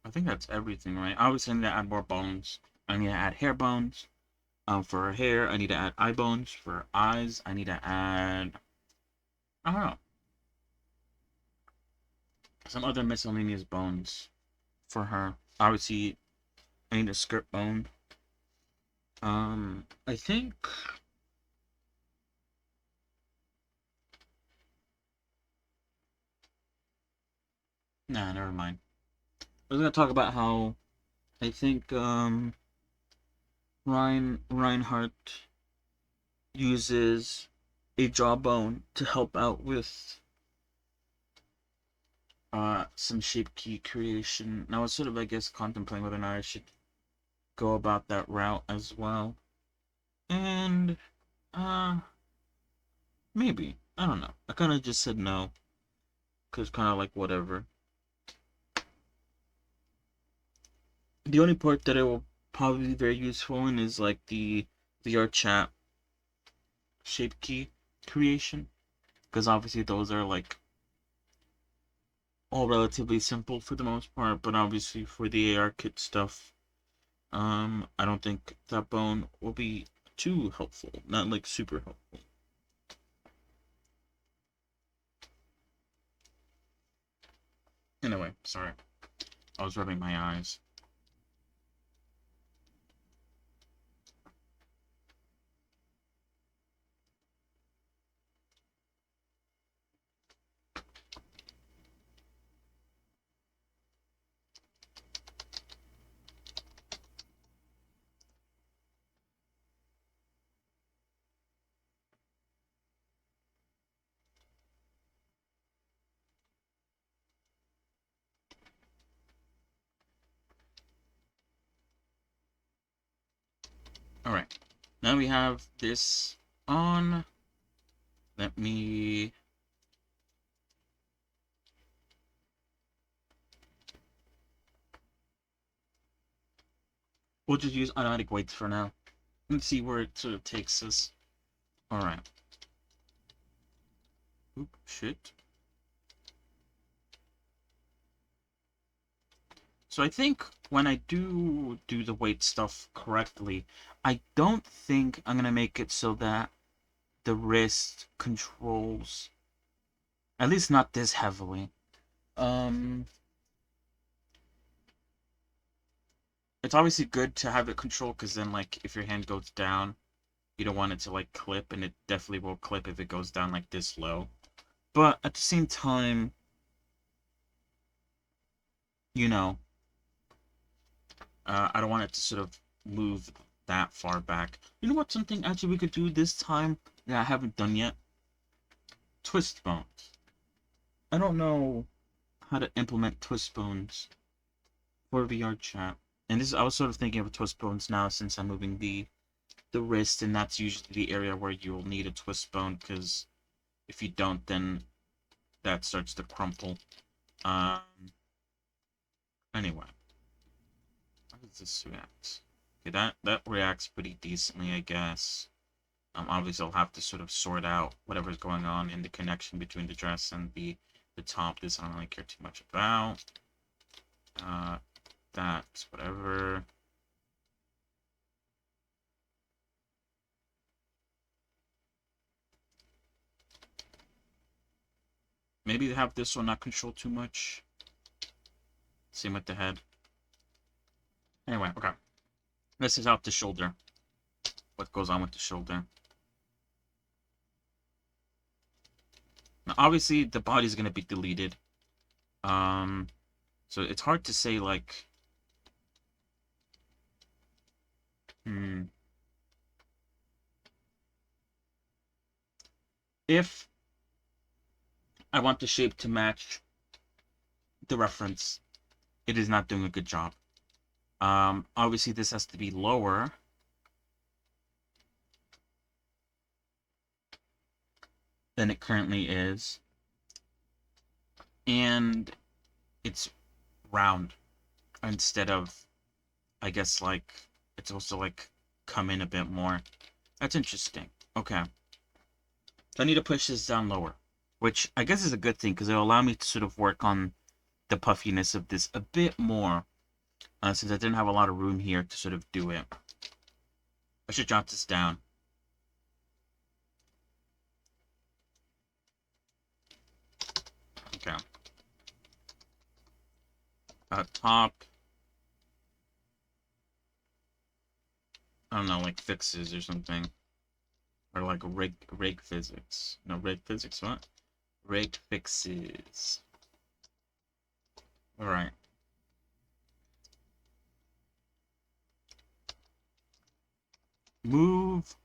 I think that's everything, right? I was need to add more bones. I need to add hair bones. For her hair, I need to add eye bones. For her eyes, I need to add, I don't know, some other miscellaneous bones for her. Obviously, I need a skirt bone. I think. Nah, never mind. I was gonna talk about how I think Reinhardt uses a jawbone to help out with some shape key creation. Now I was sort of, I guess, contemplating whether or not I should go about that route as well. And uh maybe. I don't know. I kinda just said no. Cause kinda like whatever. The only part that it will probably be very useful in is like the VR chat shape key creation. Because obviously those are like all relatively simple for the most part, but obviously for the AR kit stuff, I don't think that bone will be too helpful. Not like super helpful. Anyway, sorry. I was rubbing my eyes. Alright. Now we have this on. Let me. We'll just use automatic weights for now. Let's see where it sort of takes us. Alright. Oop, shit. So I think when I do the weight stuff correctly, I don't think I'm gonna make it so that the wrist controls, at least not this heavily. Um, it's obviously good to have it controlled because then, like, if your hand goes down, you don't want it to like clip, and it definitely will clip if it goes down like this low. But at the same time, you know, I don't want it to sort of move that far back. You know what? Something actually we could do this time that I haven't done yet. Twist bones. I don't know how to implement twist bones for VR chat. And this I was sort of thinking of twist bones now since I'm moving the wrist, and that's usually the area where you'll need a twist bone because if you don't, then that starts to crumple. Um. Anyway, how does this react? Okay, that reacts pretty decently, I guess. Obviously, I'll have to sort of sort out whatever's going on in the connection between the dress and the top. This I don't really care too much about. That whatever. Maybe have this one not control too much. Same with the head. Anyway, okay. This is out the shoulder. What goes on with the shoulder? Now, obviously, the body's gonna be deleted. So it's hard to say like. If I want the shape to match the reference, it is not doing a good job. Obviously this has to be lower. Than it currently is. And it's round instead of, I guess, like, it's also like come in a bit more. That's interesting. Okay. So I need to push this down lower. which I guess is a good thing because it'll allow me to sort of work on the puffiness of this a bit more, since I didn't have a lot of room here to sort of do it. I should jot this down. Okay. Top. I don't know, like fixes or something. Or like rig physics. No, rig physics, what? Rig fixes. Alright. Move.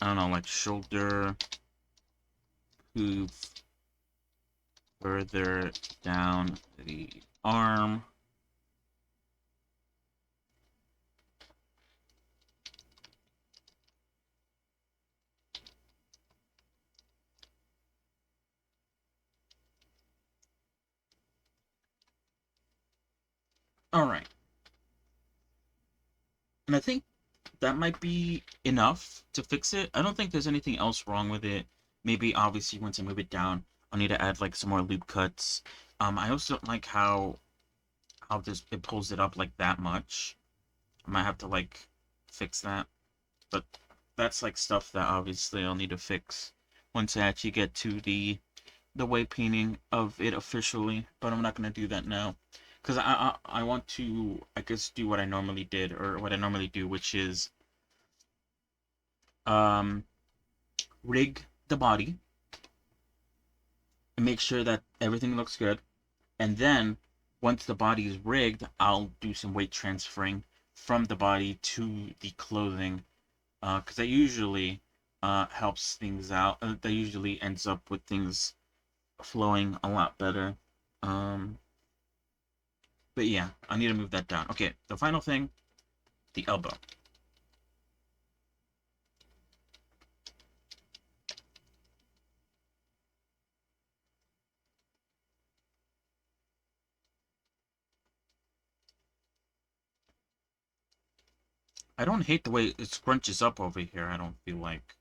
I don't know, like shoulder. Poof. Further down the arm. Alright. And I think that might be enough to fix it. I don't think there's anything else wrong with it. Maybe, obviously, once I move it down, I'll need to add, like, some more loop cuts. I also don't like how this it pulls it up, like, that much. I might have to, like, fix that. But that's, like, stuff that, obviously, I'll need to fix once I actually get to the white painting of it officially. But I'm not going to do that now. Because I want to, I guess, do what I normally did, or what I normally do, which is um, rig the body and make sure that everything looks good. And then, once the body is rigged, I'll do some weight transferring from the body to the clothing. Because that usually helps things out. That usually ends up with things flowing a lot better. Um, but yeah, I need to move that down. Okay, the final thing, the elbow. I don't hate the way it scrunches up over here, I don't feel like.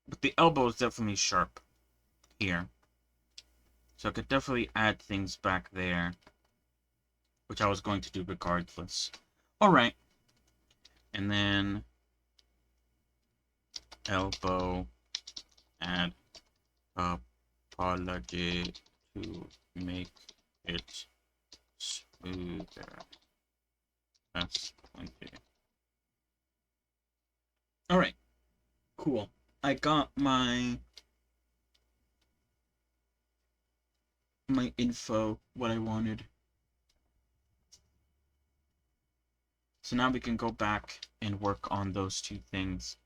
But the elbow is definitely sharp here. So I could definitely add things back there, which I was going to do regardless. Alright. And then elbow, add apology to make it smoother. That's plenty. Alright, cool. I got my info, what I wanted. So now we can go back and work on those two things.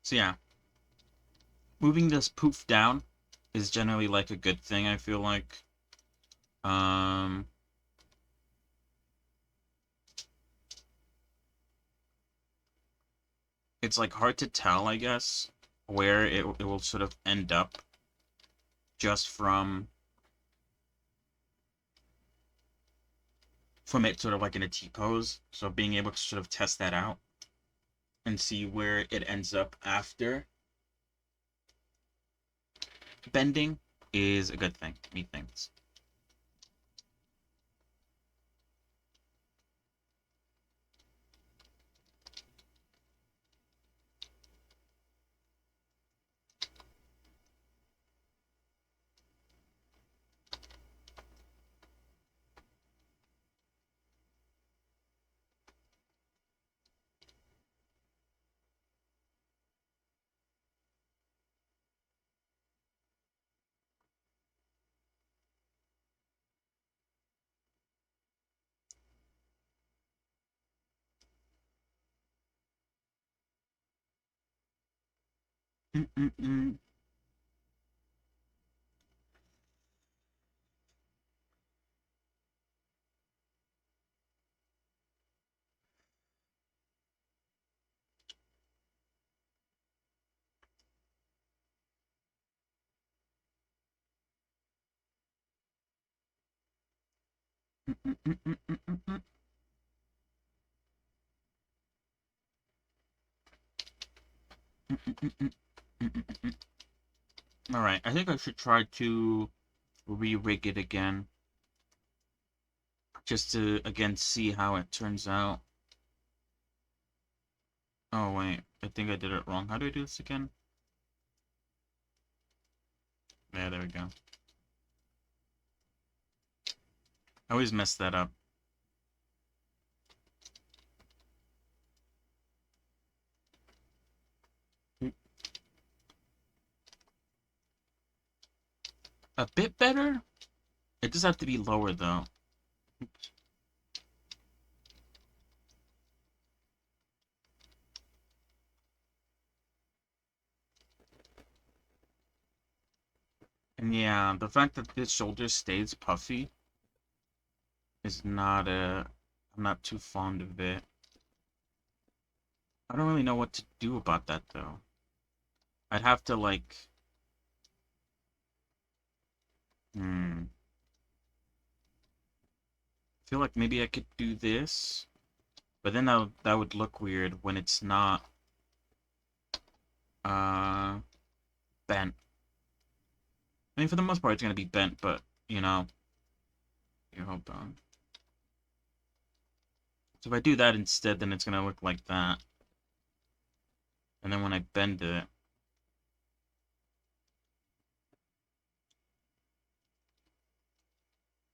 So yeah, moving this poof down is generally like a good thing, I feel like. Um, it's like hard to tell, I guess, where it will sort of end up just from it sort of like in a T-pose. So being able to sort of test that out and see where it ends up after bending is a good thing, methinks. Mm-mm-mm. Mm-mm-mm-mm-mm-mm. Mm-mm-mm-mm. Mm-mm-mm. Alright, I think I should try to re-rig it again. Just to, again, see how it turns out. Oh, wait. I think I did it wrong. How do I do this again? Yeah, there we go. I always mess that up. A bit better? It does have to be lower, though. And yeah, the fact that this shoulder stays puffy is not I'm not too fond of it. I don't really know what to do about that, though. I'd have to, like... I feel like maybe I could do this, but then that would look weird when it's not, uh, bent. I mean, for the most part, it's gonna be bent, but, you know... Here, hold on. So if I do that instead, then it's gonna look like that. And then when I bend it...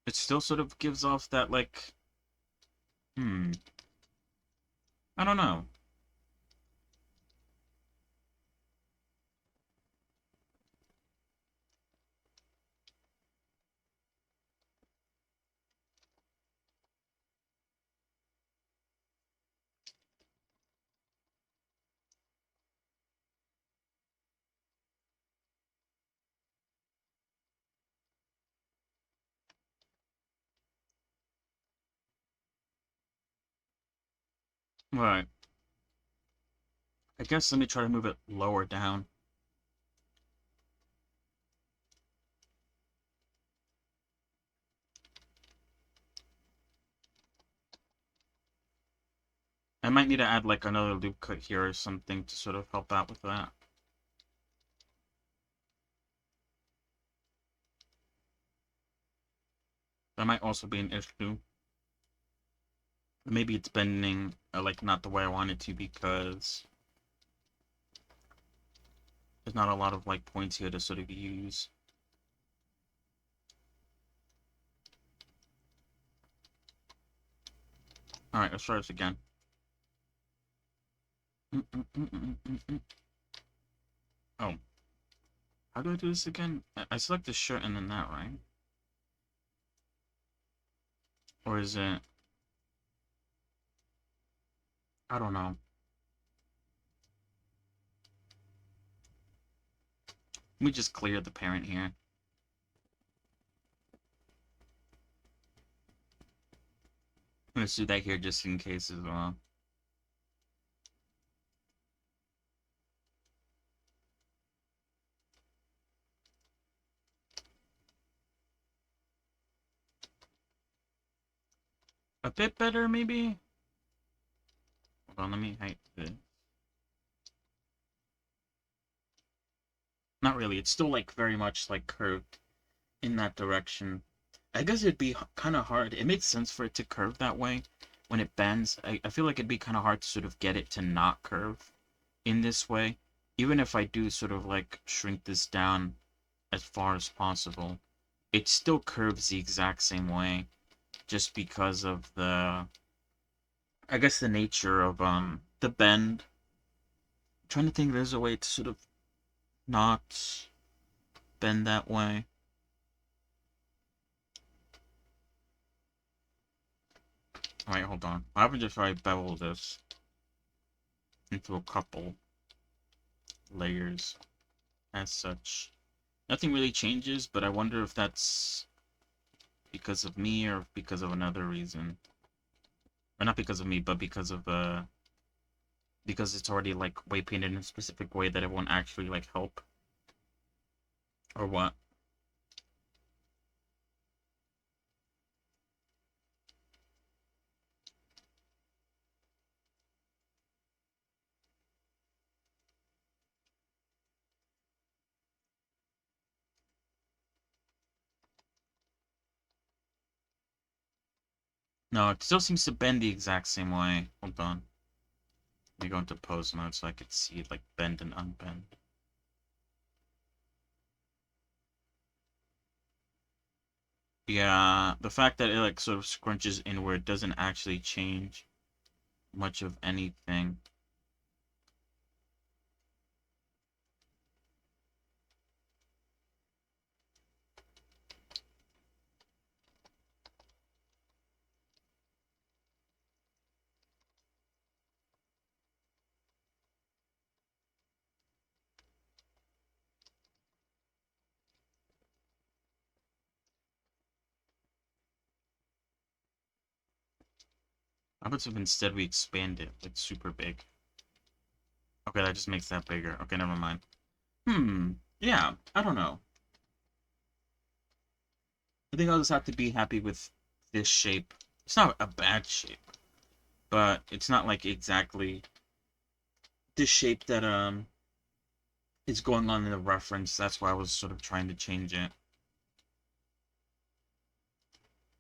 It still sort of gives off that, like... I don't know. Right. I guess let me try to move it lower down. I might need to add like another loop cut here or something to sort of help out with that. That might also be an issue. Maybe it's bending like not the way I want it to because there's not a lot of like points here to sort of use. Alright, let's try this again. Oh. How do I do this again? I select the shirt and then that, right? Or is it... I don't know. Let me just clear the parent here. Let's do that here just in case as well. A bit better, maybe? Hold on, let me height this. Not really, it's still like very much like curved in that direction. I guess it'd be kind of hard. It makes sense for it to curve that way when it bends. I feel like it'd be kind of hard to sort of get it to not curve in this way. Even if I do sort of like shrink this down as far as possible, it still curves the exact same way just because of I guess the nature of the bend. I'm trying to think if there's a way to sort of not bend that way. Alright, hold on. I haven't just try bevel this into a couple layers. as such. Nothing really changes, but I wonder if that's because of me or because of another reason. Or not because of me, but because it's already like way painted in a specific way that it won't actually like help. Or what? No, it still seems to bend the exact same way. Hold on. Let me go into pose mode so I could see it like bend and unbend. Yeah, the fact that it like sort of scrunches inward doesn't actually change much of anything. How about if instead we expand it? It's super big. Okay, that just makes that bigger. Okay, never mind. Yeah, I don't know. I think I'll just have to be happy with this shape. It's not a bad shape, but it's not like exactly this shape that is going on in the reference. That's why I was sort of trying to change it.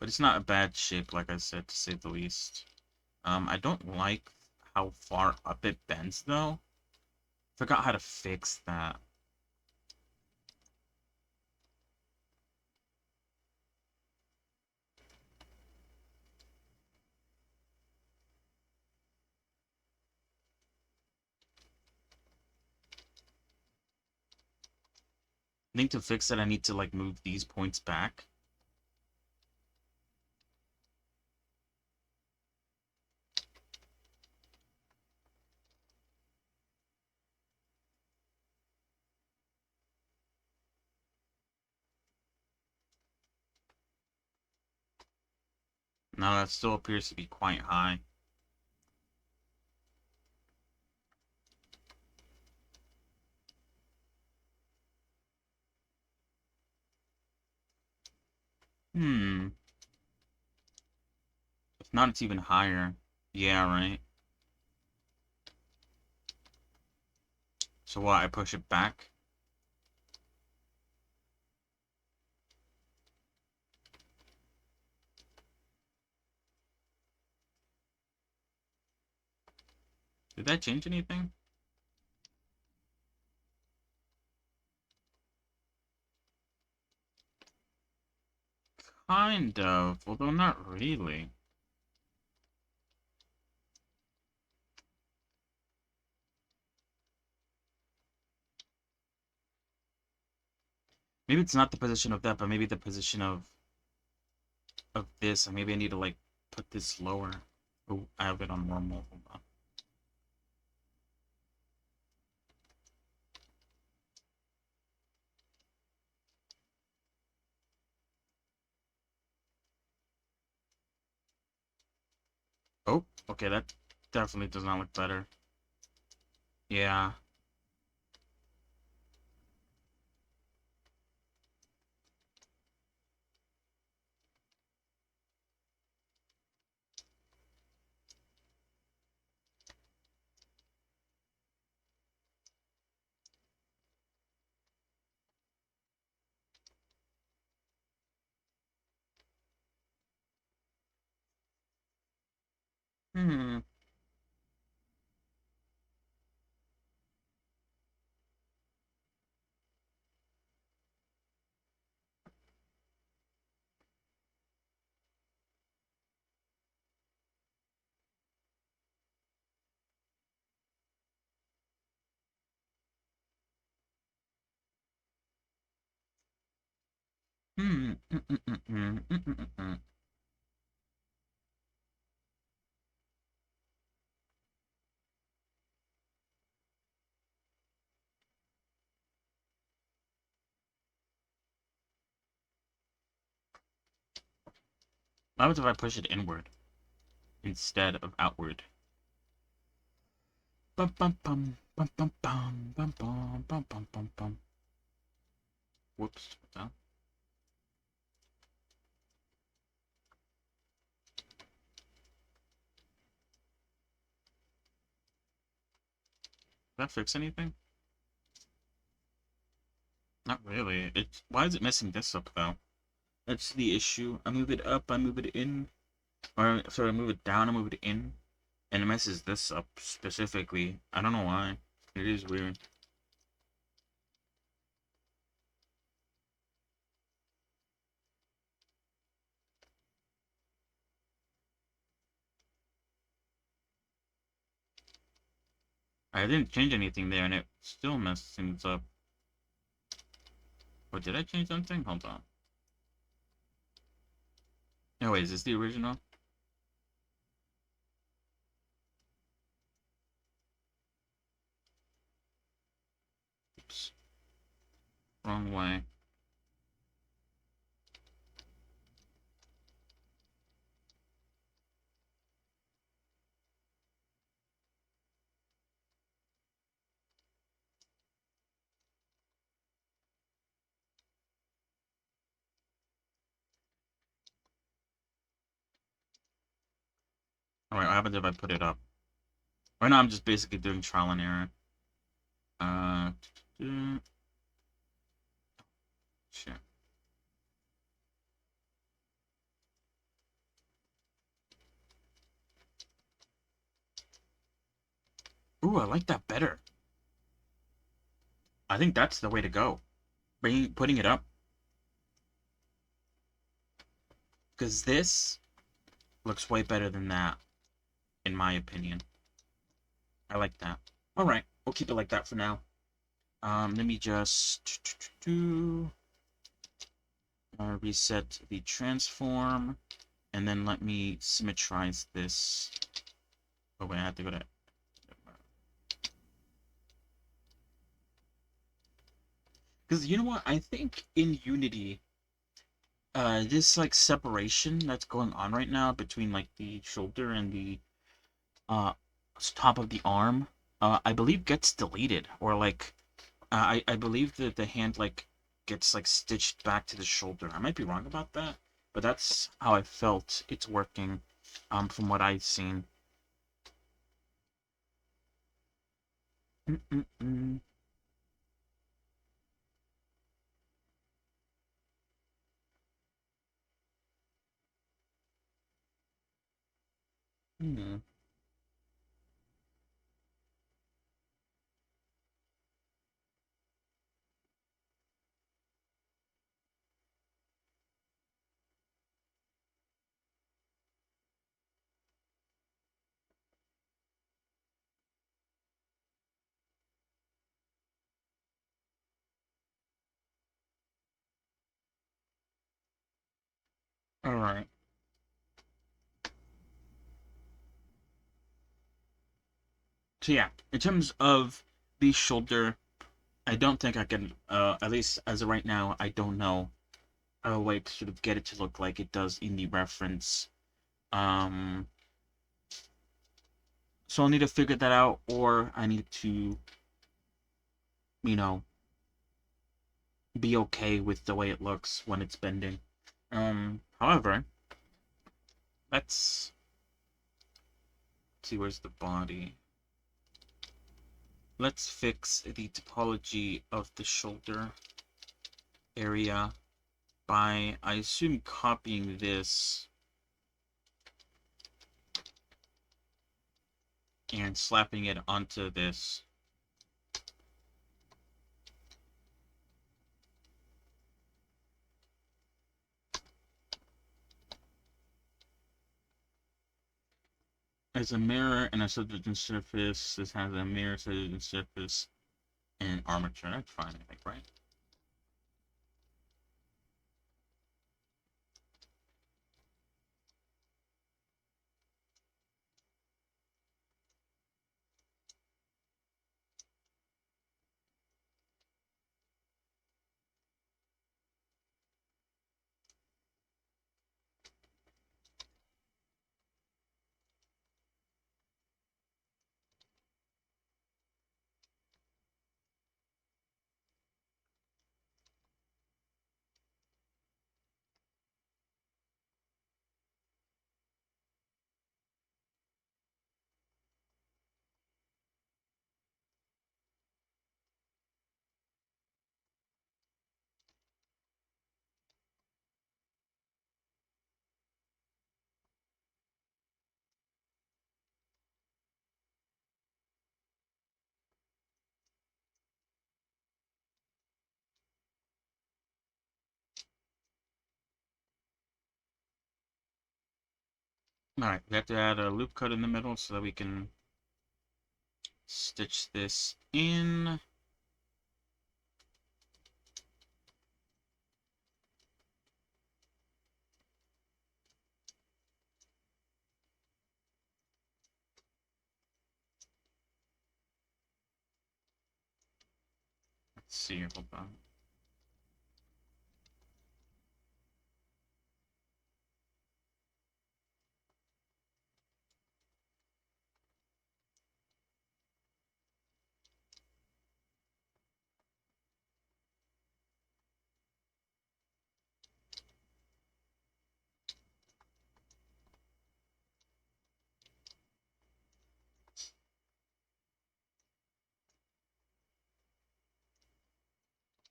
But it's not a bad shape, like I said, to say the least. I don't like how far up it bends, though. Forgot how to fix that. I think to fix it, I need to, like, move these points back. Now that still appears to be quite high. Hmm. If not, it's even higher. Yeah, right. So what, I push it back? Did that change anything? Kind of, although not really. Maybe it's not the position of that, but maybe the position of this, and maybe I need to like put this lower. Oh, I have it on normal. Hold on. Oh, okay, that definitely does not look better. Yeah. Hmm. Hmm. What happens if I push it inward instead of outward? Bum bum bum bum bum bum bum bum bum bum bum bum. Whoops. Did that fix anything? Not really. Why is it messing this up though? That's the issue. I move it up, I move it in, or sorry, I move it down, I move it in, and it messes this up specifically. I don't know why. It is weird. I didn't change anything there, and it still messed things up. Or did I change something? Hold on. No, wait, is this the original? Oops. Wrong way. Alright, what happens if I put it up? Right now I'm just basically doing trial and error. Uh, shit. Ooh, I like that better. I think that's the way to go. Putting it up. Because this looks way better than that, in my opinion. I like that. Alright, we'll keep it like that for now. Let me just reset the transform, and then let me symmetrize this. Oh wait, I have to go to... Because you know what? I think in Unity, this like separation that's going on right now between like the shoulder and the uh top of the arm, I believe gets deleted, or like I believe that the hand like gets like stitched back to the shoulder. I might be wrong about that, but that's how I felt it's working, from what I've seen. Mm-mm-mm. Hmm. All right. So yeah, in terms of the shoulder, I don't think I can. At least as of right now, I don't know a way to sort of get it to look like it does in the reference. Um, so I'll need to figure that out, or I need to, you know, be okay with the way it looks when it's bending. However, let's see where's the body. Let's fix the topology of the shoulder area by, I assume, copying this and slapping it onto this. As a mirror and a subdivision surface, this has a mirror subdivision surface and armature. That's fine, I think, right? Alright, we have to add a loop cut in the middle so that we can stitch this in. Let's see, hold on.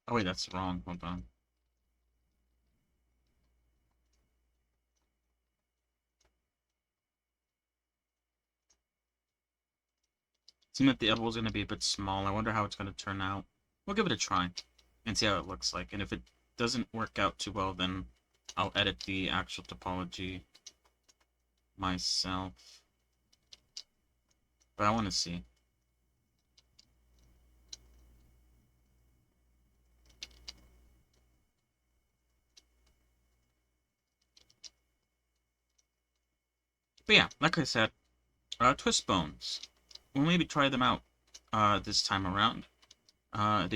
Oh wait, that's wrong, hold on. Seems like the elbow's gonna be a bit small. I wonder how it's gonna turn out. We'll give it a try and see how it looks like. And if it doesn't work out too well, then I'll edit the actual topology myself. But I want to see. But yeah, like I said, twist bones. We'll maybe try them out this time around. I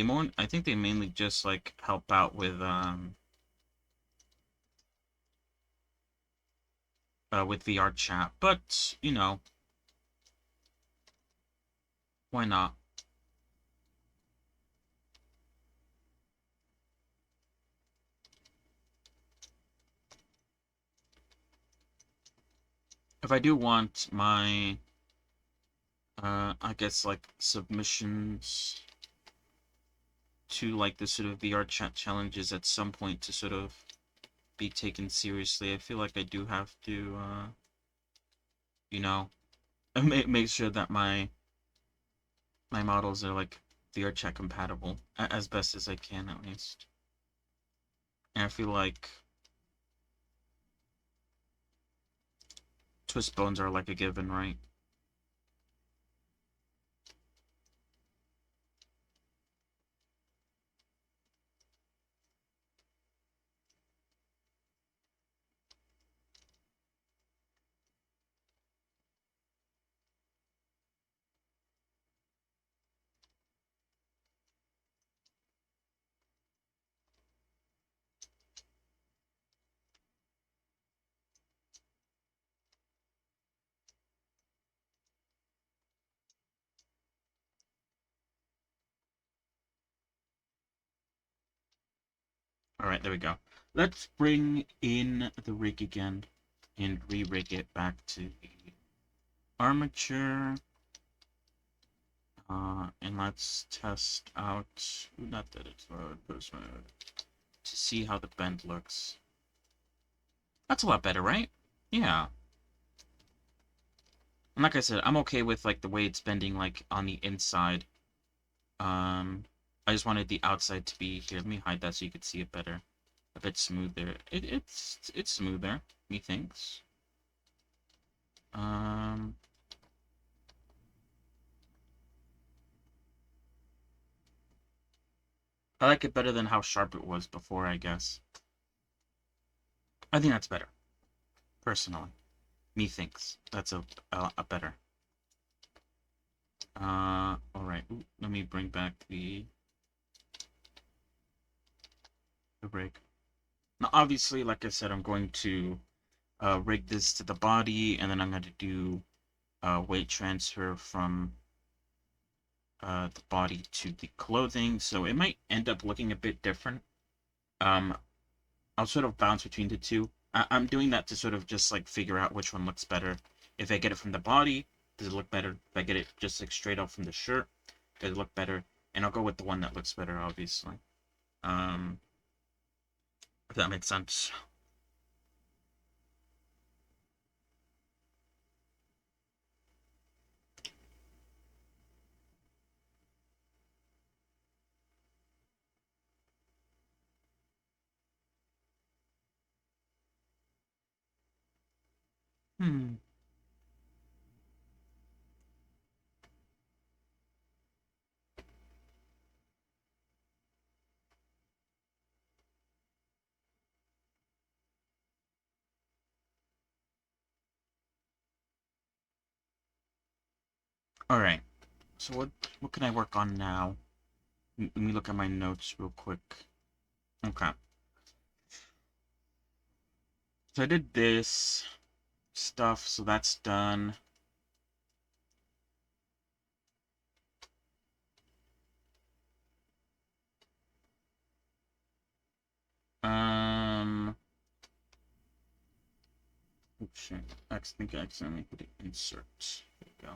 think they mainly just like help out with VR chat, but you know, why not? If I do want my I guess like submissions to like the sort of VR chat challenges at some point to sort of be taken seriously, I feel like I do have to you know, make sure that my models are like VR chat compatible as best as I can at least. And I feel like twist bones are like a given, right? Alright, there we go. Let's bring in the rig again and re-rig it back to the armature. And let's test out, not that it's boost mode, to see how the bend looks. That's a lot better, right? Yeah. And like I said, I'm okay with like the way it's bending like on the inside. I just wanted the outside to be here. Let me hide that so you could see it better. A bit smoother. It's smoother, methinks. Um, I like it better than how sharp it was before, I guess. I think that's better, personally. Methinks that's a better. All right. Ooh, let me bring back the rig. Now, obviously, like I said, I'm going to rig this to the body, and then I'm going to do weight transfer from the body to the clothing. So it might end up looking a bit different. Um, I'll sort of bounce between the two. I'm doing that to sort of just like figure out which one looks better. If I get it from the body, does it look better? If I get it just like straight off from the shirt, does it look better? And I'll go with the one that looks better, obviously. Um, if that makes sense. Hmm. All right. So what can I work on now? Let me look at my notes real quick. Okay. So I did this stuff, so that's done. Um, oops, shit. I think I accidentally put it insert. There you go.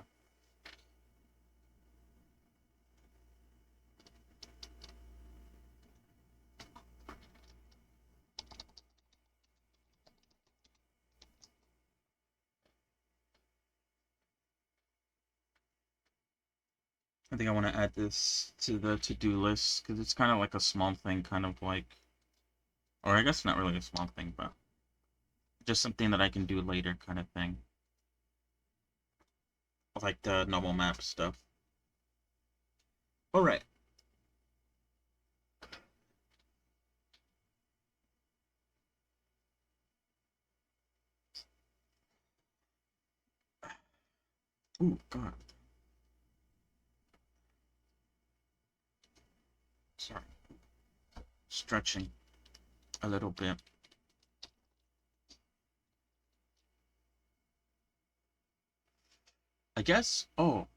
I think I want to add this to the to-do list because it's kind of like a small thing, kind of like, or I guess not really a small thing, but just something that I can do later, kind of thing, like the normal map stuff. All right. Ooh, God. Sorry. Stretching a little bit. I guess. Oh,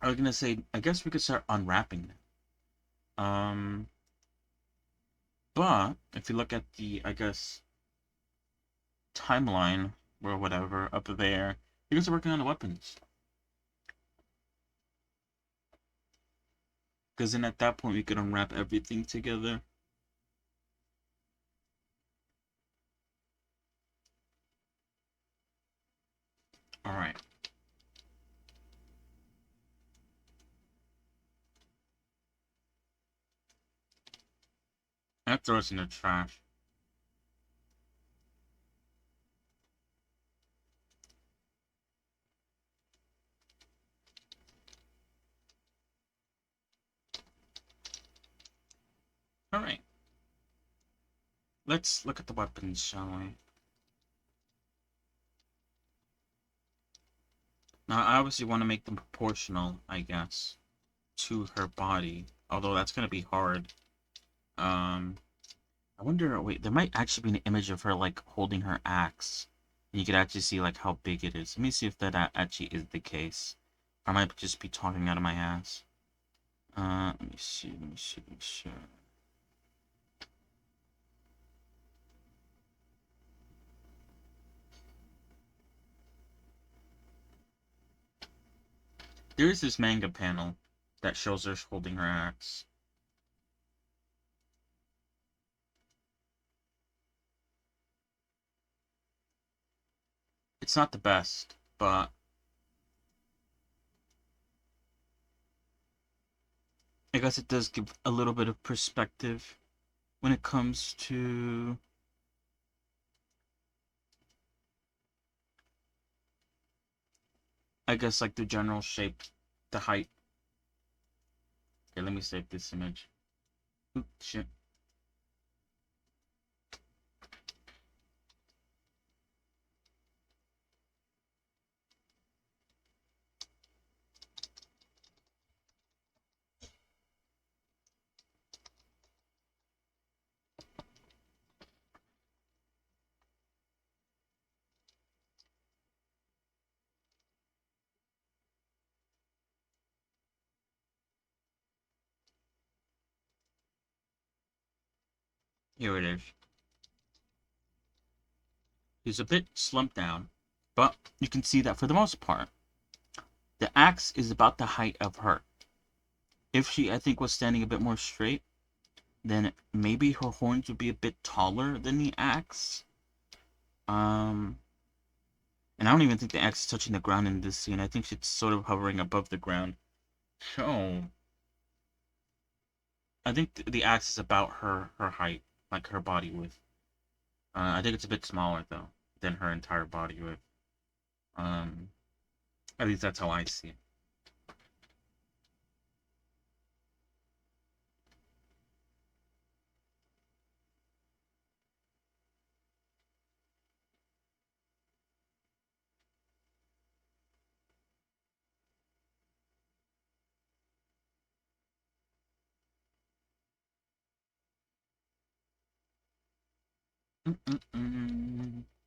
I was gonna say. I guess we could start unwrapping them. But if you look at the, I guess, timeline or whatever up there, you guys are working on the weapons. Because then at that point we could unwrap everything together. All right. That throws in the trash. All right. Let's look at the weapons, shall we? Now, I obviously want to make them proportional, I guess, to her body. Although that's gonna be hard. Um, I wonder. Wait, there might actually be an image of her like holding her axe, and you could actually see like how big it is. Let me see if that actually is the case. Or I might just be talking out of my ass. Let me see. Let me see. Let me see. There is this manga panel that shows her holding her axe. It's not the best, but I guess it does give a little bit of perspective when it comes to, I guess, like the general shape, the height. Okay, let me save this image. Oop, shit. Here it is. He's a bit slumped down, but you can see that for the most part, the axe is about the height of her. If she, I think, was standing a bit more straight, then maybe her horns would be a bit taller than the axe. Um, and I don't even think the axe is touching the ground in this scene. I think she's sort of hovering above the ground. So, I think the axe is about her height, like her body width. I think it's a bit smaller though than her entire body width. At least that's how I see it.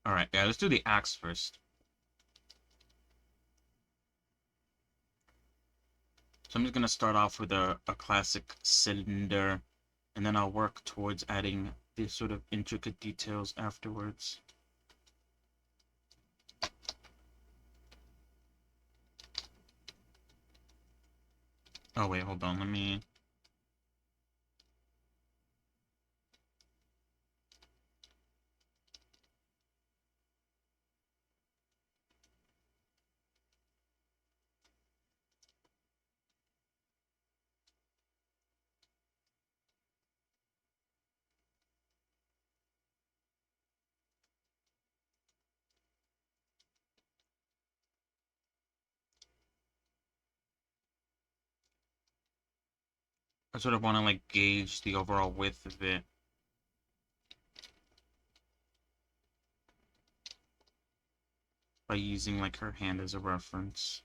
All right, yeah, let's do the axe first. So I'm just gonna start off with a classic cylinder, and then I'll work towards adding these sort of intricate details afterwards. Oh wait, hold on, let me... I sort of want to like gauge the overall width of it. By using like her hand as a reference.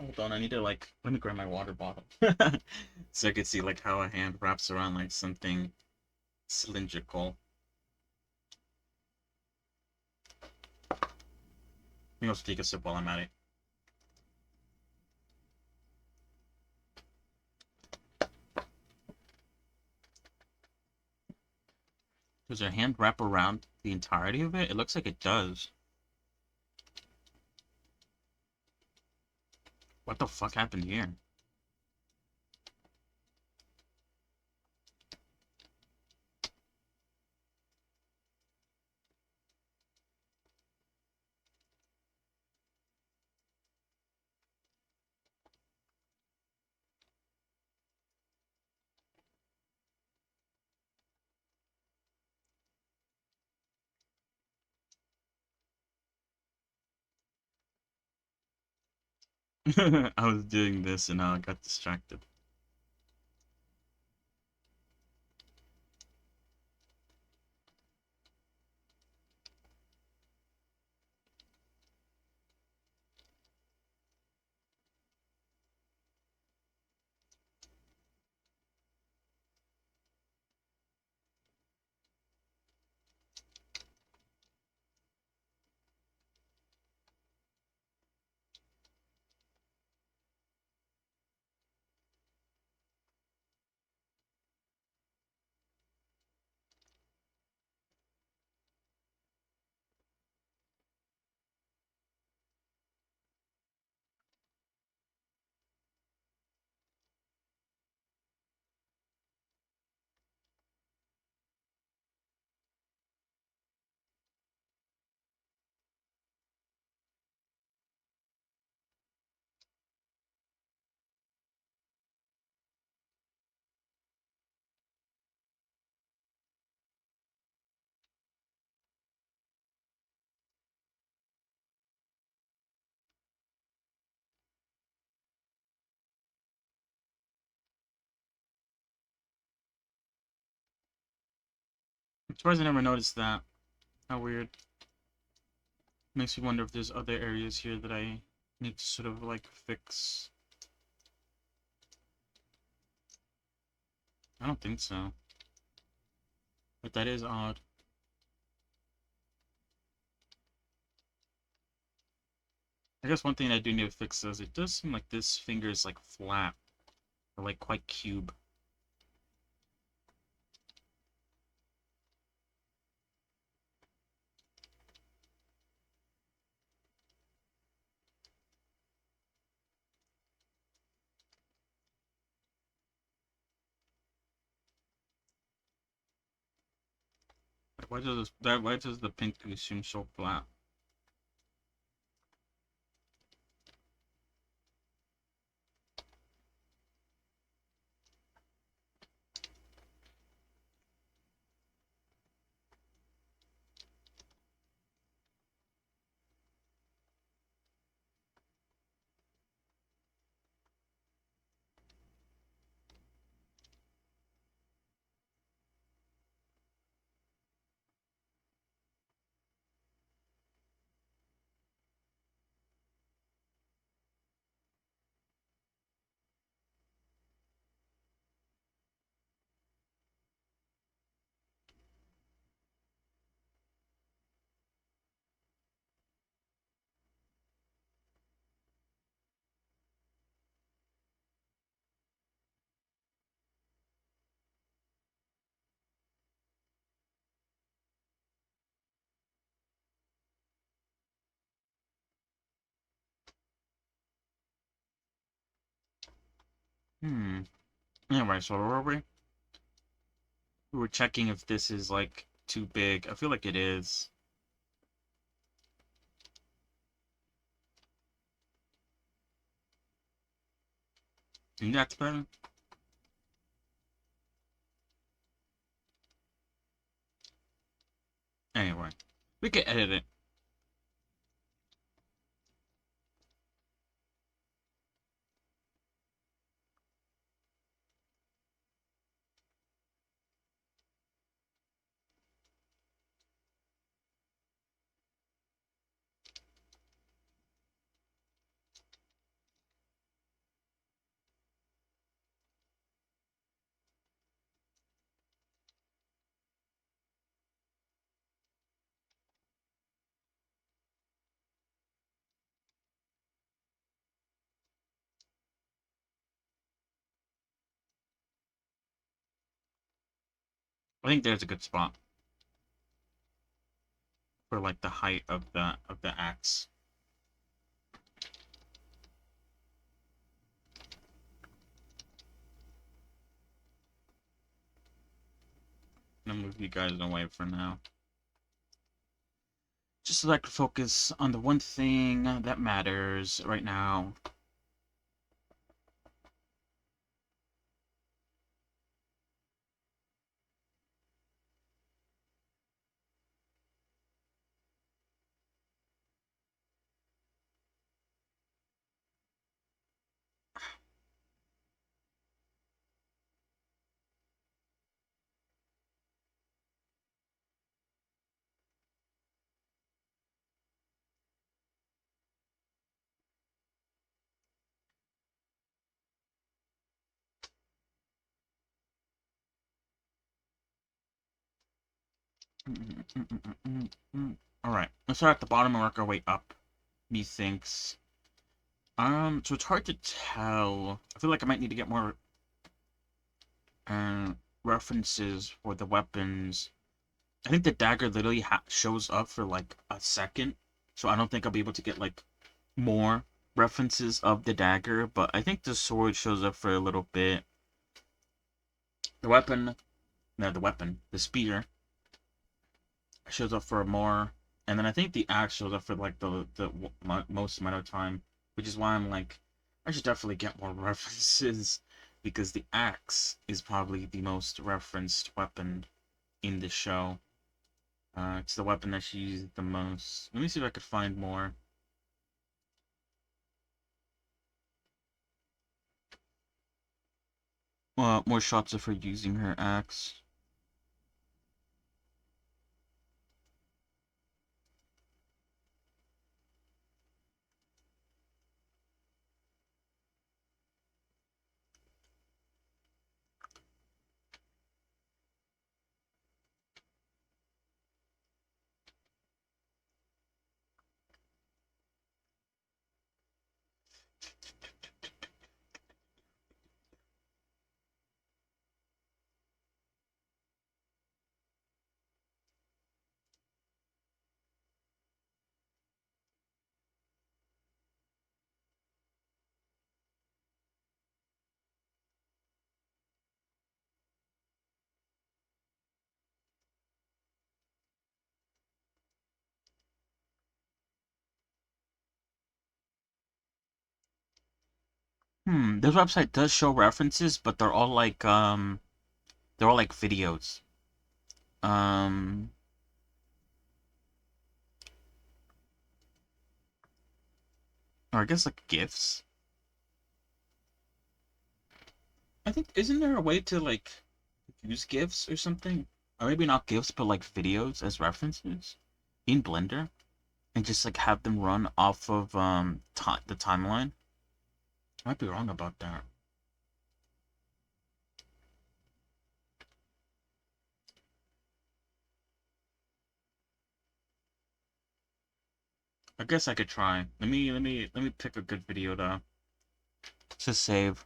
Hold on, I need to like, let me grab my water bottle. So I could see like how a hand wraps around like something cylindrical. Let me also take a sip while I'm at it. Does her hand wrap around the entirety of it? It looks like it does. What the fuck happened here? I was doing this and I got distracted. I'm surprised I never noticed that. How weird. Makes me wonder if there's other areas here that I need to sort of like fix. I don't think so. But that is odd. I guess one thing I do need to fix is it does seem like this finger is like flat. Or like quite cube. why does the pink seem so flat? Hmm. Anyway, so where were we? We were checking if this is like too big. I feel like it is. Think that's better? Anyway, we can edit it. I think there's a good spot for like the height of the axe. I'm gonna move you guys away for now. Just so I can focus on the one thing that matters right now. Alright, let's start at the bottom and work our way up. Methinks. So it's hard to tell. I feel like I might need to get more uh, references for the weapons. I think the dagger literally shows up for like a second, so I don't think I'll be able to get like more references of the dagger, but I think the sword shows up for a little bit. The weapon, no, the spear shows up for more, and then I think the axe shows up for like the most amount of time, which is why I'm like, I should definitely get more references because the axe is probably the most referenced weapon in the show. It's the weapon that she uses the most. Let me see if I could find more. More shots of her using her axe. This website does show references, but they're all like videos. Um, or I guess like GIFs. I think isn't there a way to like use GIFs or something? Or maybe not GIFs, but like videos as references in Blender and just like have them run off of the timeline. I might be wrong about that. I guess I could try. Let me pick a good video to save.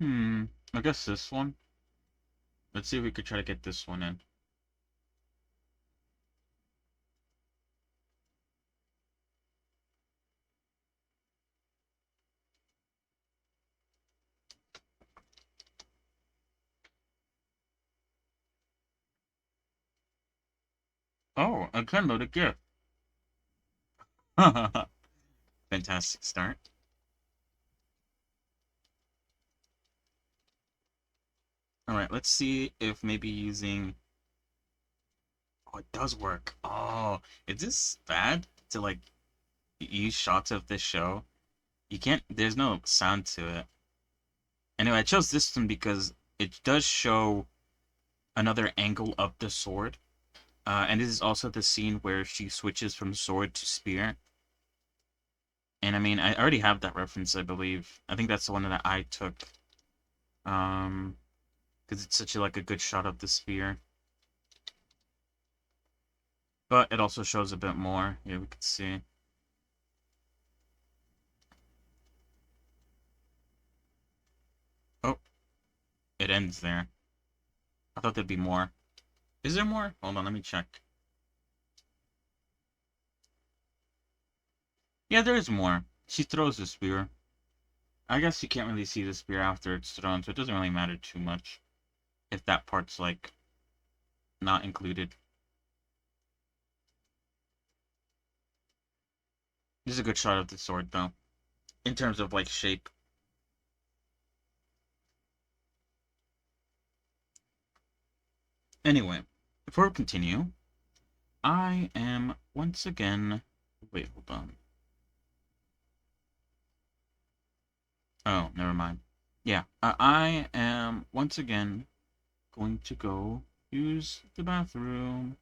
Hmm. I guess this one. Let's see if we could try to get this one in. Oh, I can load a GIF. Fantastic start. All right, let's see if maybe using. Oh, it does work. Oh, is this bad to like use shots of this show? You can't. There's no sound to it. Anyway, I chose this one because it does show another angle of the sword. And this is also the scene where she switches from sword to spear. And I mean, I already have that reference, I believe. I think that's the one that I took. Um, because it's such like a good shot of the spear. But it also shows a bit more. Yeah, we could see. Oh, it ends there. I thought there'd be more. Is there more? Hold on, let me check. Yeah, there is more. She throws the spear. I guess you can't really see the spear after it's thrown, so it doesn't really matter too much if that part's like not included. This is a good shot of the sword though, in terms of like shape. Anyway, before we continue, I am once again. Wait, hold on. Oh, never mind. Yeah, I am once again going to go use the bathroom.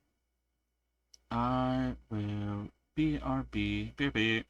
I will BRB. BRB.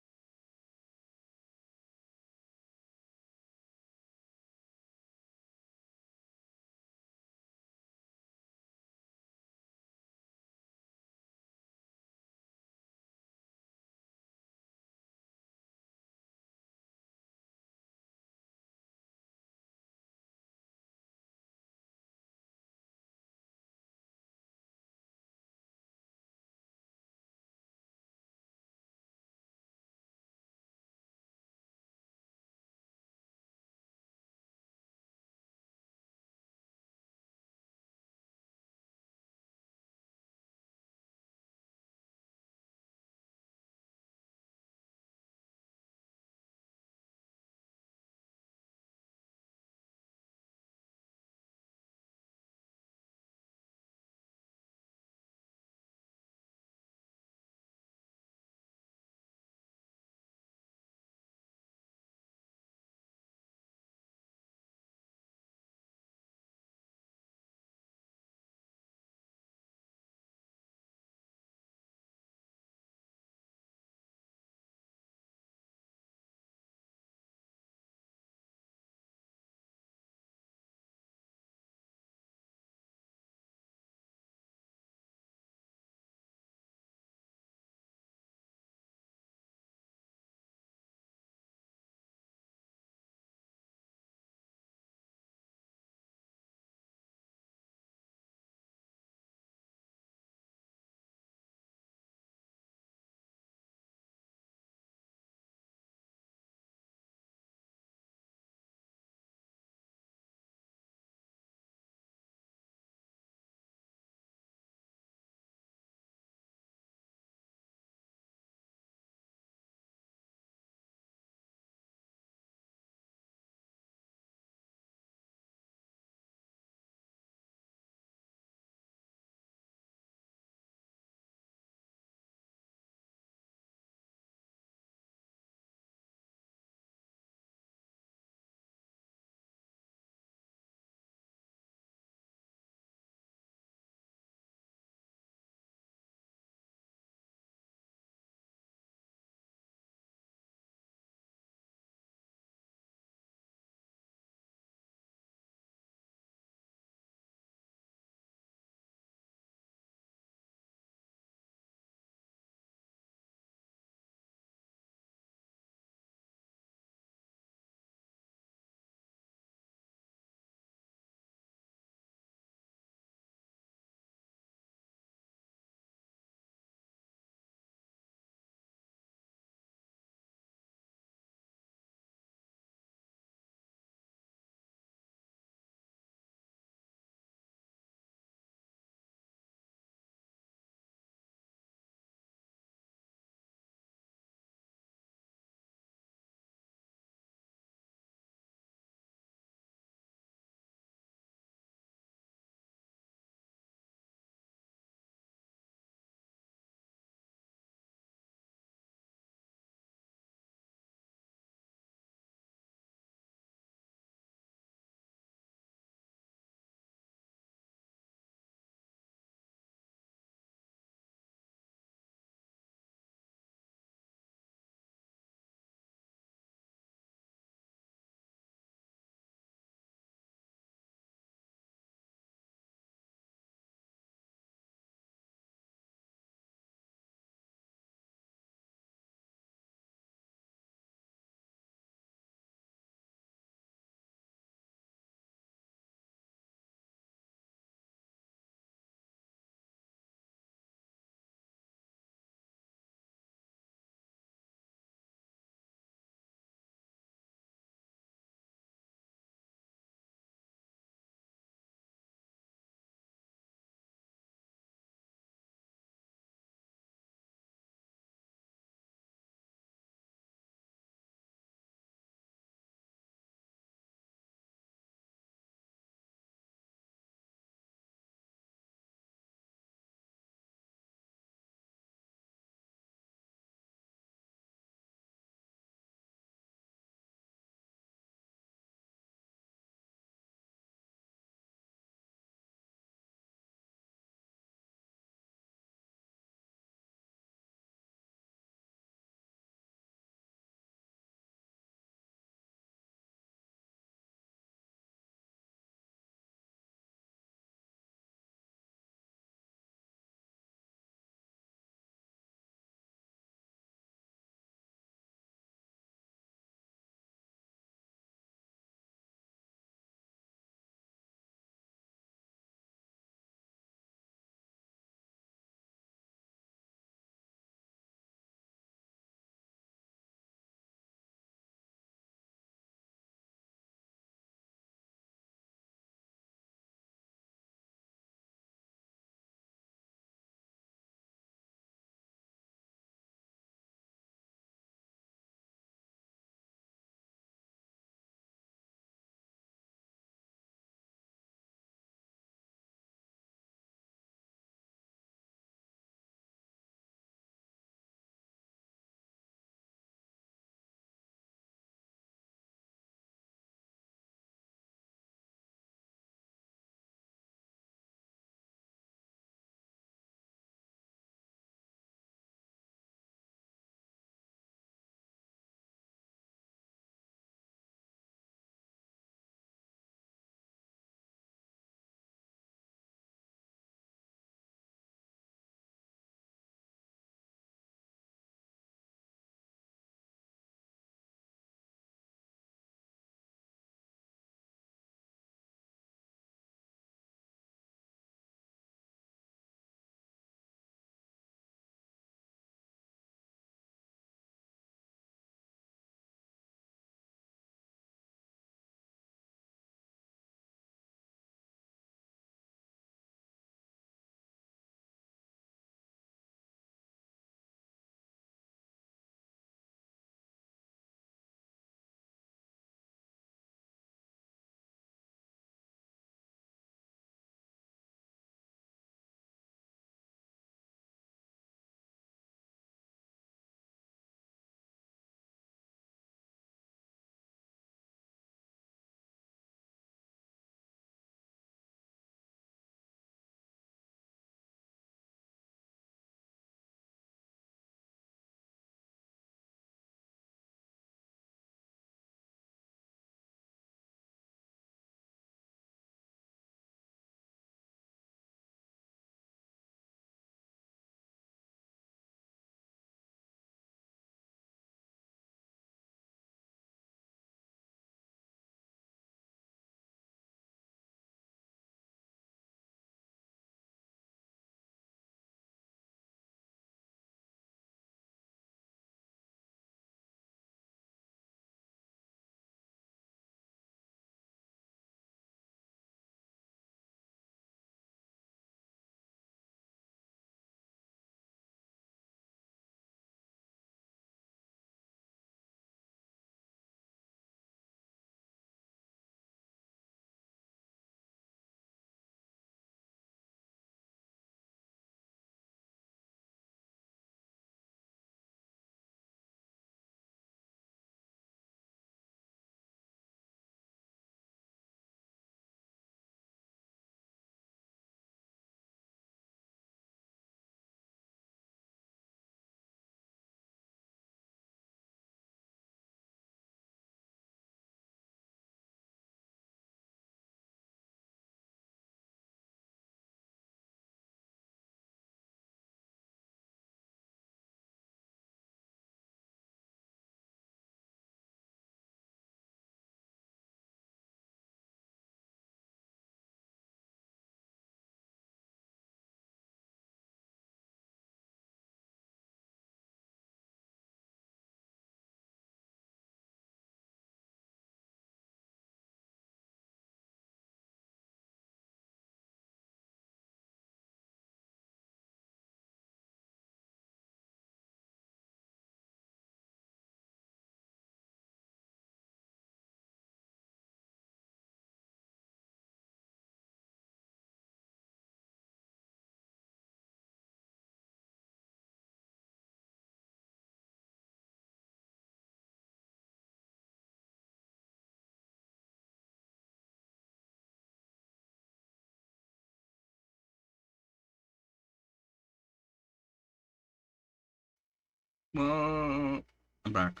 I'm back.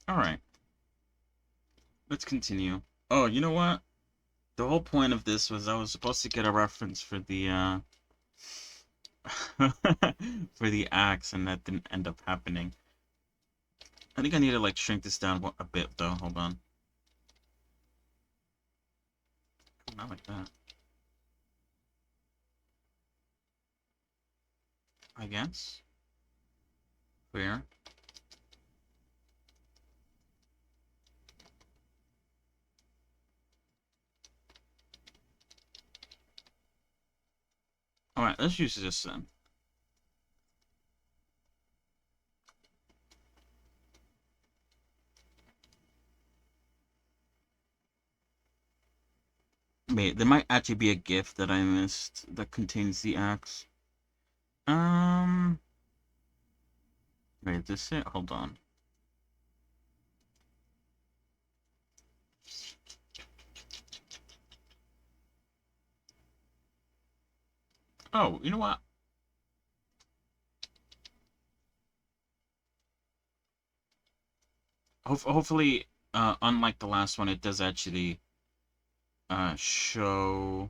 Alright, let's continue. Oh, you know what? The whole point of this was I was supposed to get a reference for the, for the axe, and that didn't end up happening. I think I need to, like, shrink this down a bit, though. Hold on. Not like that. I guess. Where? Alright, let's use this then. Wait, there might actually be a GIF that I missed that contains the axe. Um... Wait, is this it? Hold on. Oh, you know what? Hopefully, unlike the last one, it does actually show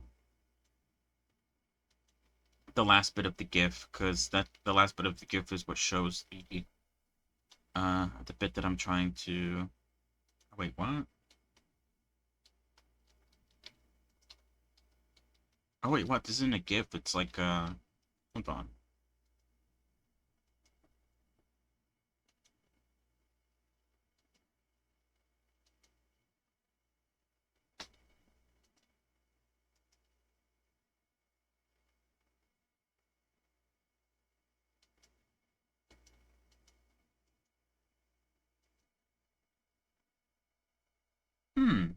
the last bit of the GIF, because the last bit of the GIF is what shows the bit that I'm trying to. Wait, what? Oh wait, what? This isn't a GIF. It's like hold on.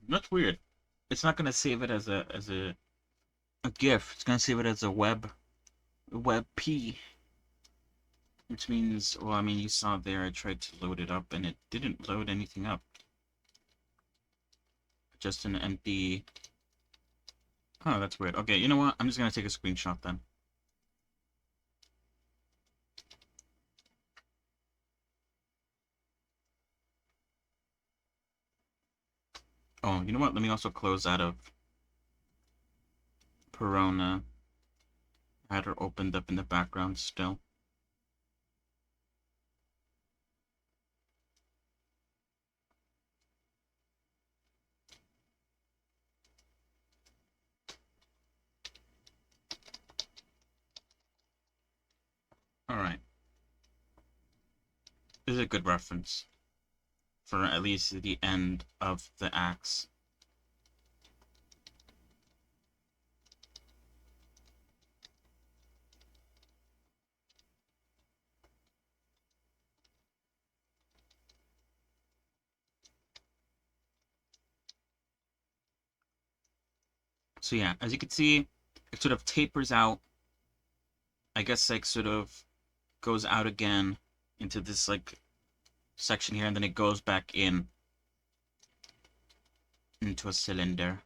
That's weird. It's not gonna save it as a GIF. It's gonna save it as a web P, which means, well, I mean, you saw there. I tried to load it up, and it didn't load anything up. Just an empty. Oh, that's weird. Okay, you know what? I'm just gonna take a screenshot then. Oh, you know what? Let me also close out of Perona. I had her opened up in the background still. Alright. This is a good reference for at least the end of the axe. So yeah, as you can see, it sort of tapers out. I guess like sort of goes out again into this like section here, and then it goes back in into a cylinder.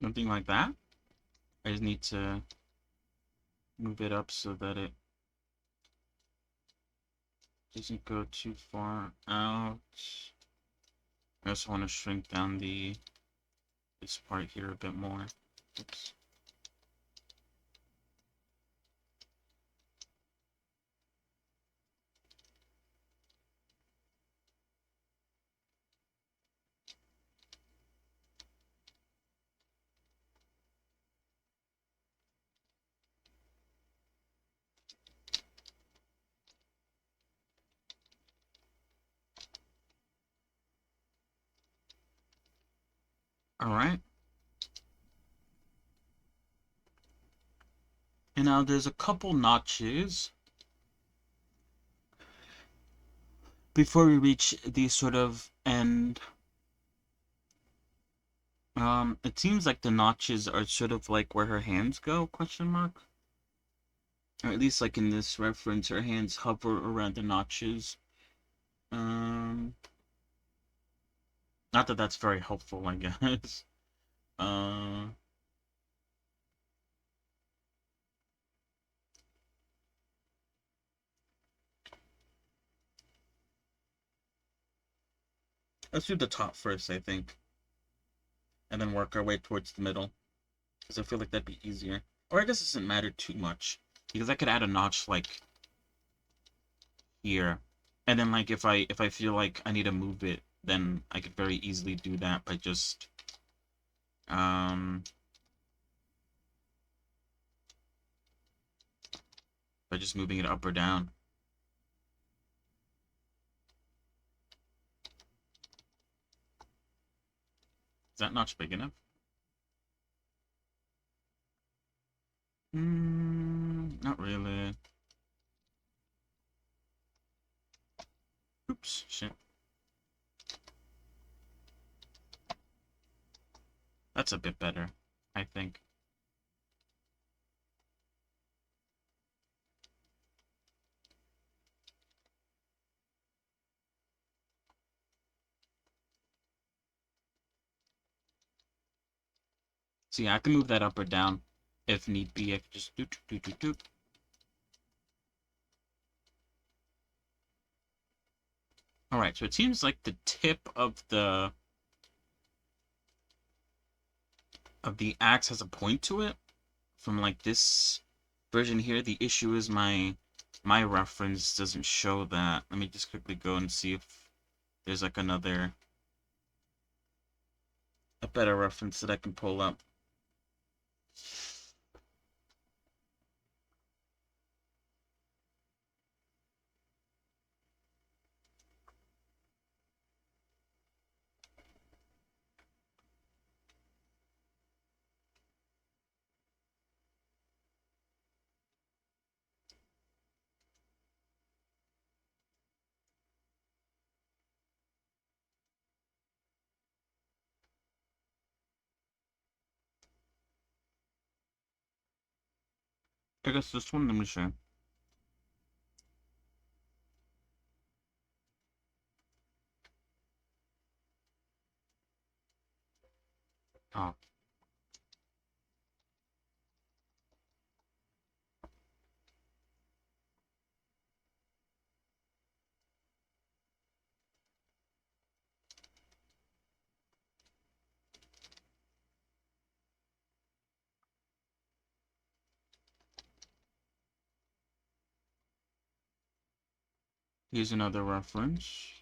Something like that. I just need to move it up so that it doesn't go too far out. I also want to shrink down this part here a bit more. Oops. Alright. And now there's a couple notches before we reach the sort of end. It seems like the notches are sort of like where her hands go, question mark? Or at least like in this reference, her hands hover around the notches. Um, Not that that's very helpful, I guess. Uh, let's do the top first, I think, and then work our way towards the middle, because I feel like that'd be easier. Or I guess it doesn't matter too much, because I could add a notch like here, and then like if I feel like I need to move it, then I could very easily do that um by just moving it up or down. Is that notch big enough? Not really. Oops, shit. That's a bit better, I think. So yeah, I can move that up or down if need be. I could just do. All right, so it seems like the tip of the axe has a point to it from like this version here. The issue is my reference doesn't show that. Let me just quickly go and see if there's like a better reference that I can pull up. I guess this one, let me show. Oh, here's another reference.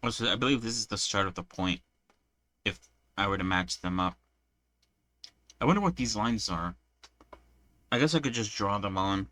Also, I believe this is the start of the point, if I were to match them up. I wonder what these lines are. I guess I could just draw them on.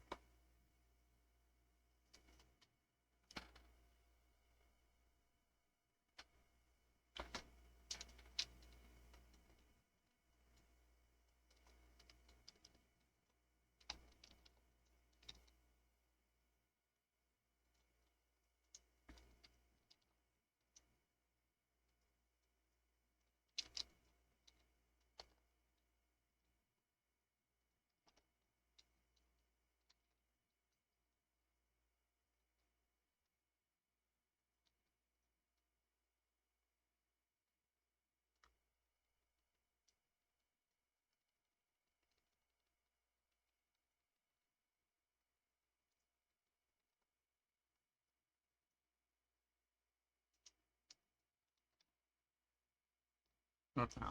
Okay.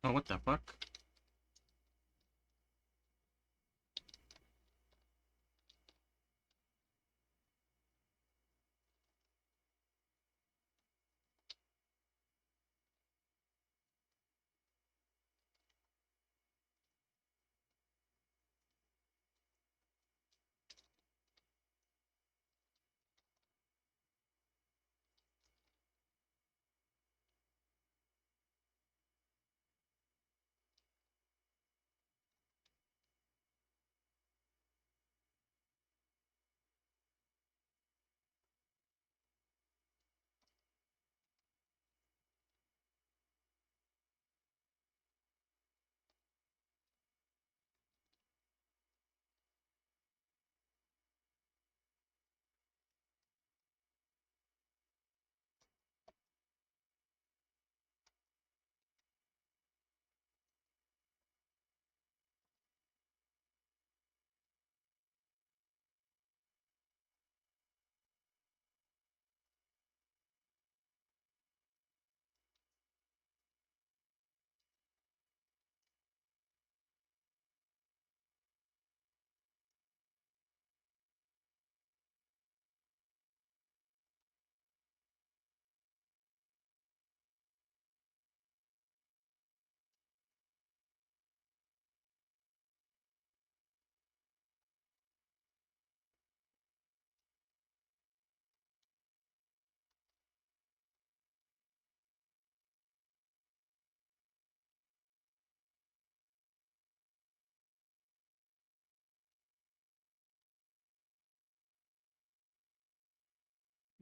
Oh, what the fuck?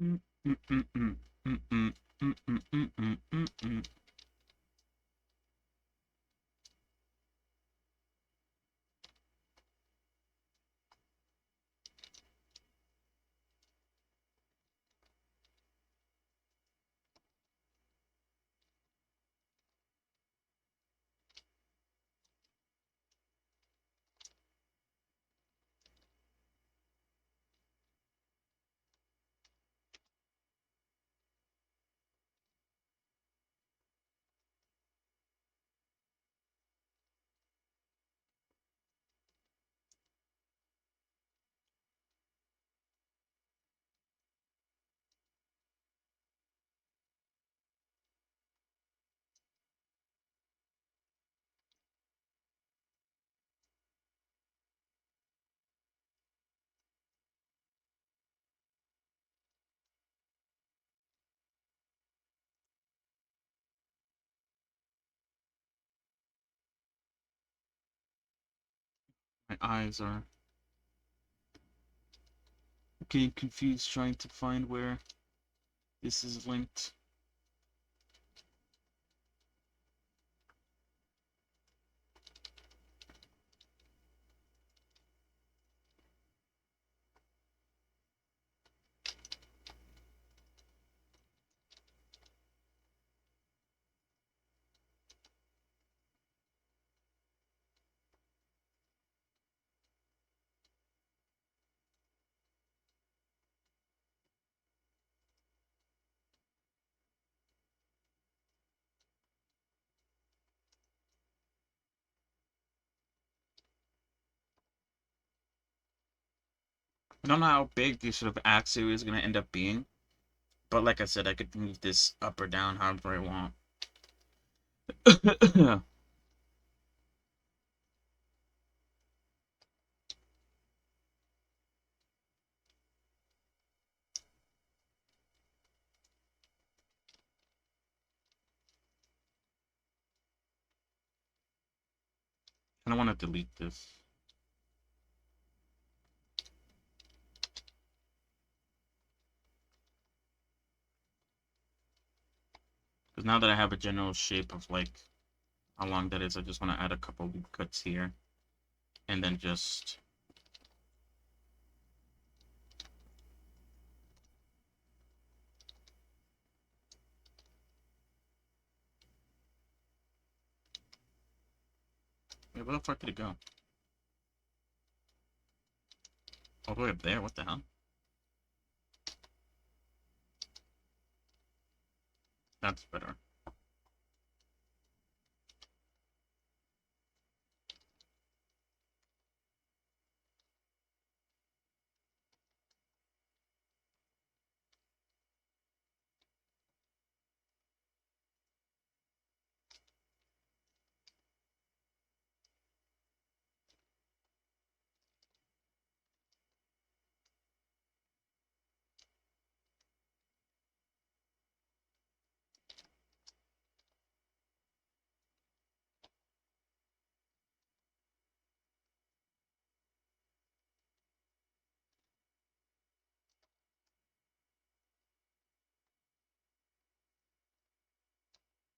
Mm, mm, mm, mm, mm, mm, mm, mm, mm, mm, mm, mm. My eyes are getting confused trying to find where this is linked. I don't know how big this sort of axis is going to end up being, but like I said, I could move this up or down however I want. I don't want to delete this. Because now that I have a general shape of like how long that is, I just want to add a couple loop cuts here. And then just... Wait, where the fuck did it go? All the way up there? What the hell? That's better.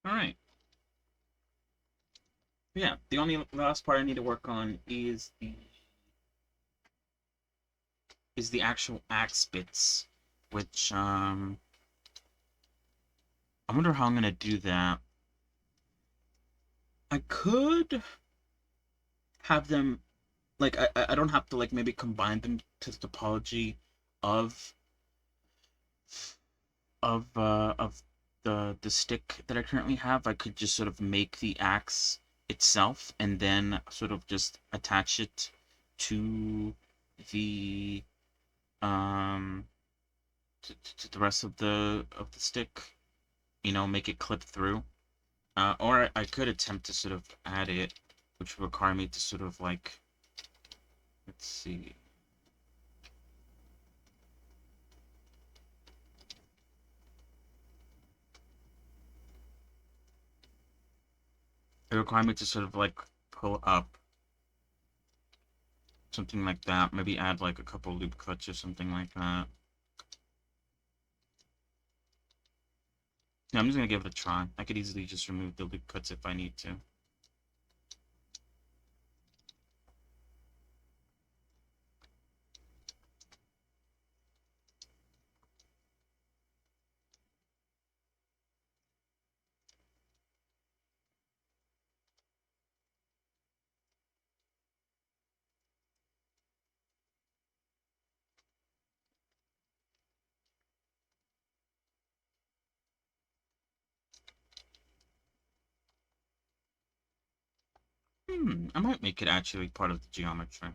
All right. Yeah, the only last part I need to work on is the actual axe bits, which I wonder how I'm gonna do that. I could have them like I don't have to like maybe combine them to the topology of of the stick that I currently have. I could just sort of make the axe itself and then sort of just attach it to the um to the rest of the stick, you know, make it clip through. Or I could attempt to sort of add it, which would require me to sort of like, let's see. It would require me to sort of like pull up something like that. Maybe add like a couple loop cuts or something like that. Yeah, I'm just gonna give it a try. I could easily just remove the loop cuts if I need to. I might make it actually part of the geometry.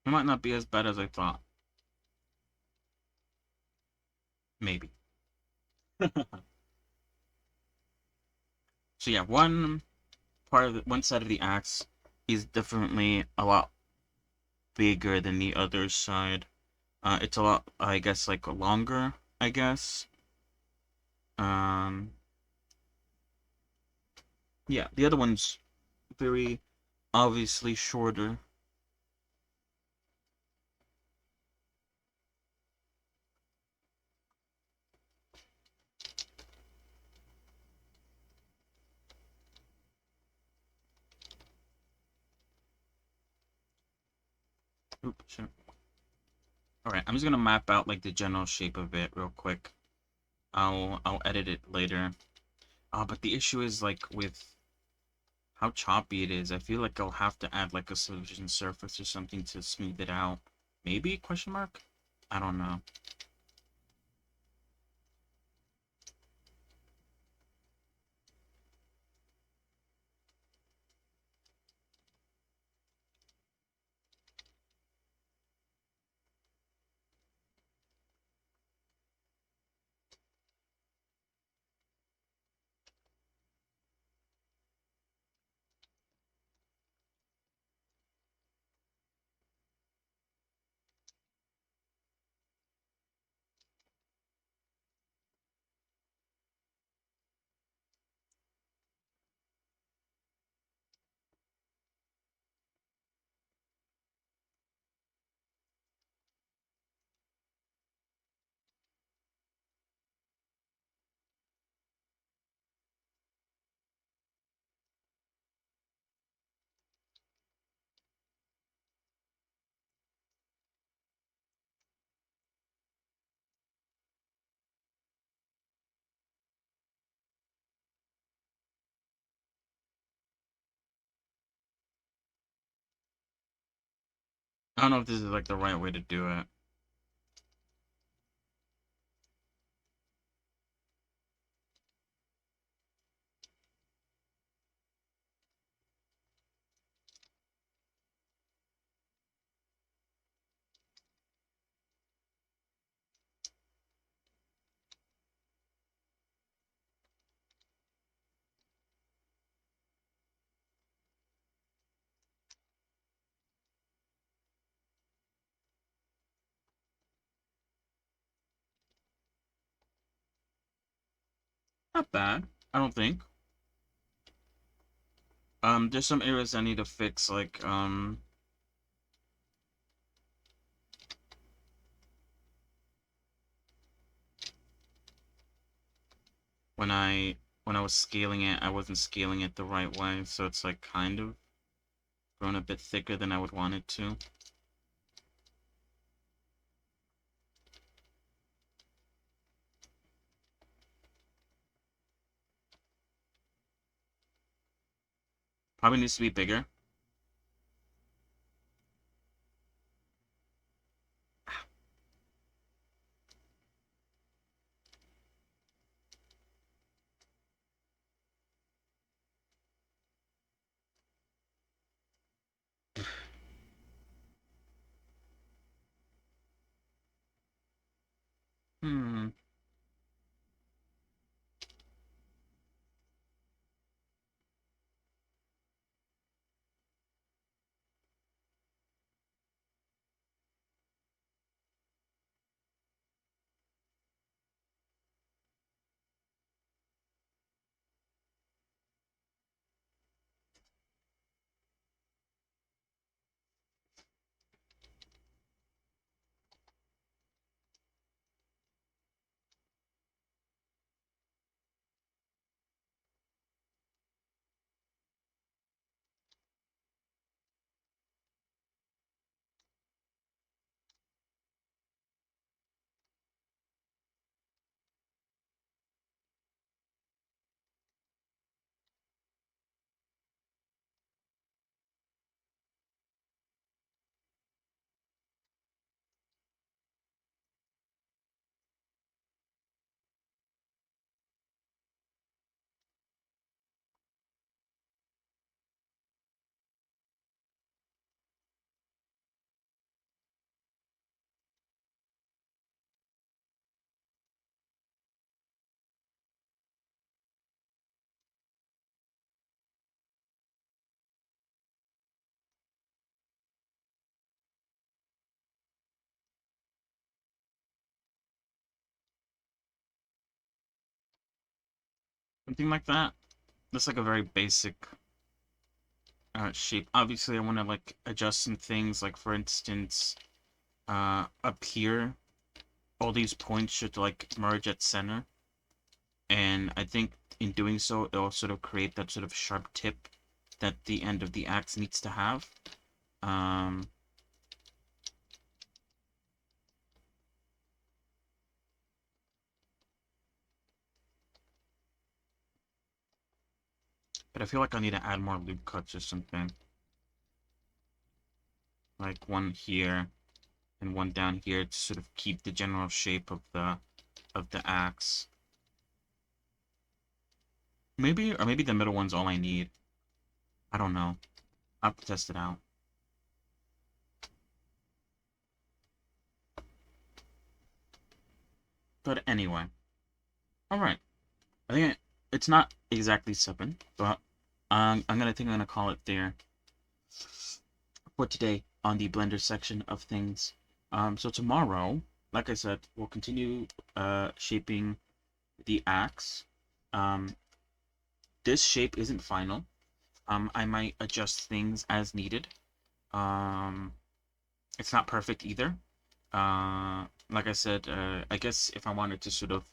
It might not be as bad as I thought. Maybe. So yeah, one side of the axe is definitely a lot bigger than the other side. It's a lot, I guess, like longer, I guess. Um, yeah, the other one's very obviously shorter. Oops, shit. All right, I'm just gonna map out like the general shape of it real quick. I'll edit it later. But the issue is like with how choppy it is. I feel like I'll have to add like a subdivision surface or something to smooth it out. Maybe? Question mark? I don't know. I don't know if this is like the right way to do it. Not bad, I don't think. There's some areas I need to fix, like, when I when I was scaling it, I wasn't scaling it the right way, so it's like kind of grown a bit thicker than I would want it to. Probably needs to be bigger. Hmm. Something like that. That's like a very basic shape. Obviously, I want to like adjust some things. Like for instance, up here, all these points should like merge at center, and I think in doing so, it'll sort of create that sort of sharp tip that the end of the axe needs to have. Um, but I feel like I need to add more loop cuts or something. Like one here and one down here to sort of keep the general shape of the axe. Maybe, or maybe the middle one's all I need. I don't know. I'll have to test it out. But anyway, all right. I think it's not exactly 7, but I'm gonna call it there for today on the Blender section of things. So tomorrow, like I said, we'll continue shaping the axe. Um, this shape isn't final. I might adjust things as needed. Um, it's not perfect either. Like I said, I guess if I wanted to sort of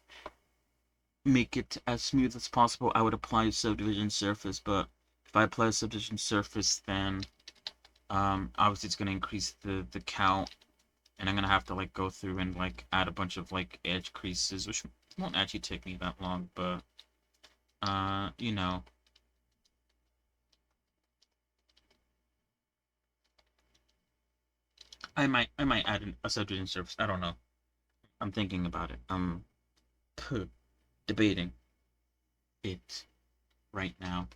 make it as smooth as possible, I would apply a subdivision surface, but if I apply a subdivision surface, then obviously it's going to increase the count, and I'm going to have to like go through and like add a bunch of like edge creases, which won't actually take me that long, but you know, I might add a subdivision surface. I don't know. I'm thinking about it. I'm debating it right now.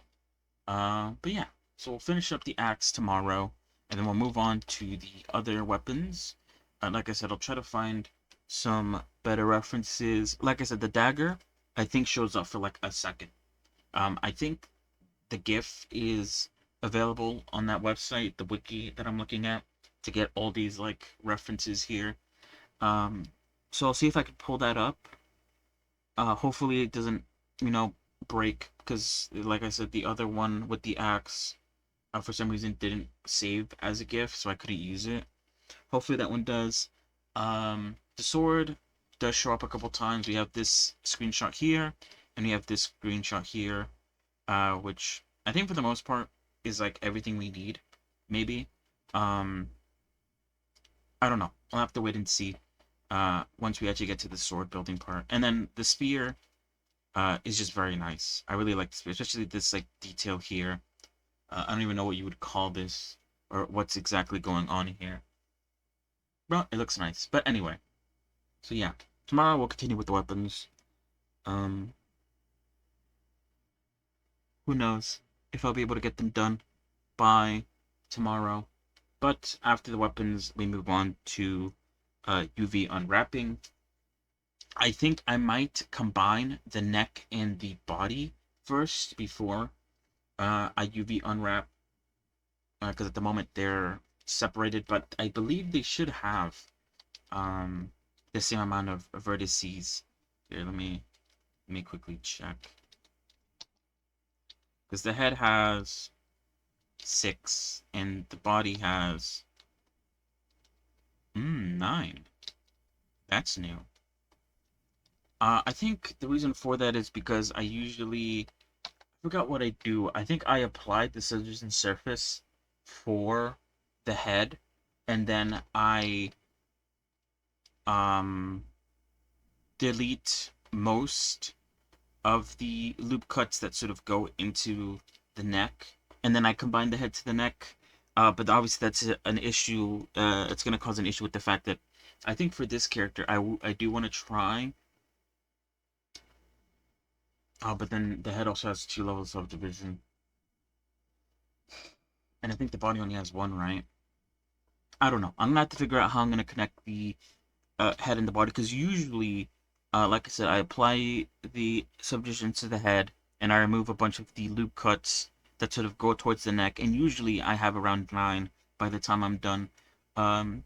But yeah, so we'll finish up the axe tomorrow, and then we'll move on to the other weapons. Like I said, I'll try to find some better references. Like I said, the dagger, I think shows up for like a second. I think the GIF is available on that website, the wiki that I'm looking at, to get all these like references here. Um, so I'll see if I can pull that up. Hopefully it doesn't, break because, like I said, the other one with the axe, for some reason, didn't save as a gift, so I couldn't use it. Hopefully that one does. The sword does show up a couple times. We have this screenshot here, and we have this screenshot here, which I think for the most part is like everything we need, maybe. Um, I don't know. I'll have to wait and see. Once we actually get to the sword building part, and then the spear, is just very nice. I really like the spear, especially this like detail here. I don't even know what you would call this, or what's exactly going on here. But it looks nice. But anyway, so yeah, tomorrow we'll continue with the weapons. Um, who knows if I'll be able to get them done by tomorrow. But after the weapons, we move on to UV unwrapping. I think I might combine the neck and the body first before I UV unwrap, because at the moment they're separated, but I believe they should have the same amount of vertices. Here, let me quickly check. Because the head has 6 and the body has 9. That's new. I think the reason for that is because I forgot what I do. I think I applied the subdivision surface for the head, and then I um delete most of the loop cuts that sort of go into the neck, and then I combine the head to the neck. But obviously that's an issue. It's going to cause an issue with the fact that I think for this character, I do want to try. But then the head also has 2 levels of division, and I think the body only has 1, right? I don't know. I'm gonna have to figure out how I'm gonna connect the head and the body, because usually, like I said, I apply the subdivision to the head and I remove a bunch of the loop cuts that sort of go towards the neck, and usually I have around 9 by the time I'm done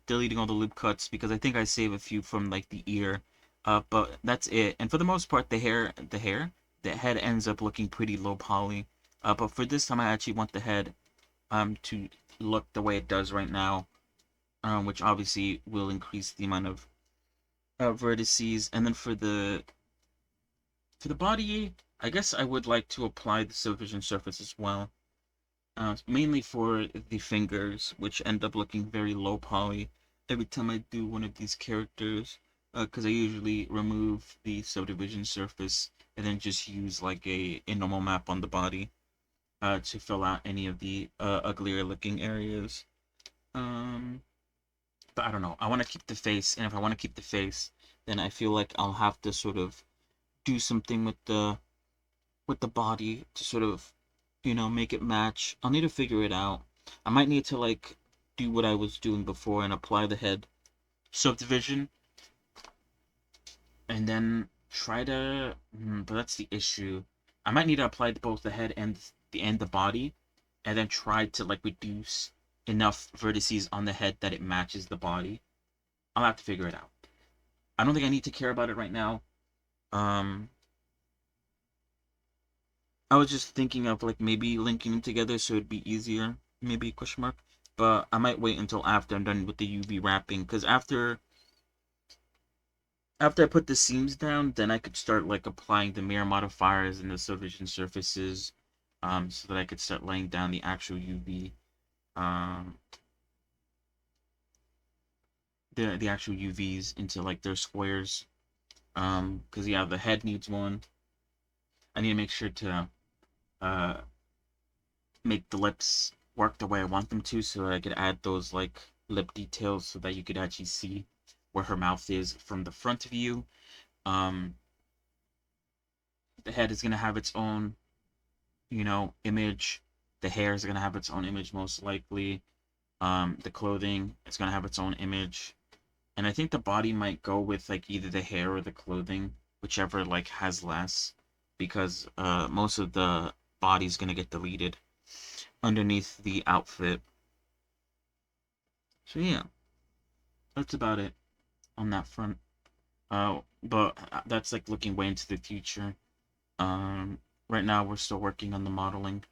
deleting all the loop cuts, because I think I save a few from like the ear, but that's it. And for the most part, the head ends up looking pretty low poly, but for this time I actually want the head to look the way it does right now, which obviously will increase the amount of vertices. And then for the body, I guess I would like to apply the subdivision surface as well, mainly for the fingers, which end up looking very low poly every time I do one of these characters, because I usually remove the subdivision surface and then just use like a normal map on the body to fill out any of the uglier looking areas. But I don't know. I want to keep the face, and if I want to keep the face, then I feel like I'll have to sort of do something with the body to sort of, make it match. I'll need to figure it out. I might need to like do what I was doing before and apply the head subdivision, and then try to. But that's the issue. I might need to apply both the head and the body, and then try to like reduce enough vertices on the head that it matches the body. I'll have to figure it out. I don't think I need to care about it right now. Um, I was just thinking of like maybe linking them together so it'd be easier. Maybe question mark. But I might wait until after I'm done with the UV wrapping, because after I put the seams down, then I could start like applying the mirror modifiers and the subdivision surfaces, so that I could start laying down the actual UV, um, the actual UVs into like their squares. Because yeah, the head needs one. I need to make sure to uh make the lips work the way I want them to, so that I could add those like lip details so that you could actually see where her mouth is from the front view. Um, the head is gonna have its own, image. The hair is gonna have its own image most likely. The clothing is gonna have its own image, and I think the body might go with like either the hair or the clothing, whichever like has less, because most of the body's gonna get deleted underneath the outfit. So yeah, that's about it on that front. But that's like looking way into the future. Um, Right now, we're still working on the modeling.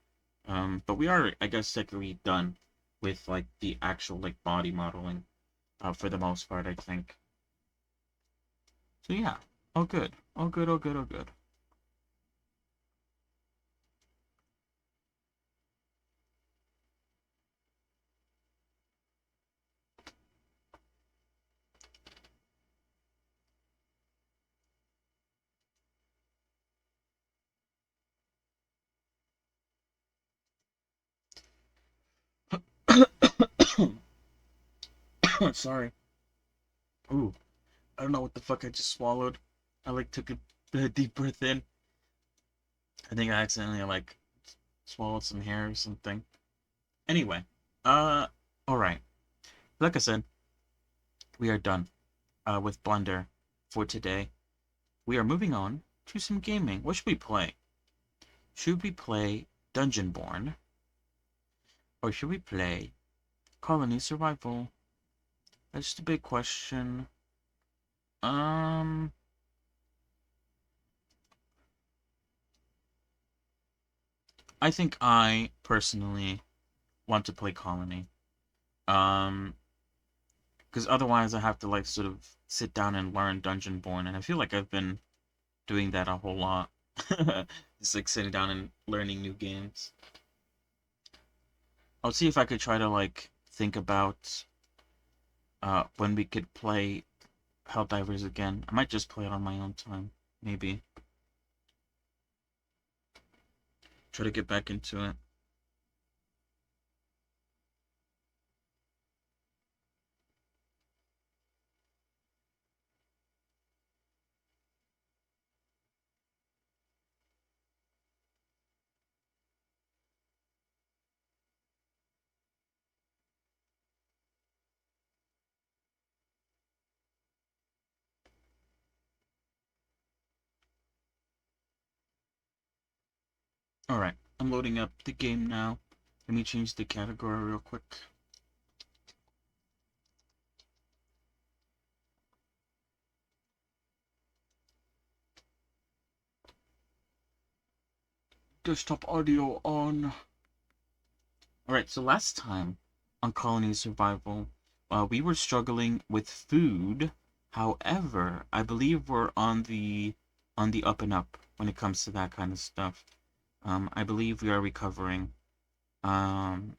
But we are, I guess, technically done with like the actual like body modeling, for the most part, I think. So yeah, all good, all good, all good, all good. Sorry. Ooh, I don't know what the fuck I just swallowed. I like took a deep breath in. I think I accidentally like swallowed some hair or something. Anyway, uh, all right. Like I said, we are done with Blender for today. We are moving on to some gaming. What should we play? Should we play Dungeonborn or should we play Colony Survival? That's the big question. Um, I think I personally want to play Colony. Um, because otherwise I have to like sort of sit down and learn Dungeonborn, and I feel like I've been doing that a whole lot. Just like sitting down and learning new games. I'll see if I could try to like think about when we could play Helldivers again. I might just play it on my own time, maybe. Try to get back into it. Alright, I'm loading up the game now. Let me change the category real quick. Desktop audio on. Alright, so last time on Colony Survival, we were struggling with food. However, I believe we're on the up and up when it comes to that kind of stuff. I believe we are recovering. Um,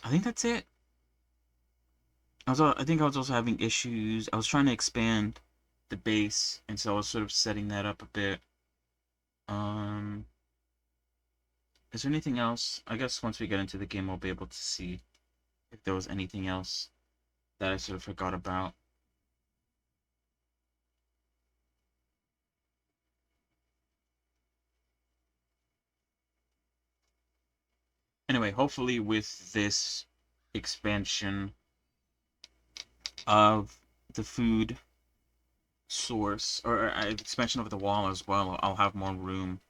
I think that's it. I think I was also having issues. I was trying to expand the base, and so I was sort of setting that up a bit. Um, is there anything else? I guess once we get into the game, we'll be able to see if there was anything else that I sort of forgot about. Anyway, hopefully with this expansion of the food source, or expansion of the wall as well, I'll have more room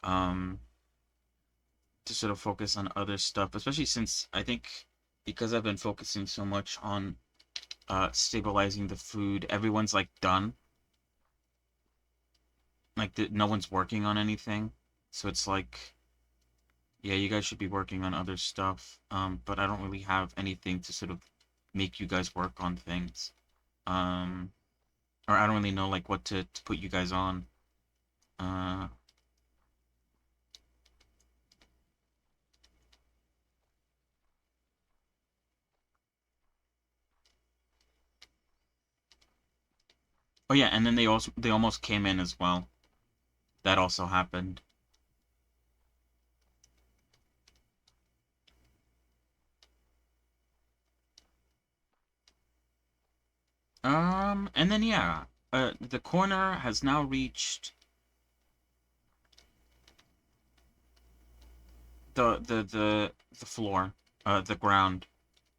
um, to sort of focus on other stuff, especially since I think because I've been focusing so much on stabilizing the food, everyone's like done. Like no one's working on anything. So it's like, yeah, you guys should be working on other stuff. But I don't really have anything to sort of make you guys work on things. Um, or I don't really know like what to put you guys on. Uh, oh yeah, and then they almost came in as well. That also happened. And then yeah, the corner has now reached the floor, the ground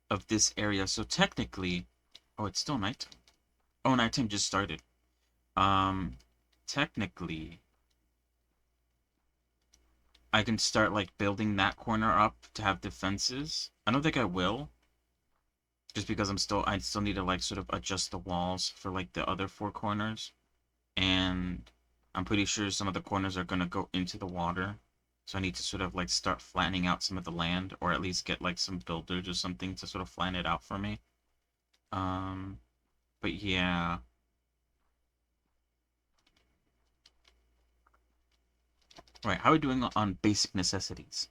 of this area. So technically, oh, it's still nighttime. Oh, nighttime just started. Um, technically, I can start like building that corner up to have defenses. I don't think I will, just because I still need to like sort of adjust the walls for like the other four corners, and I'm pretty sure some of the corners are gonna go into the water. So I need to sort of like start flattening out some of the land, or at least get like some builders or something to sort of flatten it out for me. Um, but yeah. Right, how are we doing on basic necessities?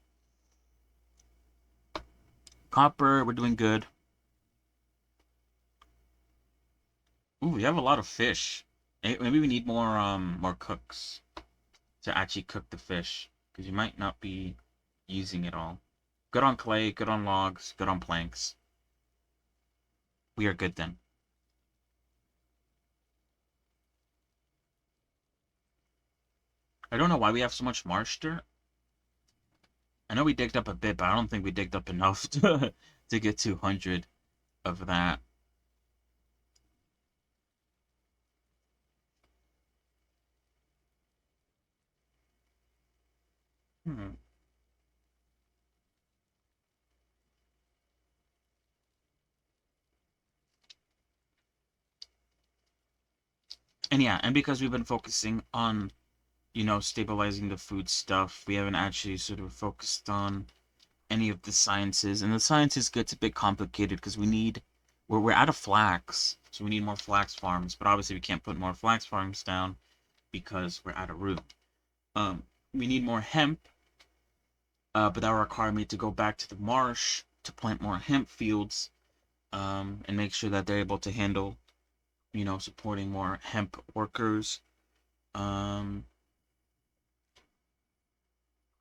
Copper, we're doing good. Ooh, we have a lot of fish. Maybe we need more cooks to actually cook the fish, because you might not be using it all. Good on clay, good on logs, good on planks. We are good then. I don't know why we have so much marsh dirt. I know we digged up a bit, but I don't think we digged up enough to get 200 of that. Hmm. And yeah, and because we've been focusing on, stabilizing the food stuff, we haven't actually sort of focused on any of the sciences. And the sciences gets a bit complicated because we're out of flax, so we need more flax farms. But obviously, we can't put more flax farms down because we're out of room. We need more hemp, but that will require me to go back to the marsh to plant more hemp fields, and make sure that they're able to handle, supporting more hemp workers. Um,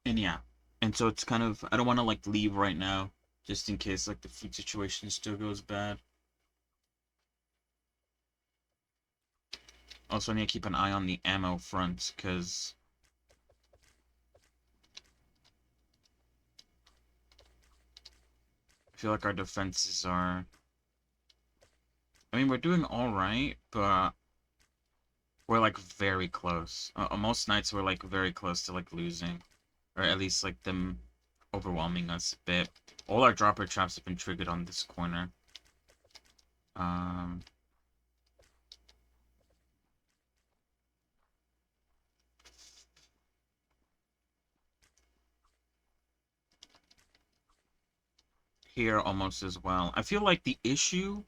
and yeah, and so it's kind of, I don't want to like leave right now, just in case like the food situation still goes bad. Also, I need to keep an eye on the ammo front, because I feel like our defenses are... I mean, we're doing alright, but we're, like, very close. Most nights we're, like, very close to, like, losing. Or at least, like, them overwhelming us a bit. All our dropper traps have been triggered on this corner. Um... Here almost as well. I feel like the issue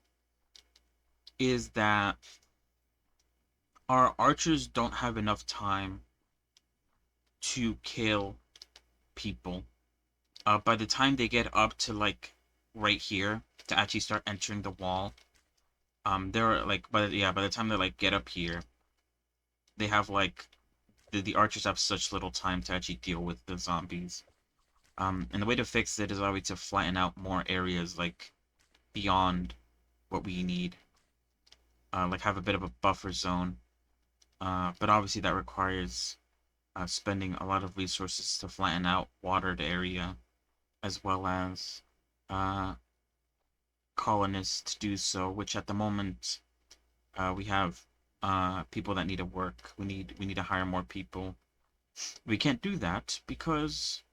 is that our archers don't have enough time to kill people. By the time they get up to like right here to actually start entering the wall, they're like, by the time they like get up here, they have like the archers have such little time to actually deal with the zombies. And the way to fix it is always to flatten out more areas like beyond what we need. Like have a bit of a buffer zone. But obviously that requires spending a lot of resources to flatten out watered area, as well as uh, colonists to do so, which at the moment we have people that need to work. We need to hire more people. We can't do that because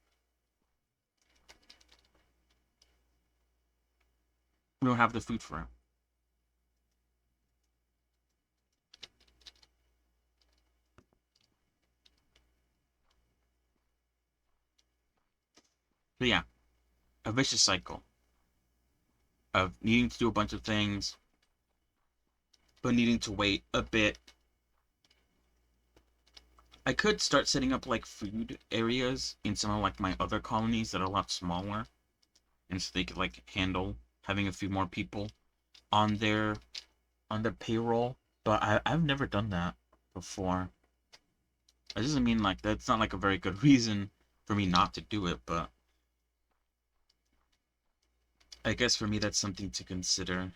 we don't have the food for it. But yeah, a vicious cycle of needing to do a bunch of things, but needing to wait a bit. I could start setting up like food areas in some of like my other colonies that are a lot smaller, and so they could like handle having a few more people on their payroll. But I've never done that before. That doesn't mean like that's not like a very good reason for me not to do it, but I guess for me that's something to consider.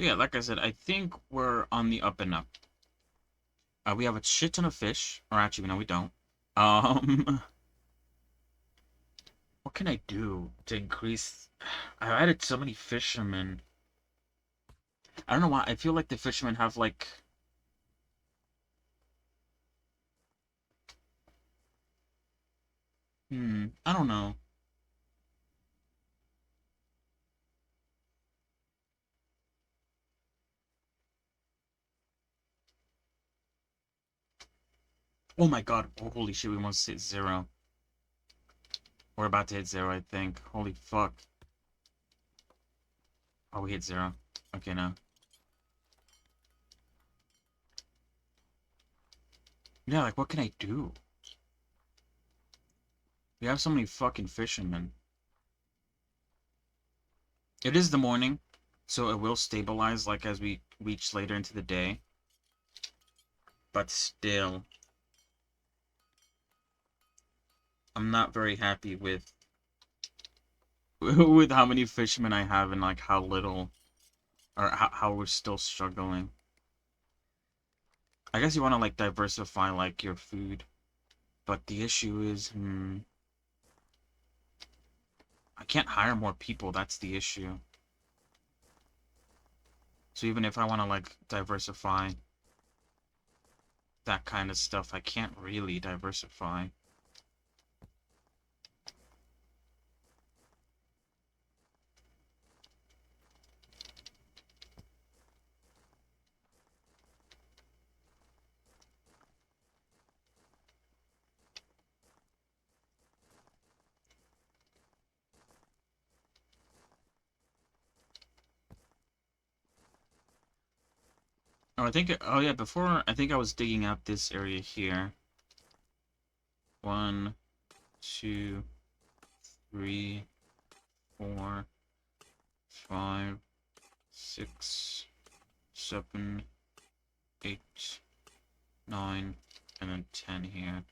Yeah, like I said, I think we're on the up and up. We have a shit ton of fish, or actually, no, we don't. Um, what can I do to increase? I've added so many fishermen. I don't know why. I feel like the fishermen have like, I don't know. Oh my god! Oh, holy shit! We almost hit zero. We're about to hit zero, I think. Holy fuck! Oh, we hit zero. Okay, now. Yeah, like what can I do? We have so many fucking fishermen. It is the morning, so it will stabilize like as we reach later into the day. But still, I'm not very happy with with how many fishermen I have and like how little or how we're still struggling. I guess you want to like diversify like your food, but the issue is, I can't hire more people. That's the issue. So even if I want to like diversify that kind of stuff, I can't really diversify. Oh, I think, oh yeah, before, I think I was digging out this area here. 1, 2, 3, 4, 5, 6, 7, 8, 9, and then 10 here.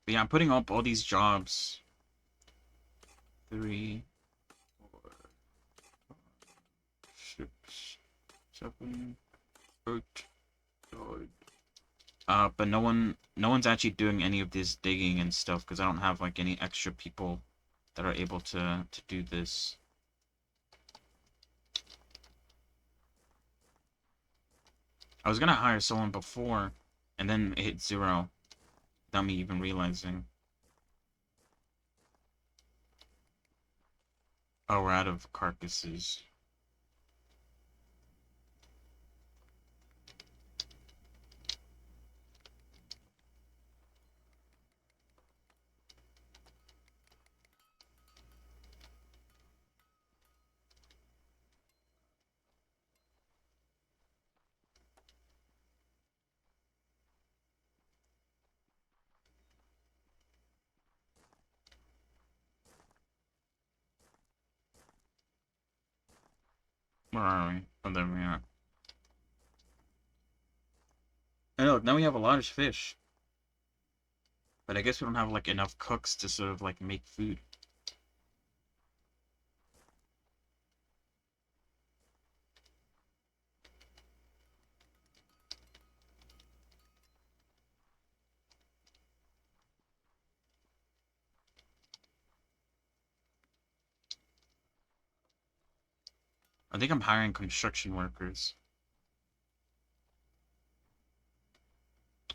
But yeah, I'm putting up all these jobs. 3, 4, 6, 7, 8, 9. But no one's actually doing any of this digging and stuff because I don't have like any extra people that are able to do this. I was gonna hire someone before, and then it hit zero without me even realizing. Oh, we're out of carcasses. Where are we? Oh, there we are. I know, now we have a lot of fish. But I guess we don't have like enough cooks to sort of like make food. I think I'm hiring construction workers,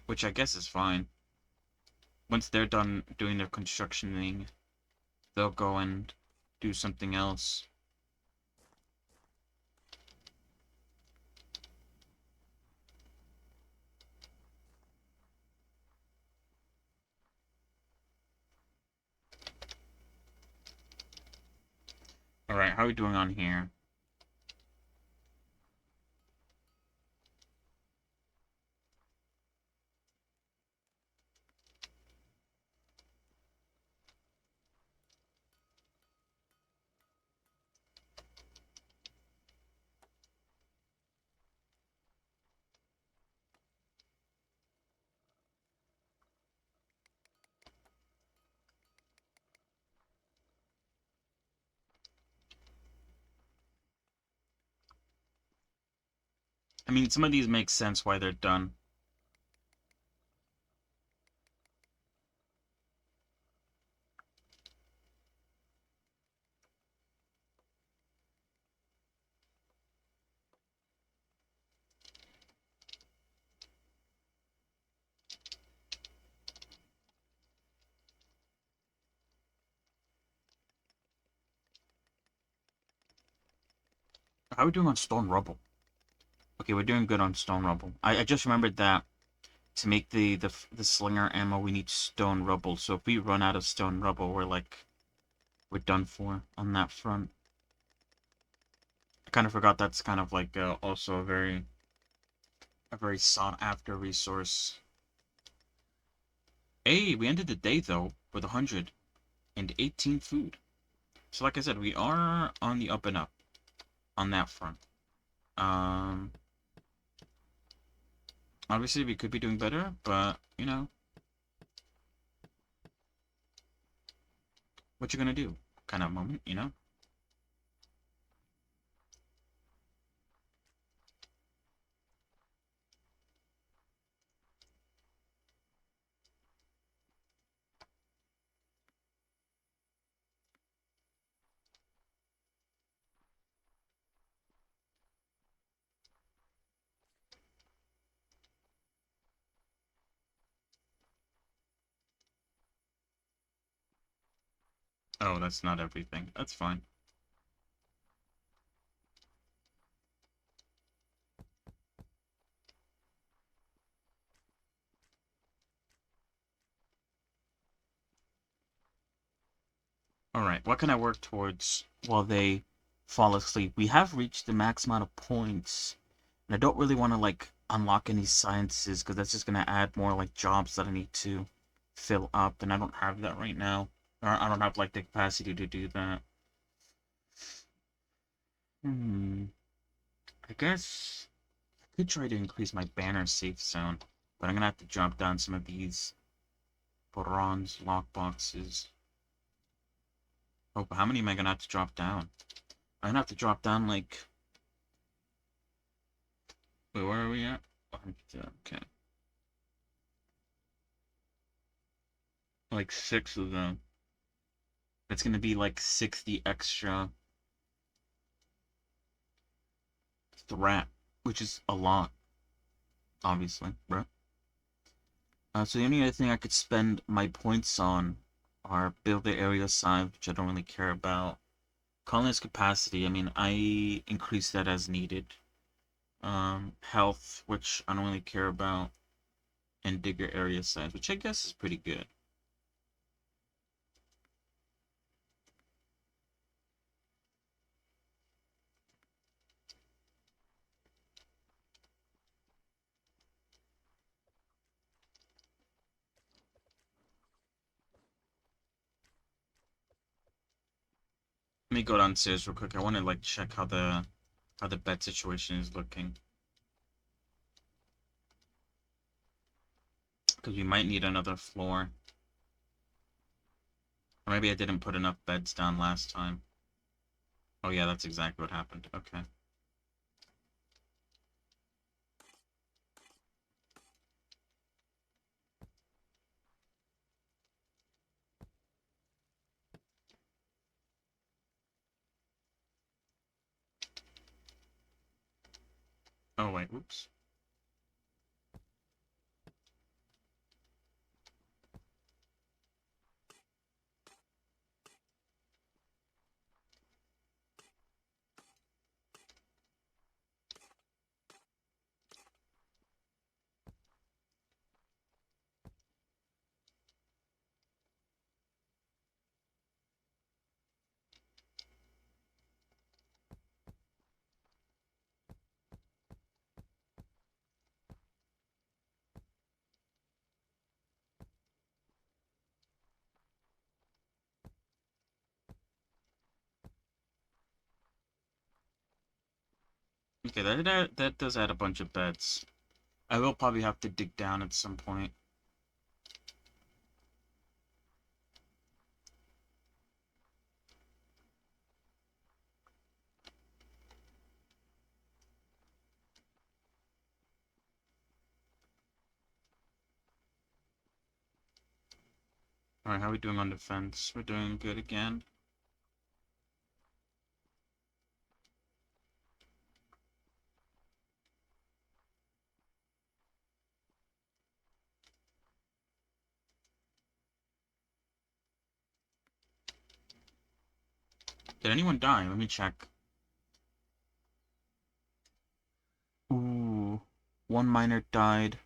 which I guess is fine. Once they're done doing their constructioning, they'll go and do something else. Alright, how are we doing on here? I mean, some of these make sense why they're done. How are we doing on stone rubble? Okay, we're doing good on stone rubble. I just remembered that to make the slinger ammo, we need stone rubble. So if we run out of stone rubble, we're done for on that front. I kind of forgot that's kind of like also a very sought after resource. Hey, we ended the day though with 118 food. So like I said, we are on the up and up on that front. Um, Obviously we could be doing better, but you know, what you gonna do? Kind of moment, you know? Oh, that's not everything. That's fine. Alright, what can I work towards while they fall asleep? We have reached the max amount of points. And I don't really want to, like, unlock any sciences, because that's just going to add more, like, jobs that I need to fill up. And I don't have that right now. Or I don't have, like, the capacity to do that. I guess I could try to increase my banner safe zone. But I'm going to have to drop down some of these bronze lockboxes. Oh, but how many am I going to have to drop down? I'm going to have to drop down, like... Wait, where are we at? Okay. Like 6 of them. It's going to be like 60 extra threat, which is a lot, obviously, right? So the only other thing I could spend my points on are build the area size, which I don't really care about. Colonist capacity, I mean, I increase that as needed. Health, which I don't really care about, and digger area size, which I guess is pretty good. Let me go downstairs real quick. I want to like check how the bed situation is looking, because we might need another floor. Or maybe I didn't put enough beds down last time. Oh yeah, that's exactly what happened. Okay. Oh wait, whoops. Okay, that does add a bunch of beds. I will probably have to dig down at some point. Alright, how are we doing on defense? We're doing good again. Did anyone die? Let me check. Ooh. One miner died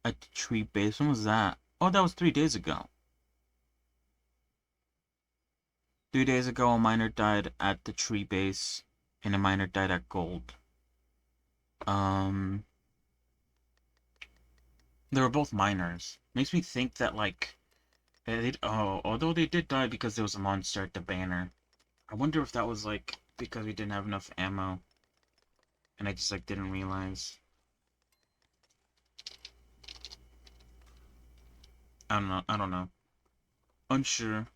at the tree base. When was that? Oh, that was 3 days ago. 3 days ago, a miner died at the tree base, and a miner died at gold. Um, they were both miners. Makes me think that, like, although they did die because there was a monster at the banner. I wonder if that was, like, because we didn't have enough ammo, and I just, like, didn't realize. I don't know. Unsure.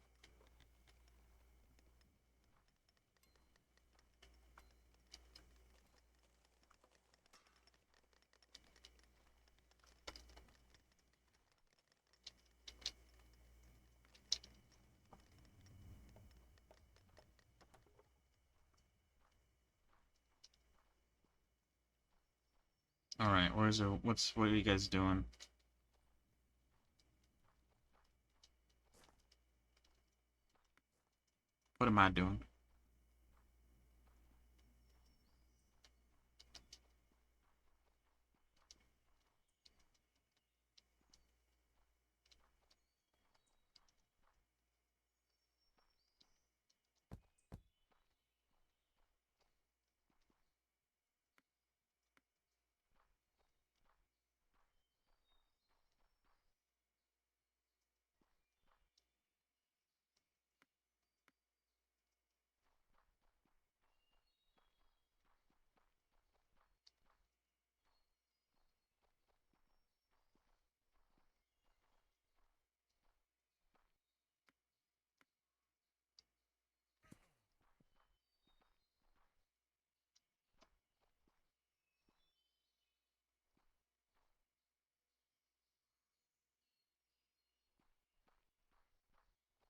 Alright, what are you guys doing? What am I doing?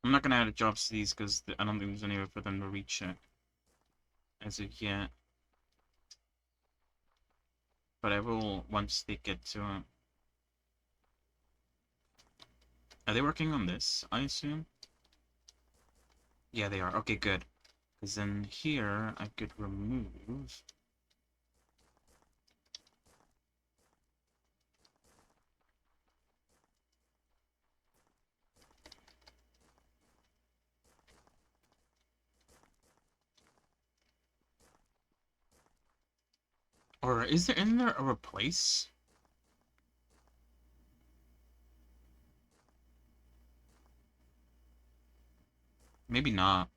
I'm not gonna add a jobs to these because I don't think there's any way for them to reach it as of yet. But I will once they get to it. Are they working on this, I assume? Yeah, they are. Okay, good. Because then here, I could remove... Or isn't there a replace? Maybe not.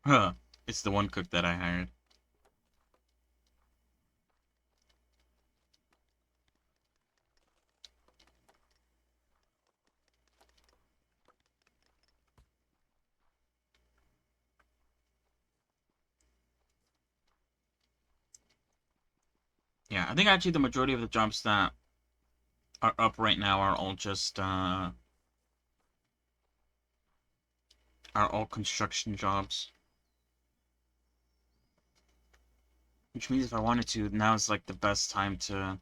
Huh. It's the one cook that I hired. Yeah, I think actually the majority of the jobs that are up right now are all just, are all construction jobs. Which means if I wanted to, now is like the best time to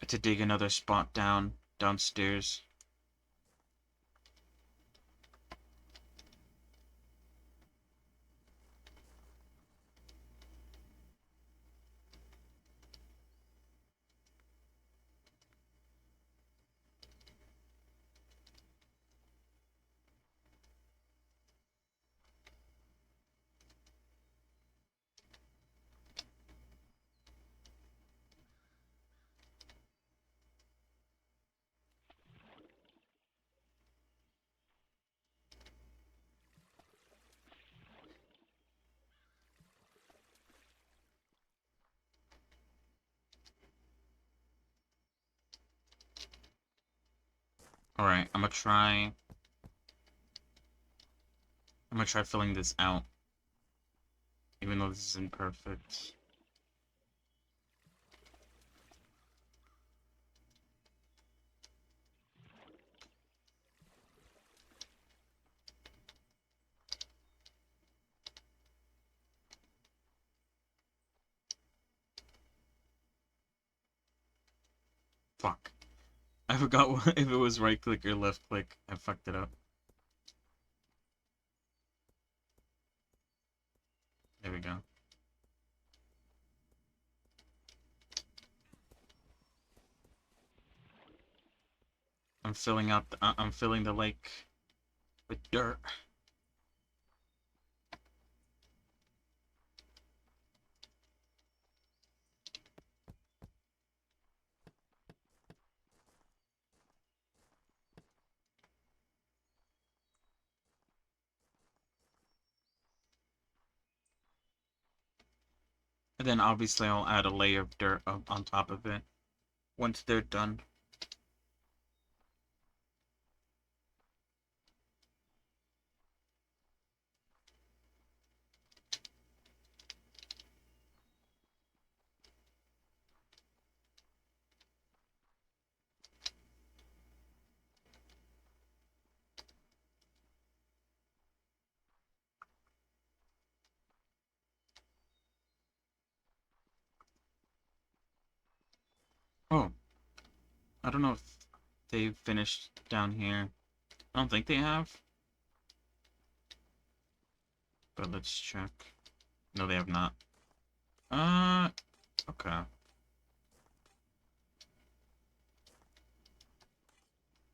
dig another spot downstairs. Alright, I'm gonna try filling this out, even though this is imperfect. Fuck. I forgot if it was right click or left click. I fucked it up. There we go. I'm filling the lake with dirt. And then obviously I'll add a layer of dirt on top of it once they're done. Oh, I don't know if they've finished down here. I don't think they have. But let's check. No, they have not. Okay.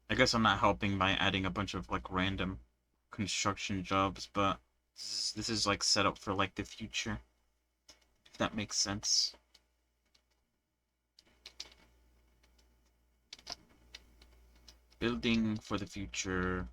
I guess I'm not helping by adding a bunch of like random construction jobs, but this is like set up for like the future, if that makes sense. Building for the future.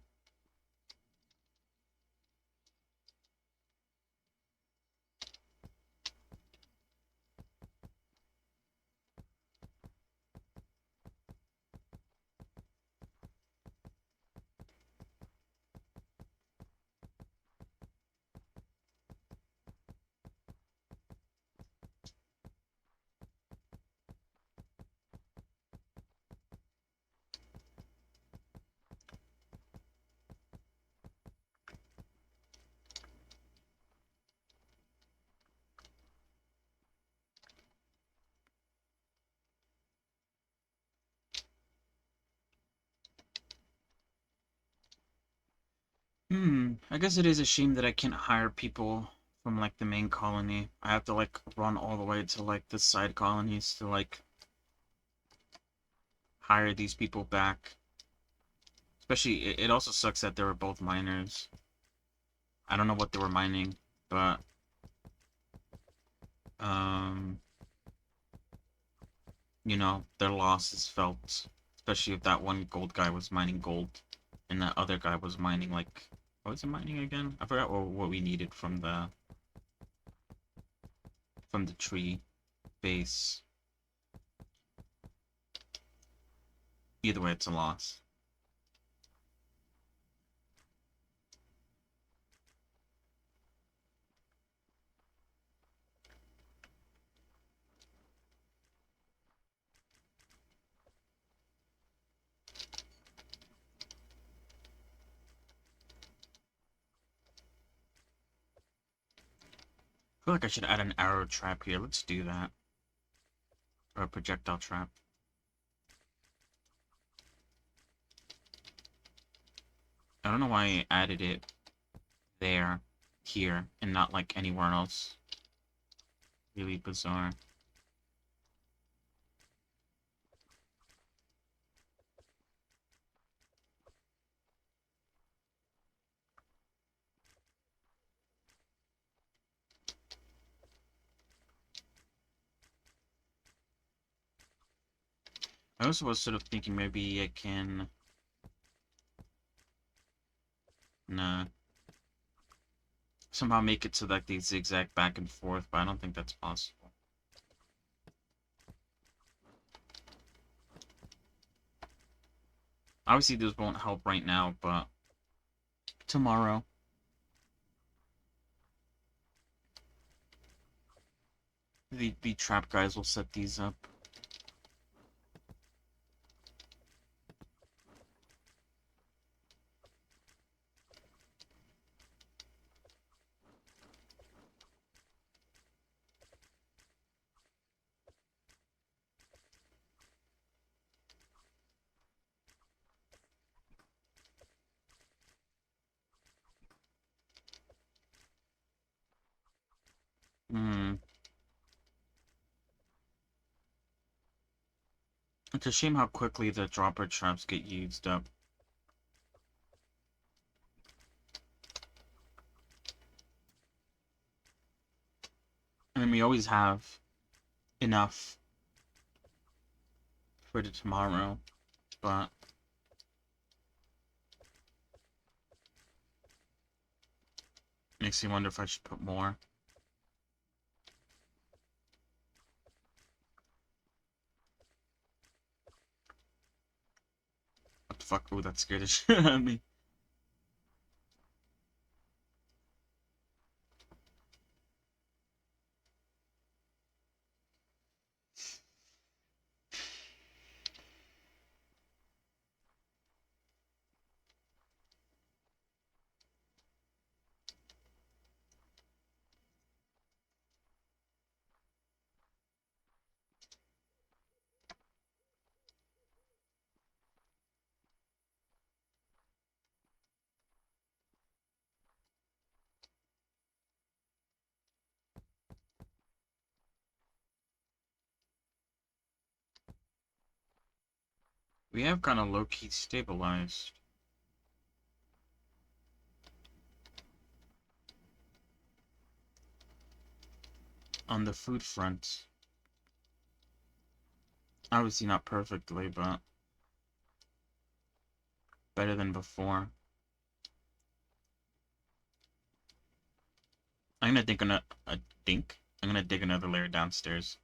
I guess it is a shame that I can't hire people from like the main colony. I have to like run all the way to like the side colonies to like hire these people back. Especially, it also sucks that they were both miners. I don't know what they were mining, but um, you know, their loss is felt. Especially if that one gold guy was mining gold, and that other guy was mining like, what was it mining again? I forgot what we needed from the tree base. Either way, it's a loss. I feel like I should add an arrow trap here. Let's do that. Or a projectile trap. I don't know why I added it there, here, and not like anywhere else. Really bizarre. I also was sort of thinking maybe I can... Nah. Somehow make it so that they zigzag back and forth, but I don't think that's possible. Obviously, this won't help right now, but tomorrow. The trap guys will set these up. Hmm. It's a shame how quickly the dropper traps get used up. I mean, we always have enough for the tomorrow, but makes me wonder if I should put more. What the fuck? Oh, that scared the shit out of me. We have kind of low-key stabilized. On the food front. Obviously not perfectly, but better than before. I'm gonna dig I'm gonna dig another layer downstairs.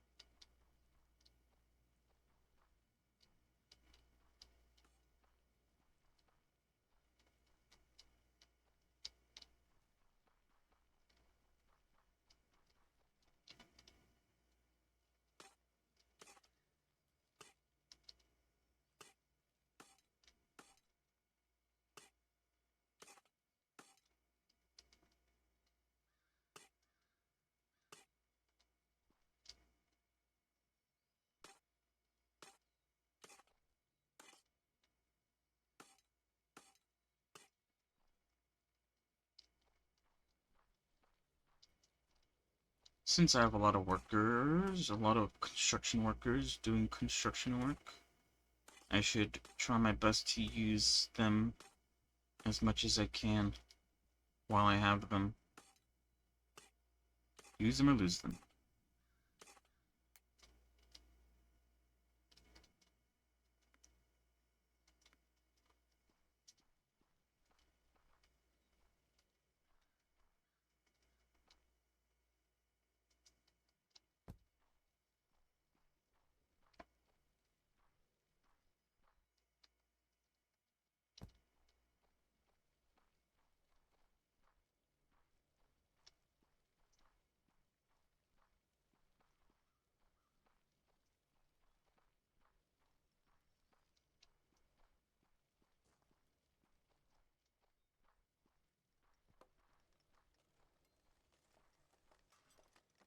Since I have a lot of workers, a lot of construction workers doing construction work, I should try my best to use them as much as I can while I have them. Use them or lose them.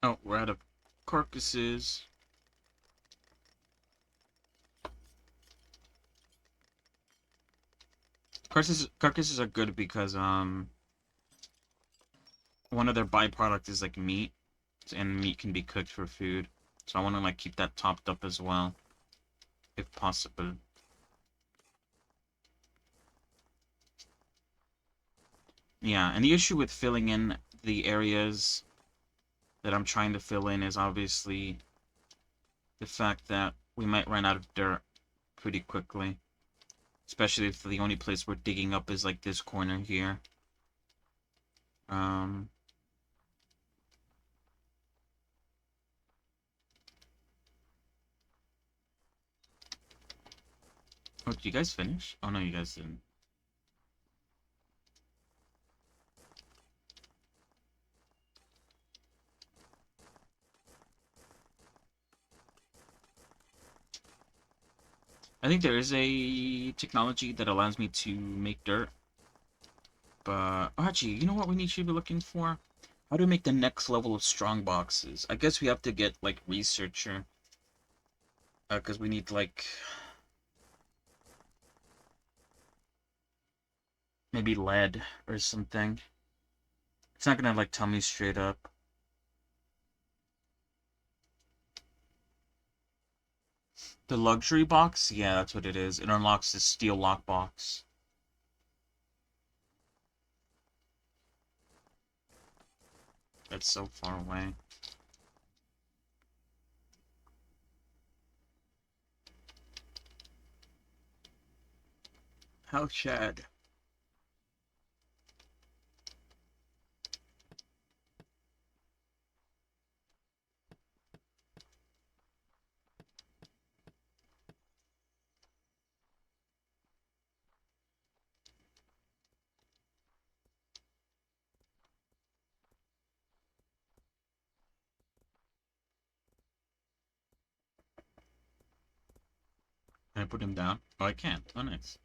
Oh, we're out of carcasses. Carcasses are good because one of their byproducts is like meat, and meat can be cooked for food. So I want to like keep that topped up as well, if possible. Yeah, and the issue with filling in the areas that I'm trying to fill in is obviously the fact that we might run out of dirt pretty quickly. Especially if the only place we're digging up is like this corner here. Um, Oh, did you guys finish? Oh no, you guys didn't. I think there is a technology that allows me to make dirt. But oh, actually, you know what we should be looking for? How to make the next level of strong boxes. I guess we have to get like researcher. Because we need like maybe lead or something. It's not gonna like tell me straight up. The luxury box? Yeah, that's what it is. It unlocks the steel lockbox. That's so far away. How Chad? Can I put him down? Oh, I can't. Oh, nice.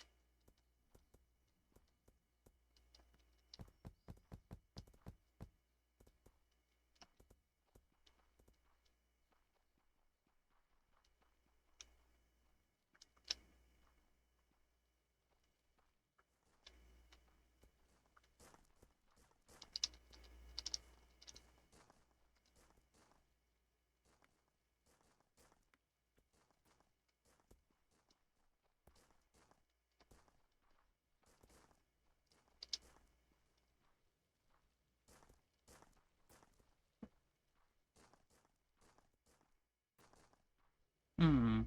Hmm.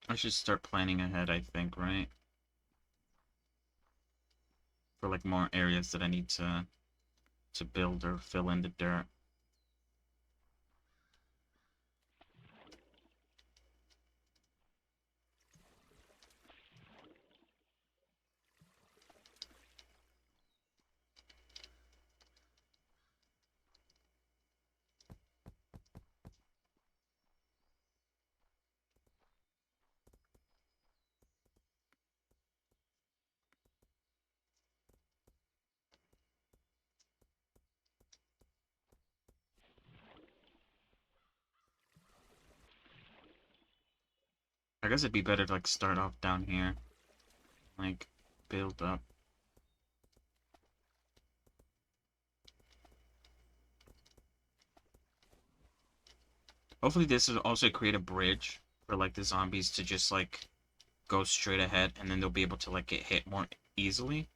I should start planning ahead, I think, right? For like more areas that I need to build or fill in the dirt. I guess it'd be better to like start off down here. Like build up. Hopefully this will also create a bridge for like the zombies to just like go straight ahead and then they'll be able to like get hit more easily.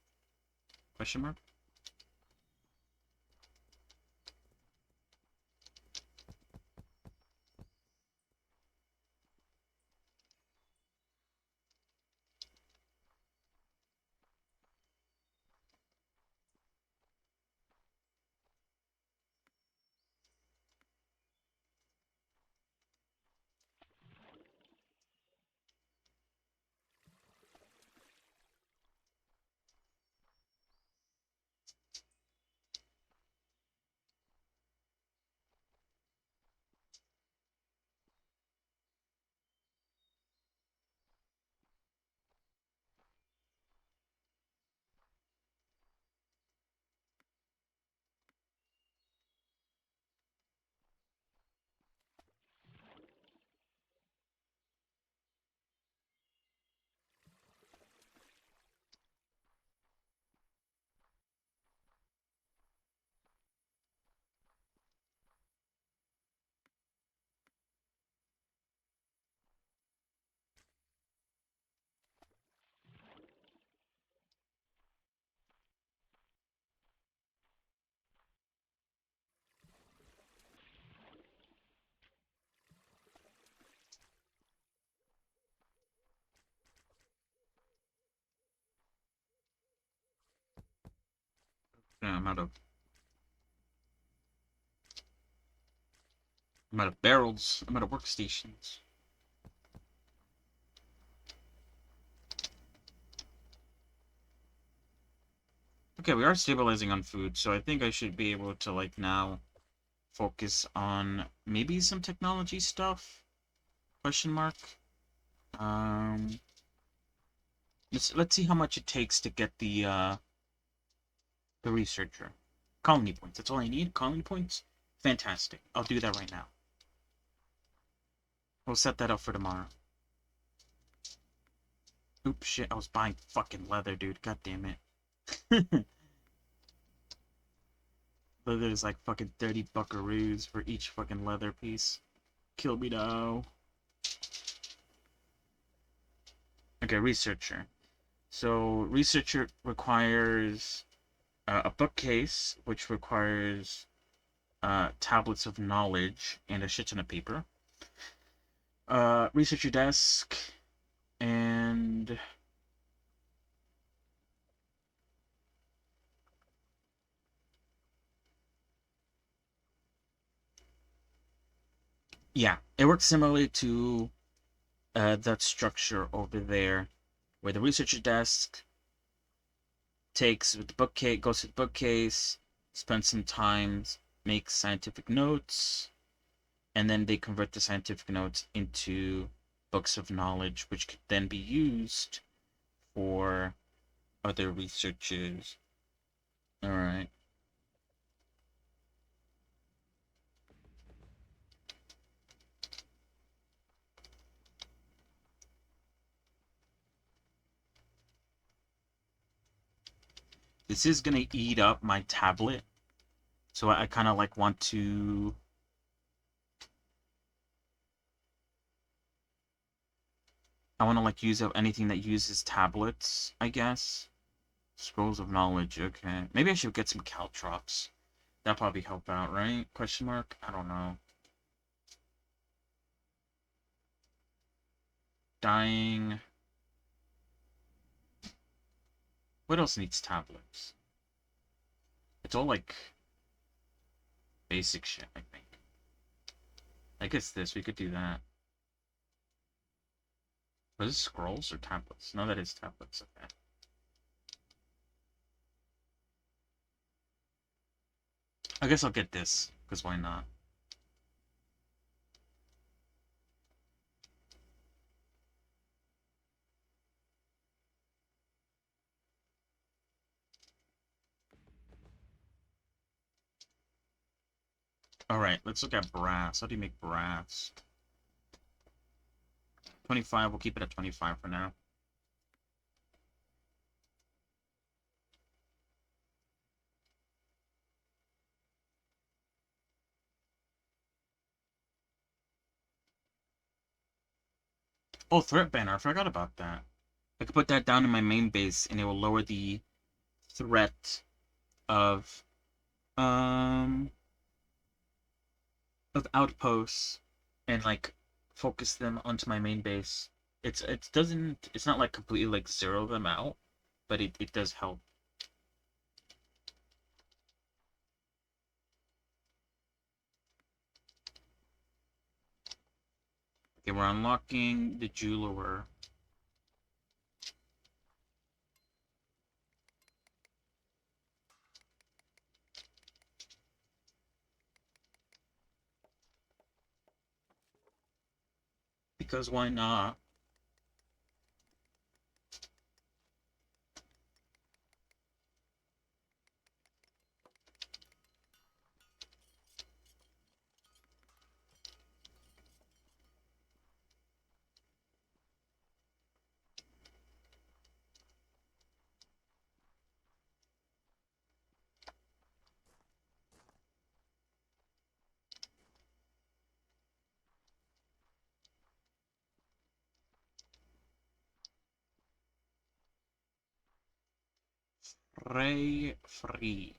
Question mark? Yeah, I'm out of barrels. I'm out of workstations. Okay, we are stabilizing on food, so I think I should be able to, like, now focus on maybe some technology stuff? Question mark. Um, let's see how much it takes to get the researcher. Colony points. That's all I need. Colony points. Fantastic. I'll do that right now. We'll set that up for tomorrow. Oops, shit. I was buying fucking leather, dude. God damn it. Leather is like fucking 30 buckaroos for each fucking leather piece. Kill me now. Okay, researcher. So, researcher requires a bookcase, which requires tablets of knowledge and a shit ton of paper. Researcher desk, and yeah, it works similarly to that structure over there, where the researcher desk takes with the bookcase, goes to the bookcase, spends some time, makes scientific notes, and then they convert the scientific notes into books of knowledge, which could then be used for other researches. All right. This is gonna eat up my tablet, so I kind of like want to. I want to like use up anything that uses tablets, I guess. Scrolls of knowledge. Okay, maybe I should get some caltrops. That'd probably help out, right? Question mark. I don't know. Dying. What else needs tablets? It's all like basic shit, I think. I guess this, we could do that. Was this scrolls or tablets? No, that is tablets, okay. I guess I'll get this, because why not? Alright, let's look at brass. How do you make brass? 25, we'll keep it at 25 for now. Oh, threat banner, I forgot about that. I could put that down in my main base, and it will lower the threat of, um, of outposts, and, like, focus them onto my main base. It's not, like, completely, like, zero them out, but it does help. Okay, we're unlocking the jeweler. Because why not? Ray free.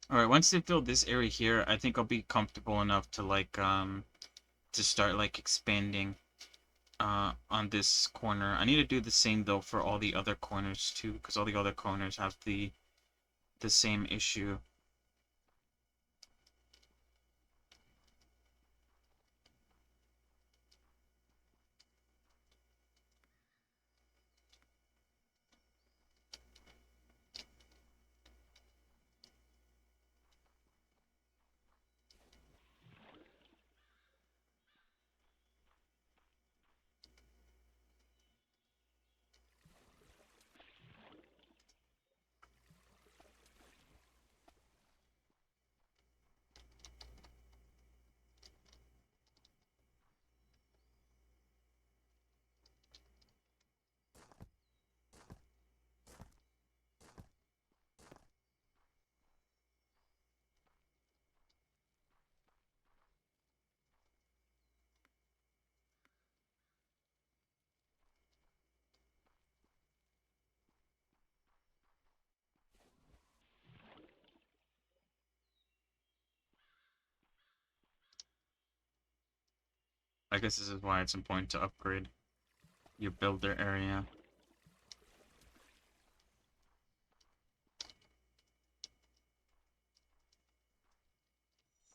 Alright, once they fill this area here, I think I'll be comfortable enough to to start like expanding on this corner. I need to do the same though for all the other corners too, because all the other corners have the same issue. I guess this is why it's important to upgrade your builder area.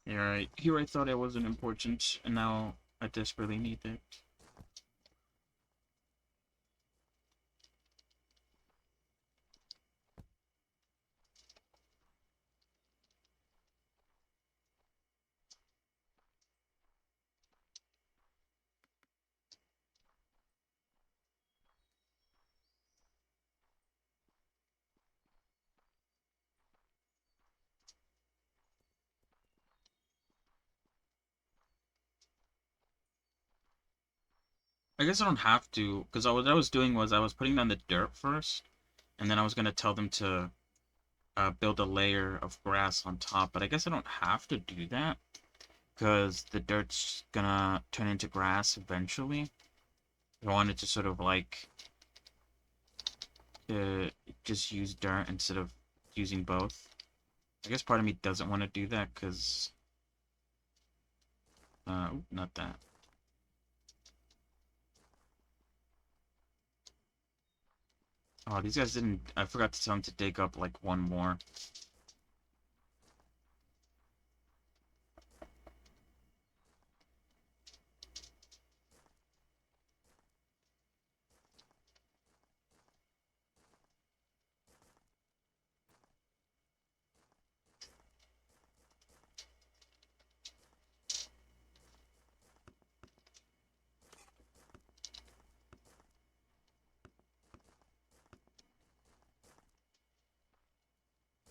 Yeah, right. Here I thought it wasn't important, and now I desperately need it. I guess I don't have to, because what I was doing was I was putting down the dirt first, and then I was gonna tell them to build a layer of grass on top, but I guess I don't have to do that, because the dirt's gonna turn into grass eventually. I wanted to sort of like uh, just use dirt instead of using both. I guess part of me doesn't want to do that, because not that. Oh, these guys didn't. I forgot to tell them to dig up like one more.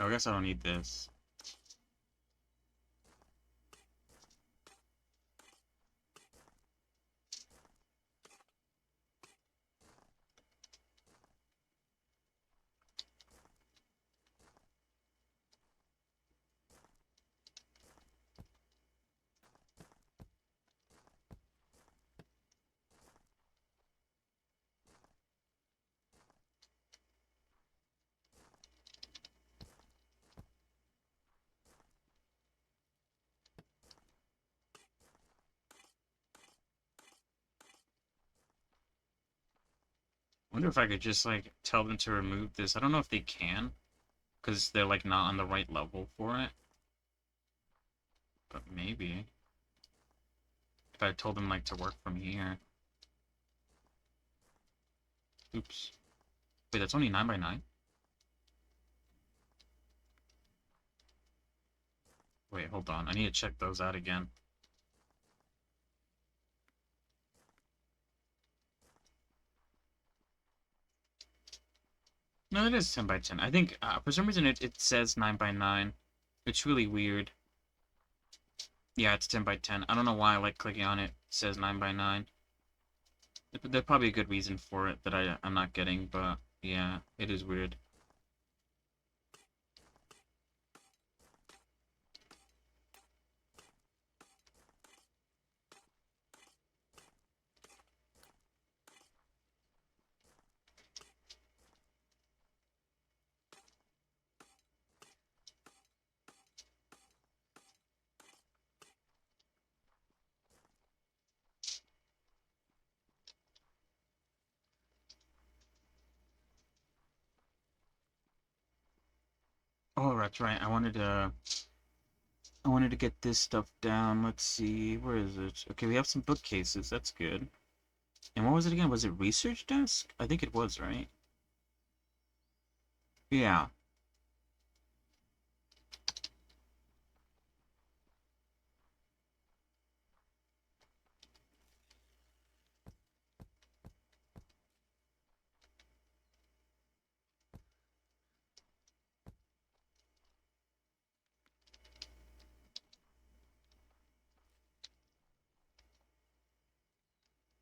Oh, I guess I don't need this. Wonder if I could just like tell them to remove this. I don't know if they can, because they're like not on the right level for it. But maybe if I told them like to work from here. Oops. Wait, that's only 9 by 9? Wait, hold on. I need to check those out again. No, it is 10 by 10. I think for some reason it says 9 by 9. It's really weird. Yeah, it's 10 by 10. I don't know why, like, clicking on it says 9 by 9. There's probably a good reason for it that I'm not getting, but yeah, it is weird. Oh, that's right. I wanted to get this stuff down. Let's see. Where is it? Okay, we have some bookcases. That's good. And what was it again? Was it research desk? I think it was, right? Yeah.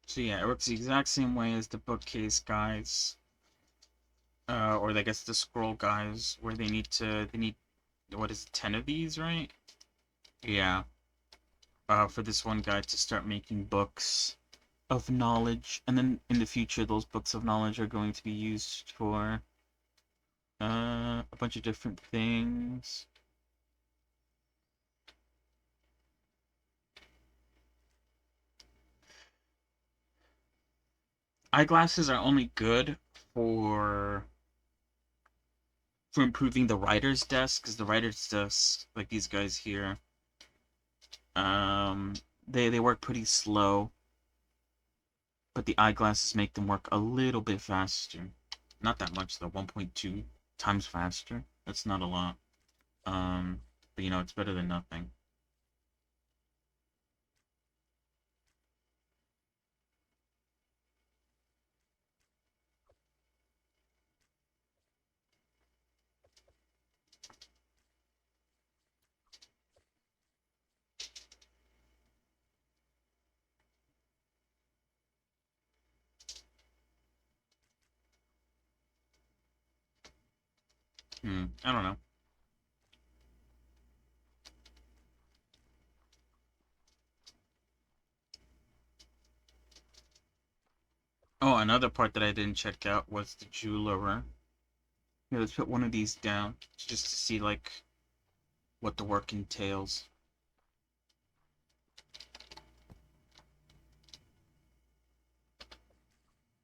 So yeah, it works the exact same way as the bookcase guys. Or I guess the scroll guys, where they need, what is it, 10 of these, right? Yeah. For this one guy to start making books of knowledge, and then in the future, those books of knowledge are going to be used for a bunch of different things. Eyeglasses are only good for for improving the writer's desk, because the writer's desk, like these guys here, um, they work pretty slow, but the eyeglasses make them work a little bit faster. Not that much though, 1.2 times faster. That's not a lot. But it's better than nothing. I don't know. Oh, another part that I didn't check out was the jeweler. Yeah, let's put one of these down just to see like what the work entails.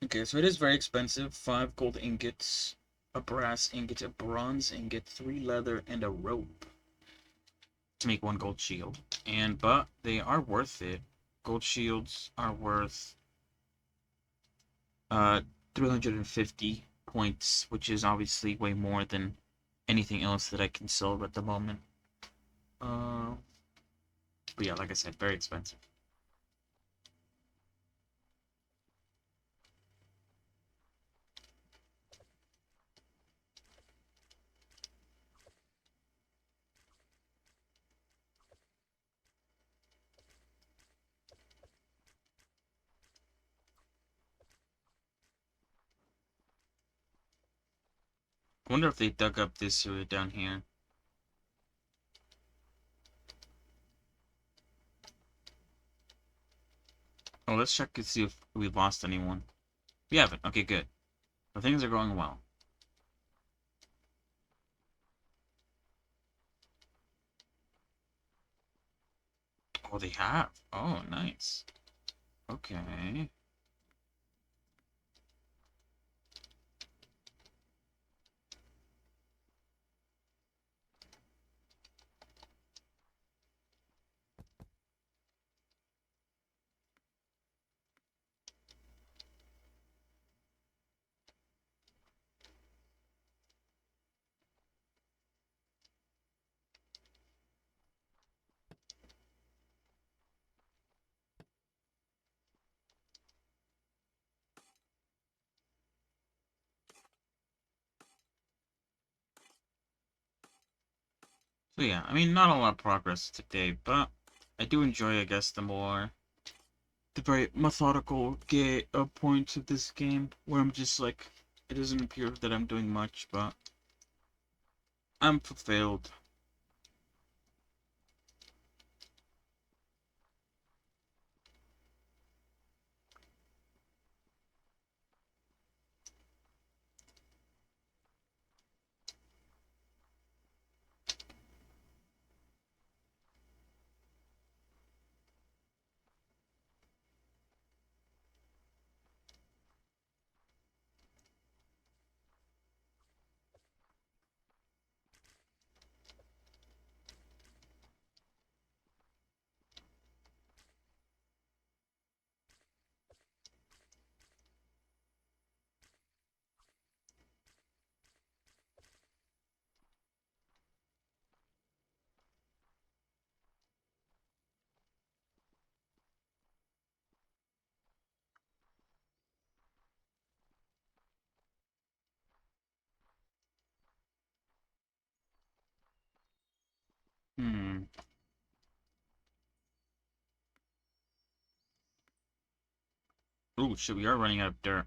Okay, so it is very expensive. 5 gold ingots, a brass ingot, a bronze ingot, 3 leather, and a rope to make 1 gold shield. But they are worth it. Gold shields are worth uh 350 points, which is obviously way more than anything else that I can sell at the moment. Uh, but yeah, like I said, very expensive. I wonder if they dug up this sewer down here. Oh, let's check and see if we lost anyone. We haven't. Okay, good. So things are going well. Oh, they have. Oh, nice. Okay. So yeah, I mean, not a lot of progress today, but I do enjoy, I guess, the very methodical points of this game, where I'm just like, it doesn't appear that I'm doing much, but I'm fulfilled. Hmm. Ooh, shit, we are running out of dirt.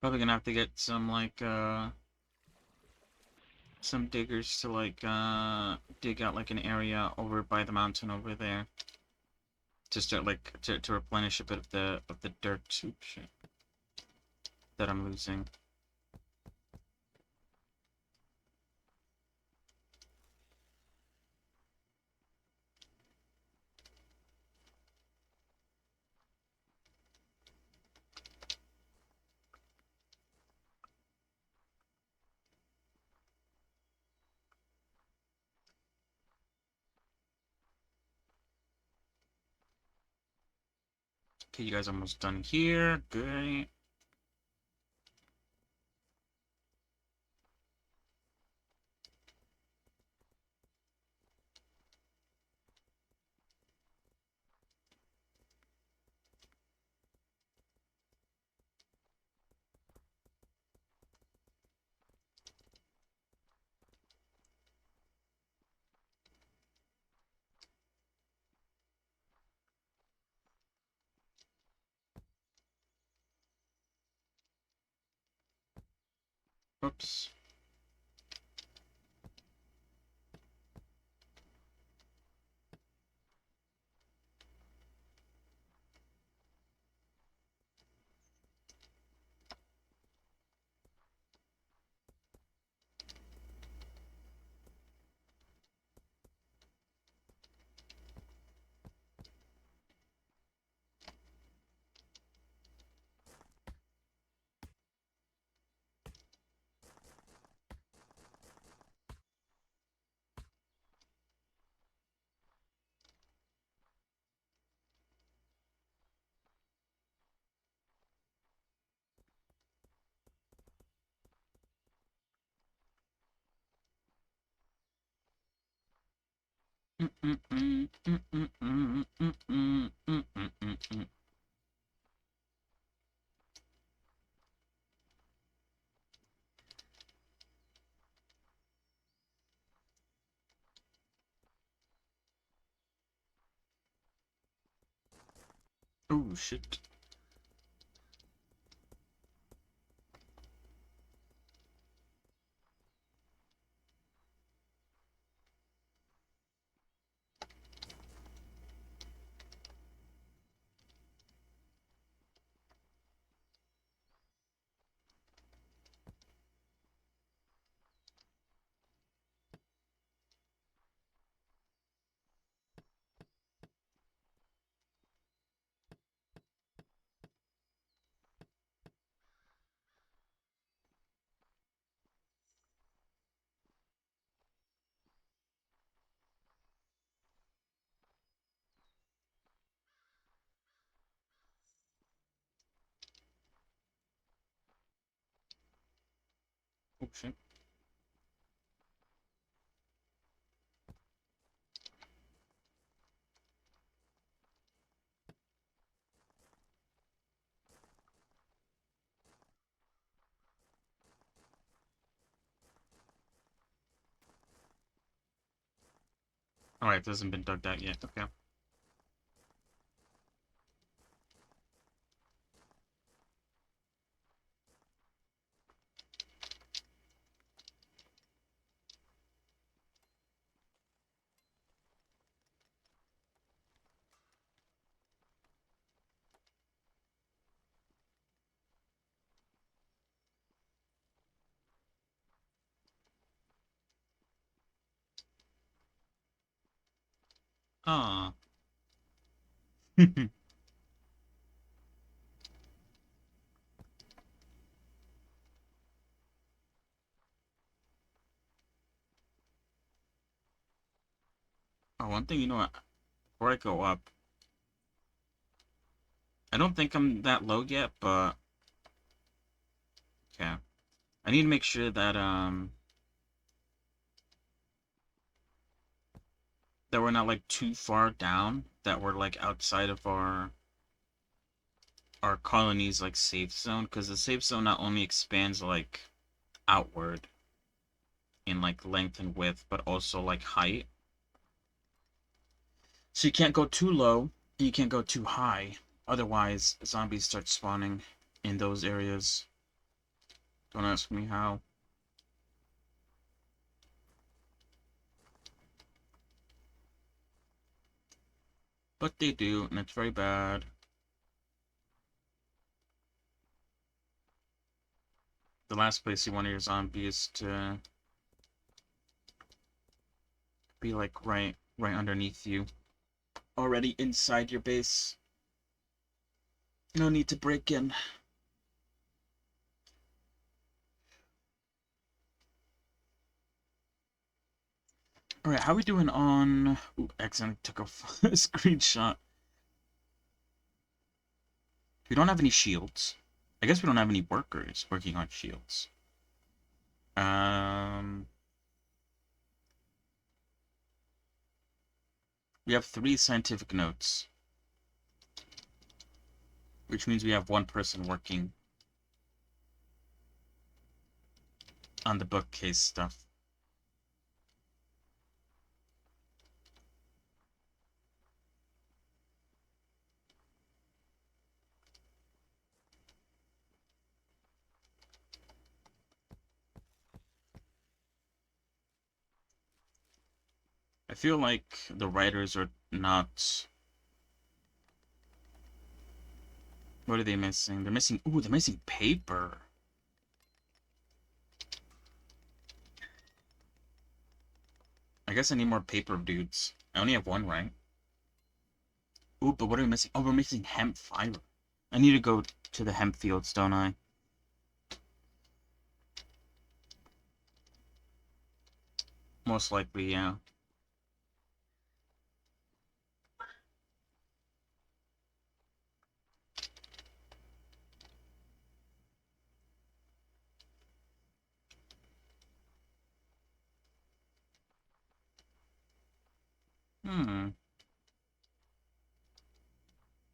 Probably gonna have to get some, like, some diggers to, like, dig out, like, an area over by the mountain over there. To start, like, to replenish a bit of the dirt soup shit that I'm losing. Okay, you guys almost done here. Good. Oops. Oh, shit. Oh, shit. Alright, this hasn't been dug out yet. Okay. Ah. Oh, one thing, you know what? Before I go up, I don't think I'm that low yet, but okay. I need to make sure that that we're not like too far down, that we're like outside of our colony's like safe zone, because the safe zone not only expands like outward in like length and width, but also like height. So you can't go too low and you can't go too high. Otherwise, zombies start spawning in those areas. Don't ask me how. But they do, and it's very bad. The last place you want your zombie is to be like right underneath you. Already inside your base. No need to break in. Alright, how are we doing on... Ooh, accidentally took a screenshot. We don't have any shields. I guess we don't have any workers working on shields. We have 3 scientific notes. Which means we have 1 person working on the bookcase stuff. I feel like the writers are not... What are they missing? They're missing... Ooh, they're missing paper. I guess I need more paper dudes. I only have 1, right? Ooh, but what are we missing? Oh, we're missing hemp fiber. I need to go to the hemp fields, don't I? Most likely, yeah.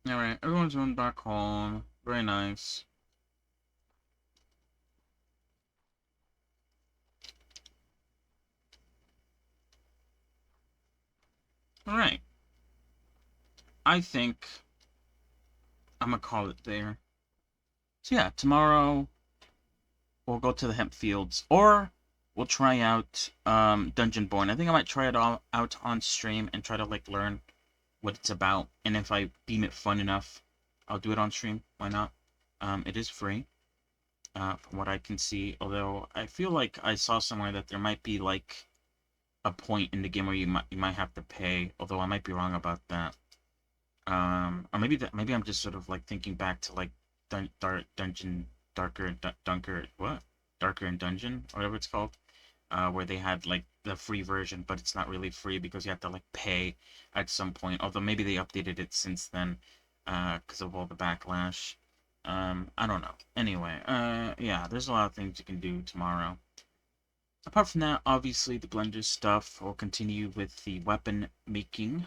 Alright, everyone's going back home. Very nice. Alright. I think I'm gonna call it there. So yeah, tomorrow we'll go to the hemp fields, or we'll try out Dungeon Born. I think I might try it all out on stream and try to like learn what it's about, and if I deem it fun enough, I'll do it on stream. Why not? It is free, from what I can see. Although I feel like I saw somewhere that there might be like a point in the game where you might have to pay. Although I might be wrong about that. Or maybe I'm just sort of like thinking back to like Dungeon Darker and Dungeon, or whatever it's called, where they had like the free version, but it's not really free because you have to like pay at some point. Although maybe they updated it since then, because of all the backlash. I don't know. Anyway, yeah, there's a lot of things you can do tomorrow. Apart from that, obviously the Blender stuff will continue with the weapon making,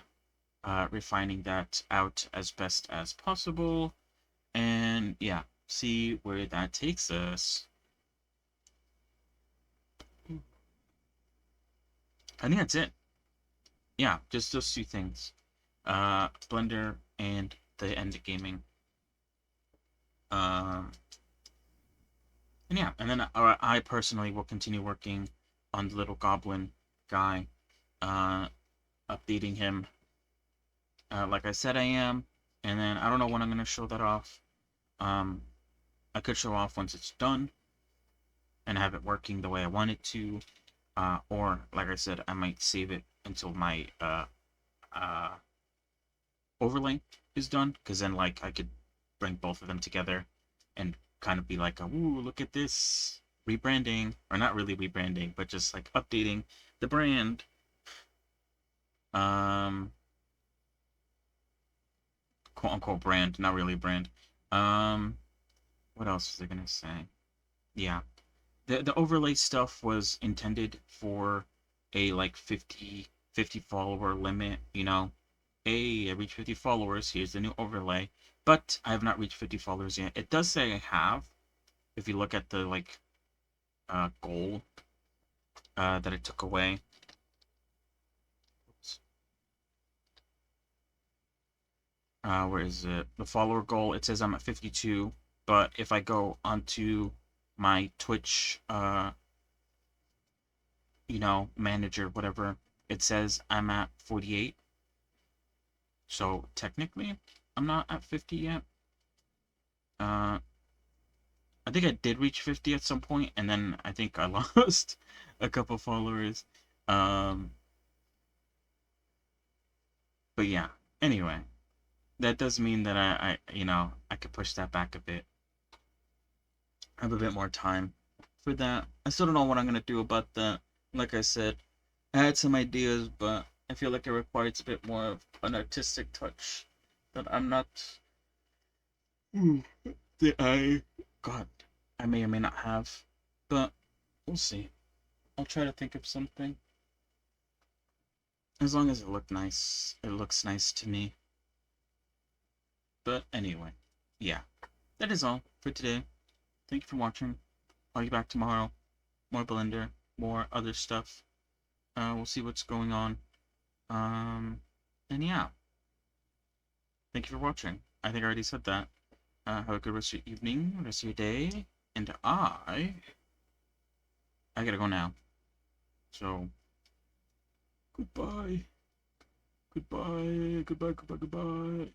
refining that out as best as possible, and yeah, see where that takes us. I think that's it. Yeah, just those 2 things. Blender and the end gaming. And yeah, and then I personally will continue working on the little goblin guy, updating him, like I said I am, and then I don't know when I'm gonna show that off. I could show off once it's done and have it working the way I want it to, or like I said, I might save it until my overlay is done, because then like I could bring both of them together and kind of be like, ooh, look at this rebranding, or not really rebranding, but just like updating the brand. Um, quote unquote brand, not really a brand. Um, what else was I gonna say? Yeah, the overlay stuff was intended for a like 50 follower limit, you know. Hey, I reached 50 followers, here's the new overlay. But I have not reached 50 followers yet. It does say I have, if you look at the like goal that it took away. Oops. Where is it? The follower goal, it says I'm at 52, but if I go onto my Twitch you know, manager, whatever, it says I'm at 48. So technically, I'm not at 50 yet. Uh, I think I did reach 50 at some point, and then I think I lost a couple followers. Um, but yeah. Anyway, that does mean that you know, I could push that back a bit. I have a bit more time for that. I still don't know what I'm gonna do about that. Like I said, I had some ideas, but I feel like it requires a bit more of an artistic touch that I'm not. That God, I may or may not have, but we'll see. I'll try to think of something. As long as it looks nice to me. But anyway, yeah, that is all for today. Thank you for watching. I'll be back tomorrow. More Blender, more other stuff. We'll see what's going on. And yeah, thank you for watching. I think I already said that. Have a good rest of your evening, rest of your day, and I gotta go now. So goodbye. Goodbye. Goodbye. Goodbye. Goodbye.